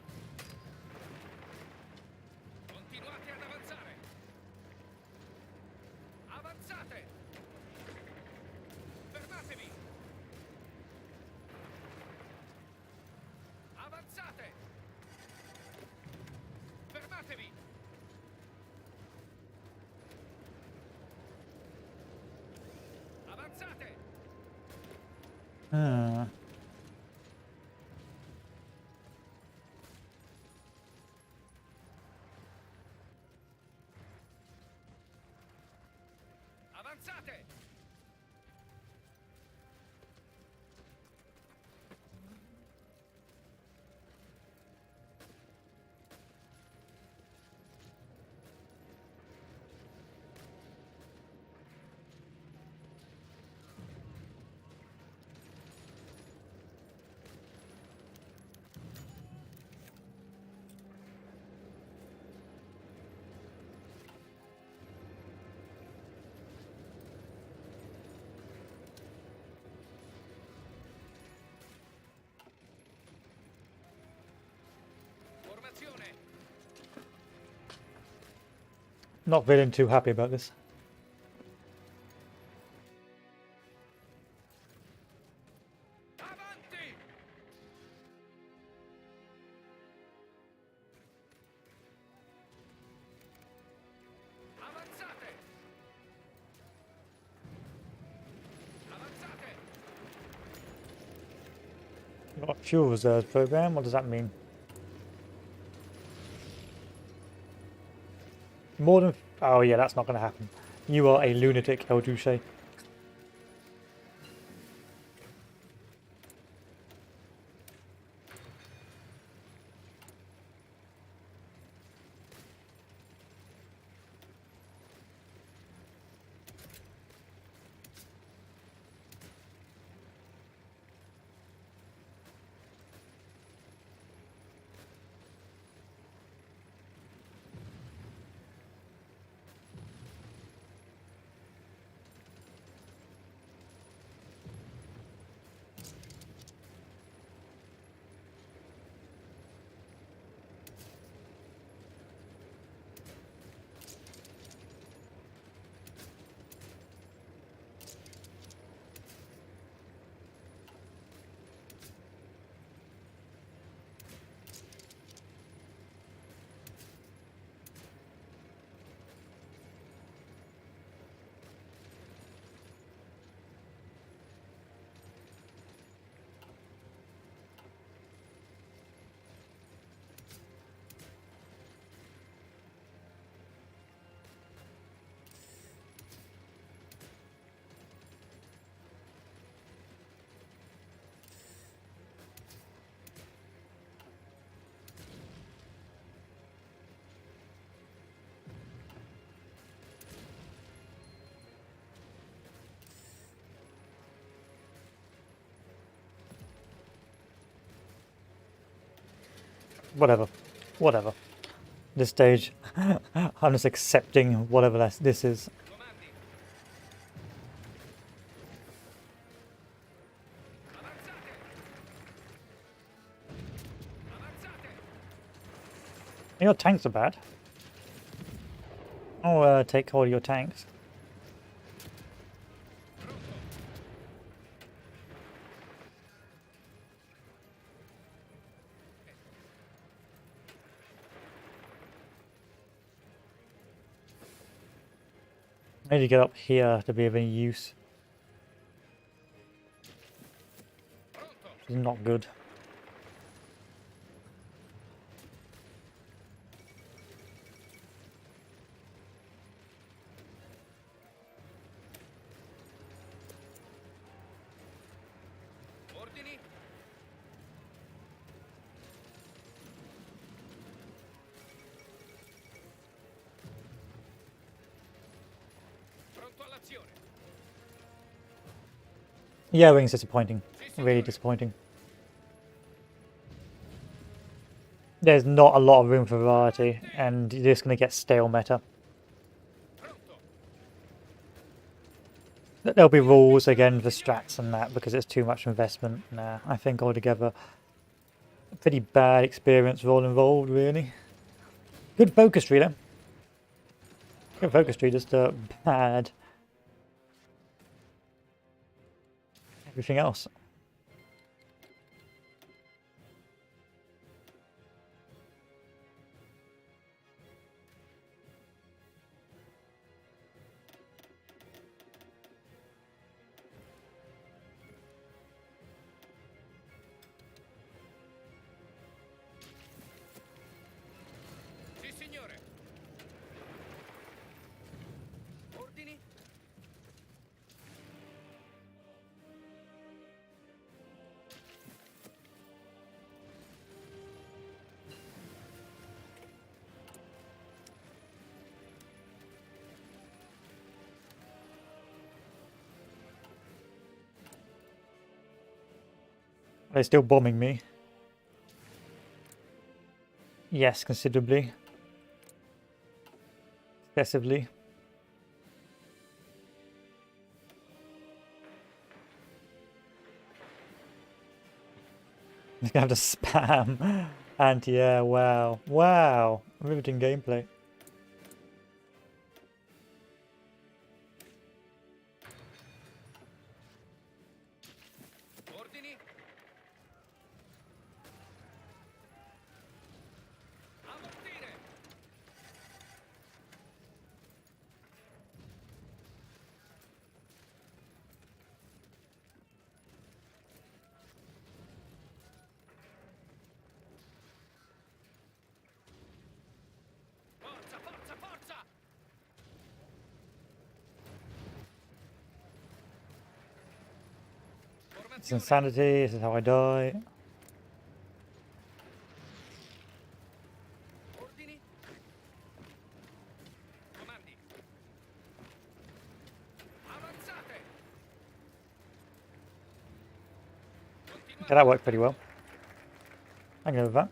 Continuate ad avanzare. Avanzate. Fermatevi. Avanzate. Fermatevi. Avanzate. Hmm. Avanzate. Not feeling too happy about this. Avanti! Avanzate! Avanzate! Got fuel reserves program. What does that mean? More than... Oh yeah, that's not going to happen. You are a lunatic, El Duce. Whatever. Whatever. This stage, I'm just accepting whatever this is. Comandi! Avanzate! Avanzate! Your tanks are bad. I'll take hold of your tanks. I need to get up here to be of any use. Pronto! Which is not good. Ordini! Pronto all'azione! Yeah, wing's disappointing. Sì, Really signore. disappointing. There's not a lot of room for variety, and you're just going to get stale meta. Pronto! There'll be rules again for strats and that because it's too much investment. Nah, I think altogether a pretty bad experience for all involved, really. Good focus tree though. Good focus tree, just bad everything else. Sì, signore! Ordini! They're still bombing me. Yes, considerably. Excessively. I'm gonna have to spam anti-air. Wow. Wow. Riveting gameplay. It's insanity, this is how I die. Ordini. Comandi. Avanzate. Continuate. Okay, that worked pretty well. I can go with that.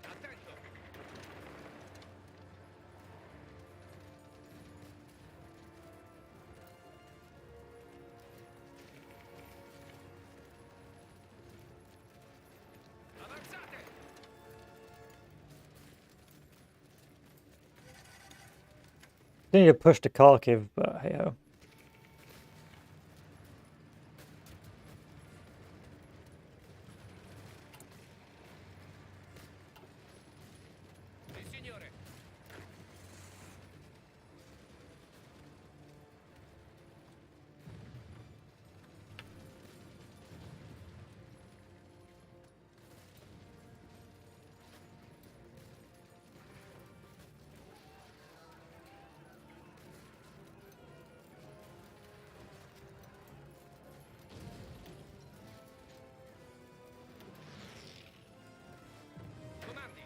Attento. Avanzate. Didn't need to push to Kharkiv, but hey ho. Sì, signore. Comandi.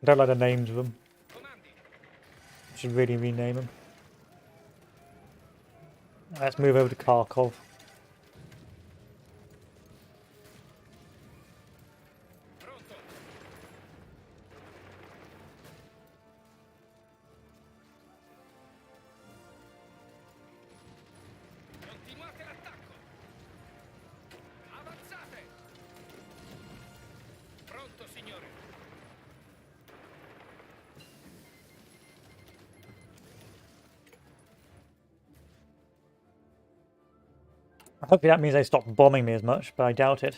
I don't like the names of them. Comandi. Should really rename them. Let's move over to Kharkov. Pronto. Continuate l'attacco. Avanzate. Pronto, signore. Hopefully that means they stop bombing me as much, but I doubt it.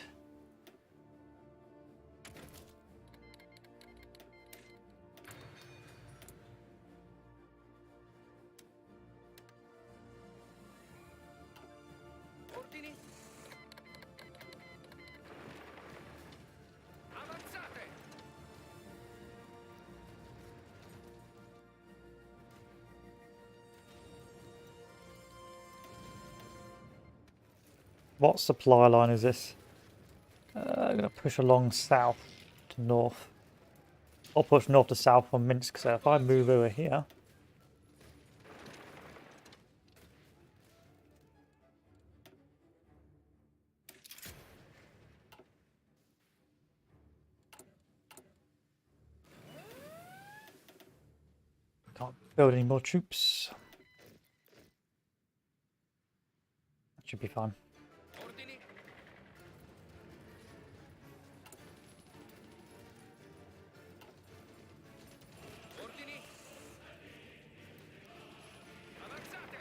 Ordini. Avanzate. What supply line is this? I'm going to push along south to north. Or push north to south from Minsk, so if I move over here... Can't build any more troops. That should be fine. Ordini. Ordini. Avanzate.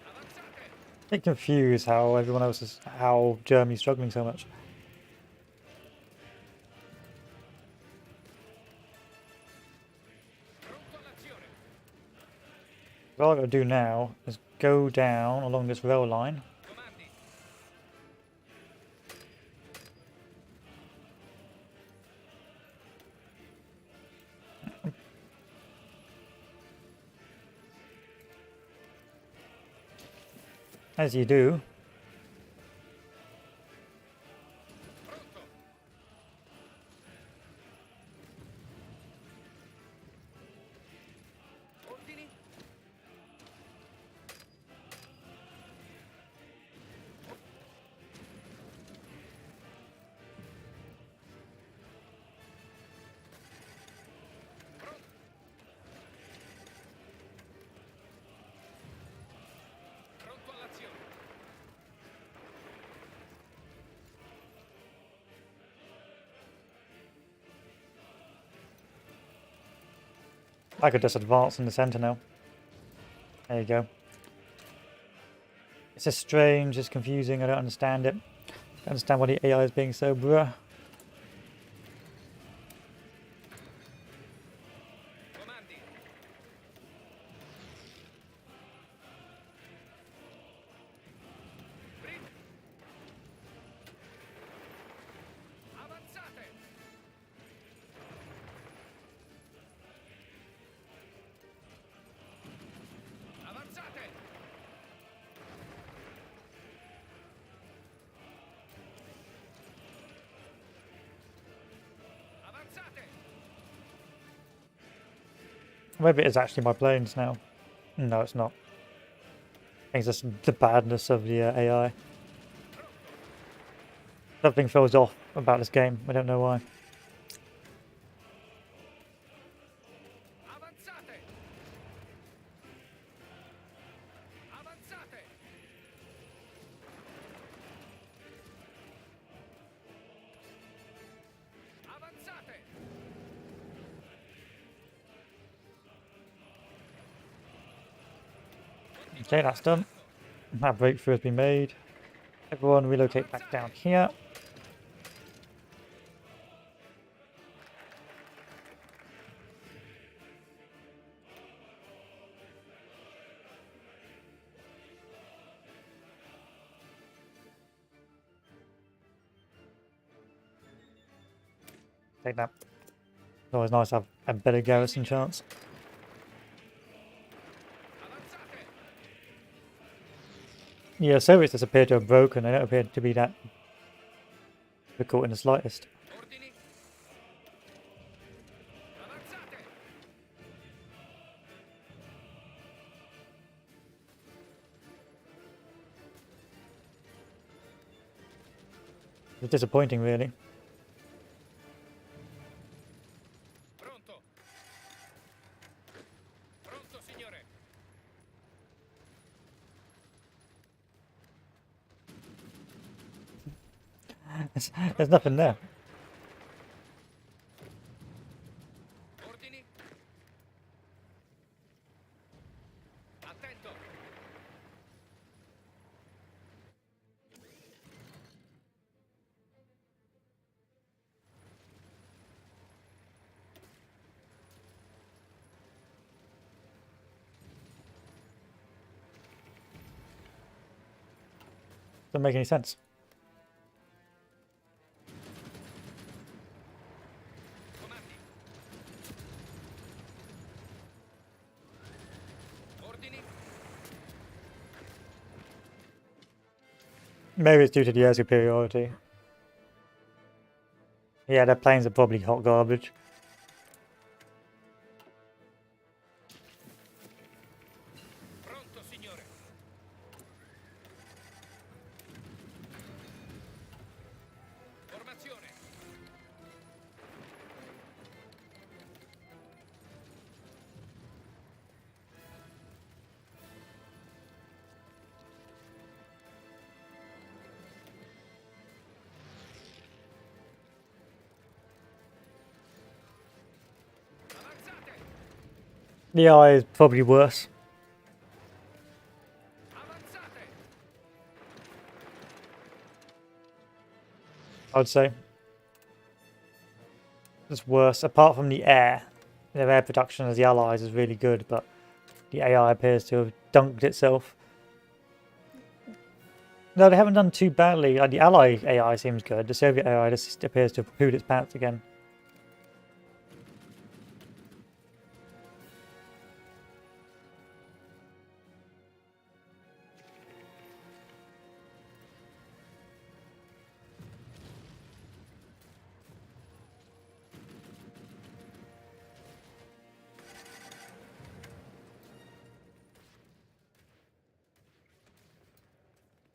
Avanzate. I get confused how everyone else is... how Germany's struggling so much. Pronto all'azione. What I've got to do now is go down along this rail line. Comandi. As you do. Pronto. Ordini. Pronto all'azione. I could just advance in the centre now. There you go. It's just strange, it's confusing, I don't understand it. Don't understand why the AI is being so bruh. Comandi. Brit. Avanzate. Avanzate. Avanzate. Maybe it is actually my planes now. No, it's not. I think it's just the badness of the AI. Something feels off about this game. I don't know why. Avanzate. Avanzate. Avanzate. Okay, that's done. That breakthrough has been made. Everyone relocate back down here. Take that. It's always nice to have a better garrison chance. Avanzate. Yeah, Soviets just appear to have broken. They don't appear to be that difficult in the slightest. Ordini. Avanzate. It's disappointing, really. Pronto. Pronto, signore. There's nothing there. Ordini. Attento. Doesn't make any sense. Comandi. Ordini. Maybe it's due to the air superiority. Yeah, their planes are probably hot garbage. Pronto, signore. Formazione. Avanzate. The AI is probably worse, Avanzate. I would say. It's worse. Apart from the air, their air production as the Allies is really good, but the AI appears to have dunked itself. No, they haven't done too badly. The Ally AI seems good. The Soviet AI just appears to have pooed its pants again.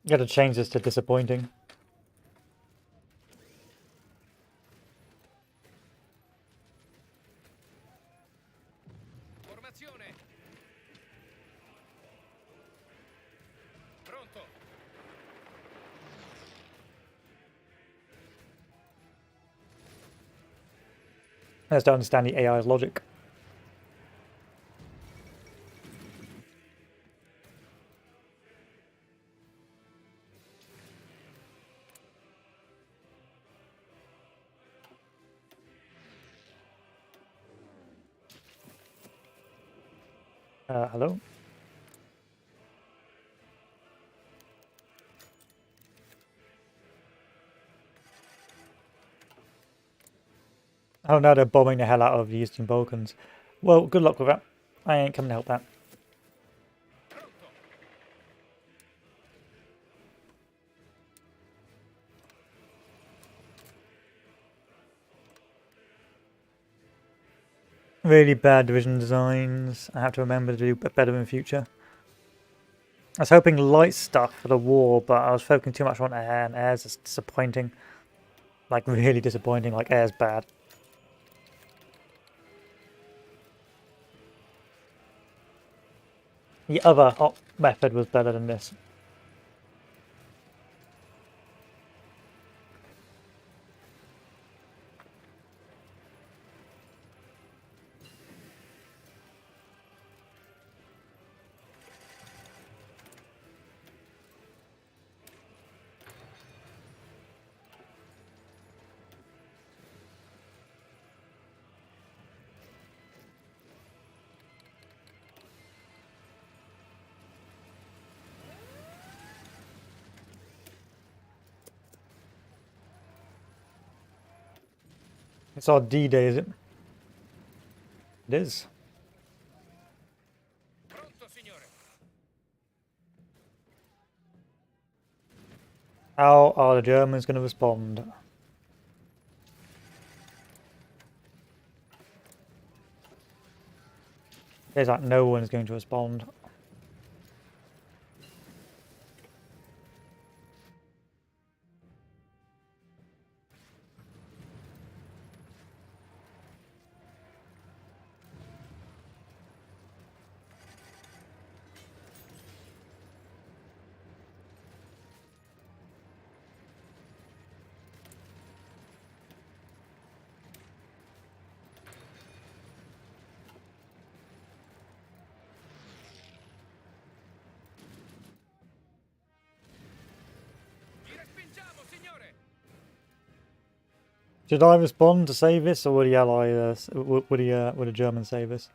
You gotta change this to disappointing. Formazione. Pronto. I just don't understand the AI's logic. Hello? Oh, now they're bombing the hell out of the Eastern Balkans. Well, good luck with that. I ain't coming to help that. Pronto. Really bad division designs. I have to remember to do better in the future. I was hoping light stuff for the war, but I was focusing too much on air, and air's just disappointing. Like, really disappointing, like air's bad. The other method was better than this. It's our D-Day, is it? It is. Pronto, signore. How are the Germans going to respond? There's like no one's going to respond. Vi respingiamo, signore. Should I respond to save this, or would the ally, would the Germans save this?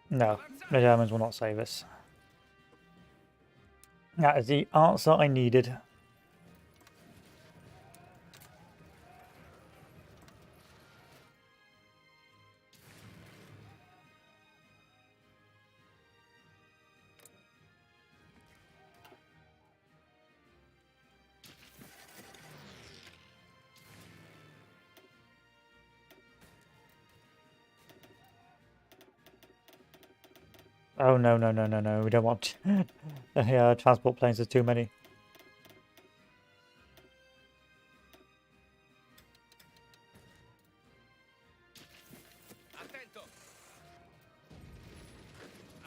No, the Germans will not save us. That is the answer I needed. Oh no, no, no, no, no, we don't want yeah, transport planes, there's too many. Attento.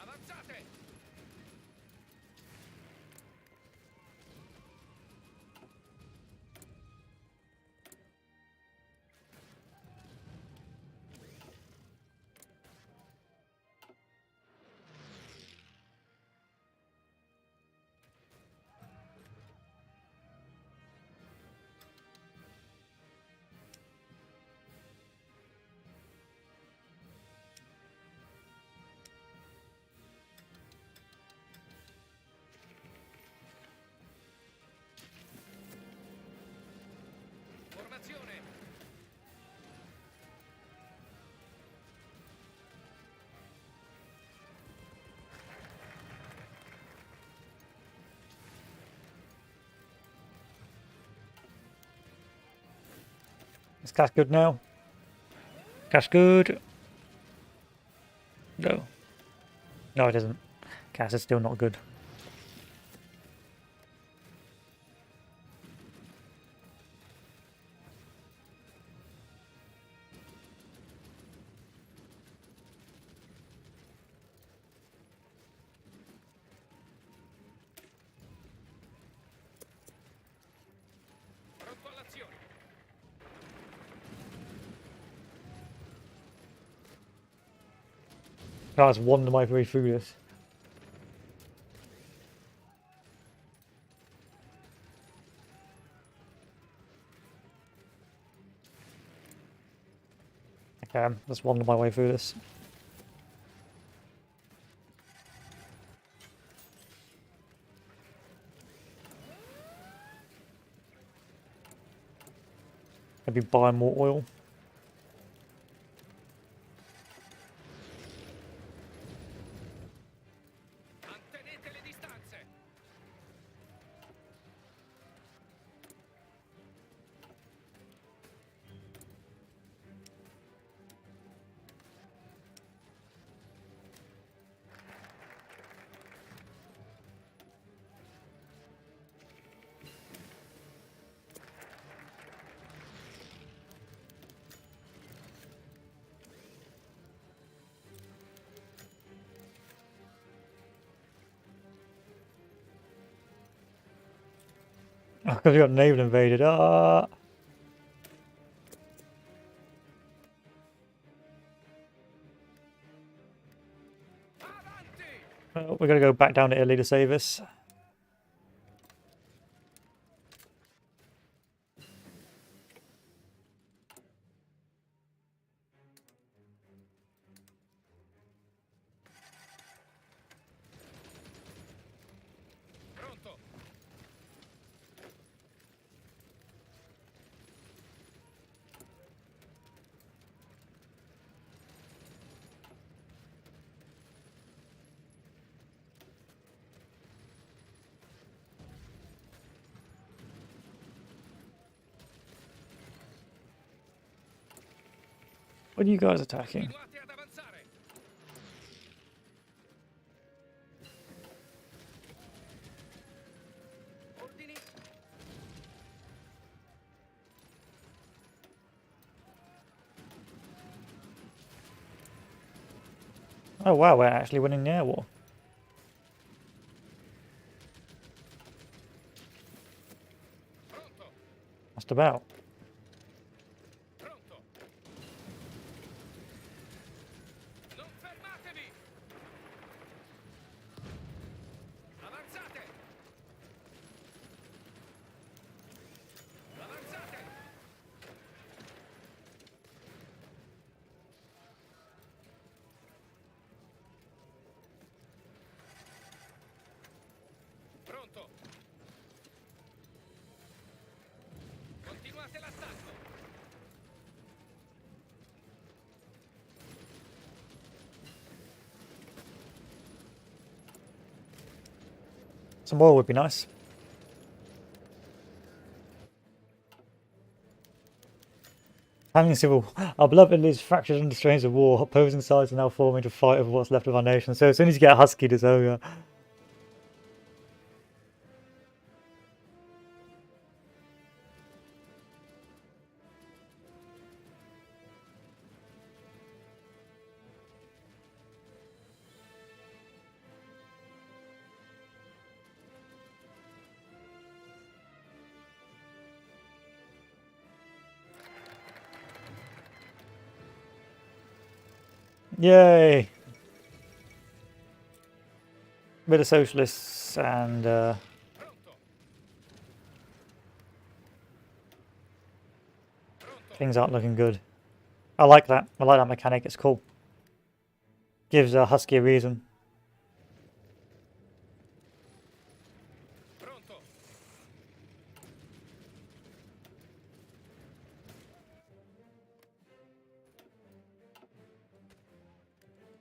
Avanzate. Formazione. Is cash good now? Cash good? No. No, it isn't. Cash is still not good. Pronto all'azione. I just wander my way through this. Okay, let's wander my way through this. Maybe buy more oil. Mantenete le distanze. Because we got naval invaded. Ah! Avanti! We gotta go back down to Italy to save us. Pronto. What are you guys attacking? Continuate ad avanzare. Ordini. Oh wow, we're actually winning the air war. Pronto. Just about. Pronto. Non fermatevi. Avanzate. Avanzate. Pronto. Continuate l'attacco. Some oil would be nice. Having civil, our beloved Italy is fractured under strains of war. Opposing sides are now forming to fight over what's left of our nation. So as soon as you get Husky, it's over. Yay! Bit of socialists and Pronto. Pronto. things aren't looking good. I like that. I like that mechanic. It's cool. Gives Husky a reason. Pronto.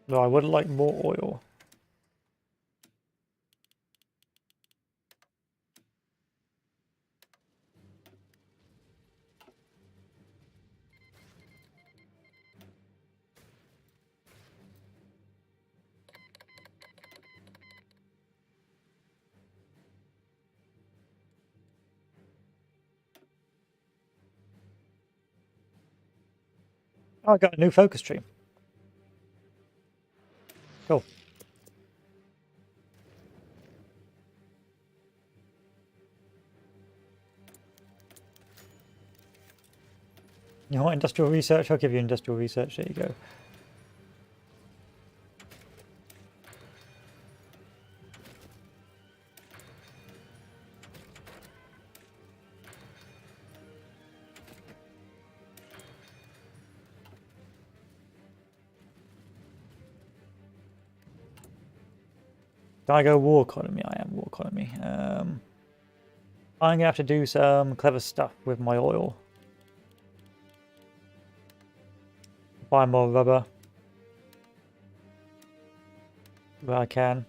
Though I would like more oil. Oh, I got a new focus tree. Cool. You want industrial research? I'll give you industrial research. There you go. Can I go war economy? I am war economy. I'm gonna have to do some clever stuff with my oil. Buy more rubber where I can.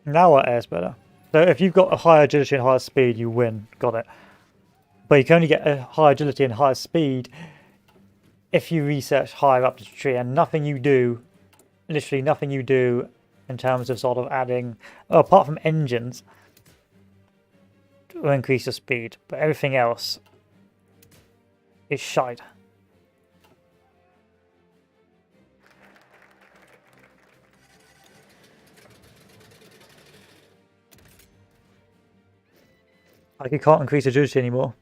Now our air's better. So if you've got a higher agility and higher speed, you win. Got it. But you can only get a higher agility and higher speed if you research higher up the tree, and nothing you do, literally nothing you do in terms of sort of adding, apart from engines, will increase your speed, but everything else is shite. Like you can't increase agility anymore.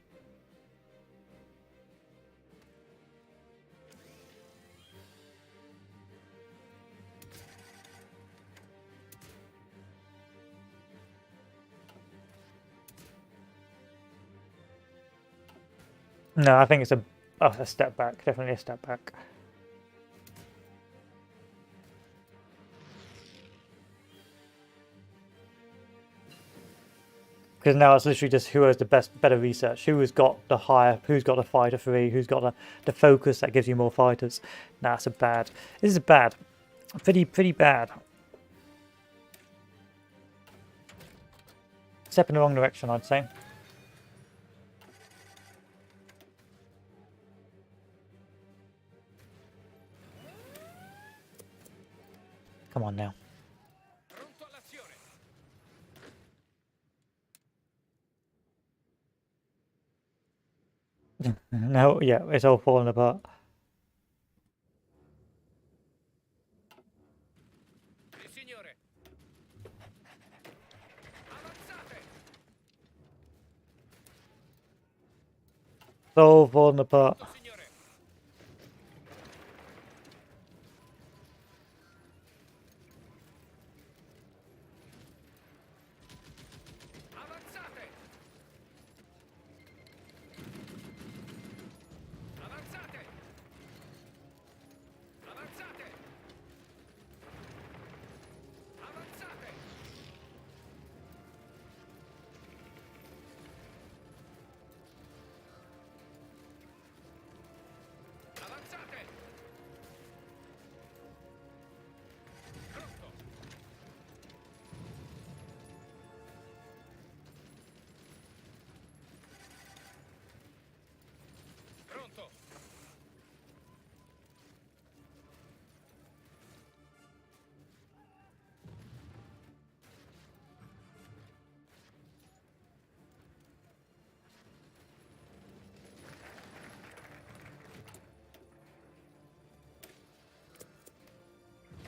No, I think it's a step back. Definitely a step back. Because now it's literally just who has the better research, who has got the higher, who's got the fighter free, who's got the focus that gives you more fighters. Nah, it's a bad. This is bad. Pretty bad. Step in the wrong direction, I'd say. Come on now. Pronto all'azione. No, yeah, it's all falling apart. Sì, signore. Avanzate. It's all falling apart. Pronto, signore. Avanzate. Avanzate. Avanzate. Avanzate. Avanzate. Pronto. Pronto.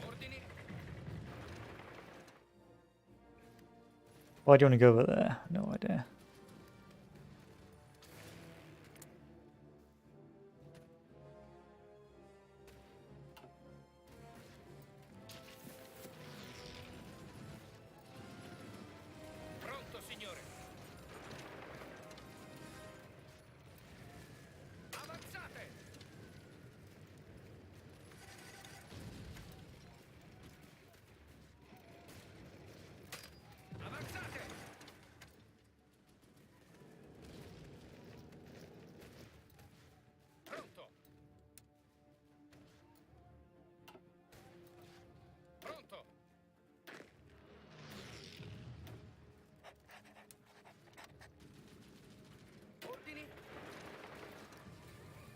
Ordini. Why do you want to go over there? No idea. Pronto, signore. Avanzate. Avanzate. Pronto. Pronto. Ordini.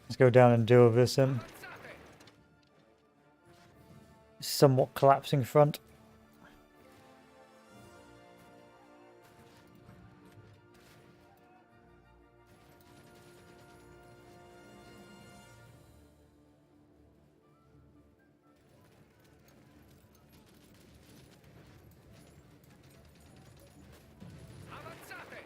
Let's go down and deal with this Avanzate. somewhat collapsing front. Avanzate.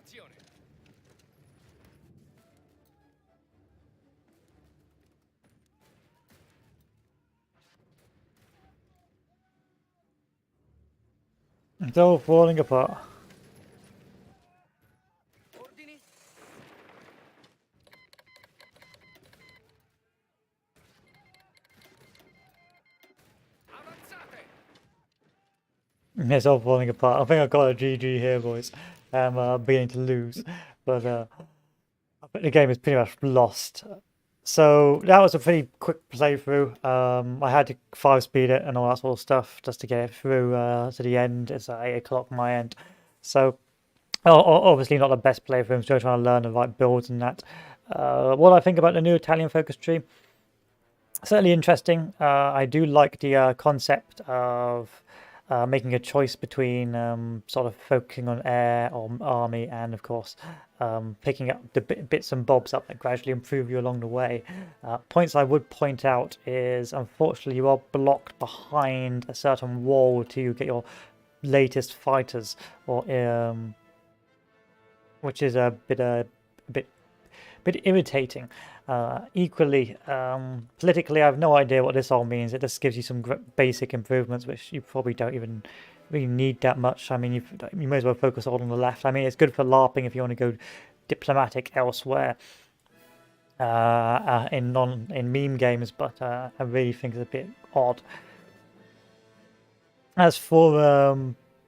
all'azione. It's all falling apart. Ordini. Avanzate. It's all falling apart. I think I got a GG here, boys. I'm beginning to lose, but I think the game is pretty much lost. So that was a pretty quick playthrough. I had to 5-speed it and all that sort of stuff just to get it through to the end. It's at 8 o'clock my end. So obviously not the best playthrough. I'm still trying to learn the right builds and that. What I think about the new Italian focus tree? Certainly interesting. I do like the concept of making a choice between sort of focusing on air or army and, of course, picking up the bits and bobs up that gradually improve you along the way. Points I would point out is, unfortunately, you are blocked behind a certain wall to get your latest fighters, or which is a bit irritating. Equally, politically, I have no idea what this all means. It just gives you some basic improvements, which you probably don't even really need that much. I mean, you may as well focus all on the left. I mean, it's good for LARPing if you want to go diplomatic elsewhere in meme games, but I really think it's a bit odd. As for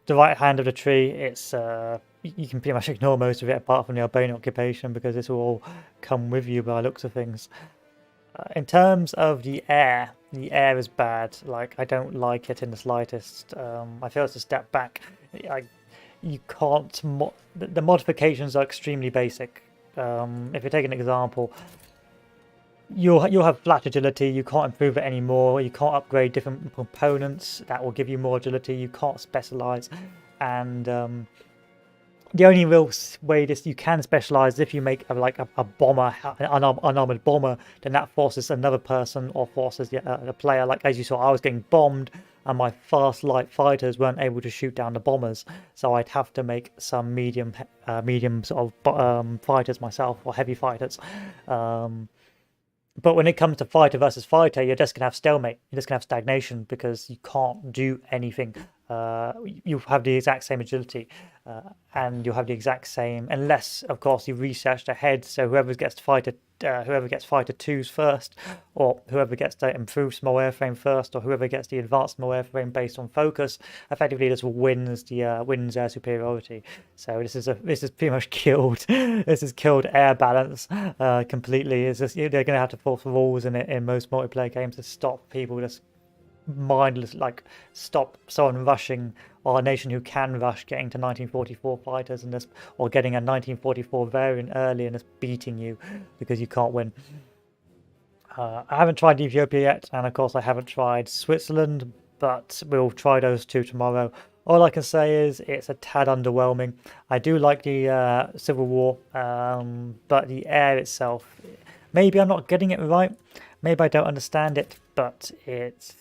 the right hand of the tree, it's you can pretty much ignore most of it apart from the Albanian occupation because this will all come with you by the looks of things. In terms of the air is bad. Like, I don't like it in the slightest. I feel it's a step back. You can't... the modifications are extremely basic. If you take an example, you'll have flat agility. You can't improve it anymore. You can't upgrade different components that will give you more agility. You can't specialize, and the only real way you can specialize is if you make a bomber, an unarmored bomber, then that forces another person or forces the player. Like, as you saw, I was getting bombed and my fast light fighters weren't able to shoot down the bombers, so I'd have to make some medium sort of fighters myself, or heavy fighters. But when it comes to fighter versus fighter, you're just gonna have stalemate. You're just gonna have stagnation because you can't do anything. You have the exact same agility, and you'll have the exact same, unless of course you researched ahead. So whoever gets fighter 2s first, or whoever gets the improved small airframe first, or whoever gets the advanced small airframe based on focus, effectively this wins air superiority. So this is pretty much killed. This has killed air balance completely. It's just, they're going to have to force rules in most multiplayer games to stop people just mindless, like stop someone rushing, or a nation who can rush getting to 1944 fighters and just, or getting a 1944 variant early and just beating you because you can't win. I haven't tried Ethiopia yet, and of course I haven't tried Switzerland, but we'll try those two tomorrow. All I can say is it's a tad underwhelming. I do like the Civil War, but the air itself, maybe I'm not getting it right, maybe I don't understand it, but it's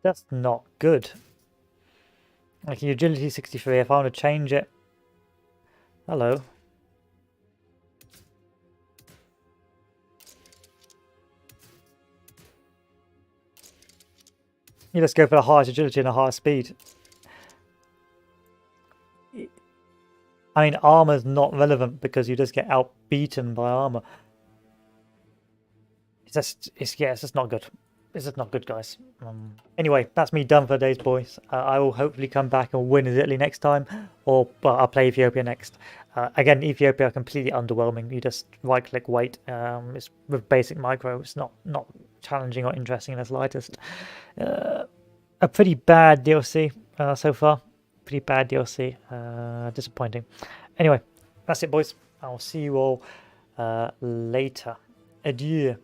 just not good. Like the agility 63, if I want to change it... Hello. You just go for the highest agility and the highest speed. I mean, armor's not relevant because you just get outbeaten by armor. It's just not good. It's just not good, guys. Anyway, that's me done for today's boys. I will hopefully come back and win Italy next time, or I'll play Ethiopia next. Again, Ethiopia completely underwhelming. You just right-click, wait. It's with basic micro. It's not challenging or interesting in the slightest. A pretty bad DLC so far. Pretty bad DLC. Disappointing. Anyway, that's it, boys. I'll see you all later. Adieu.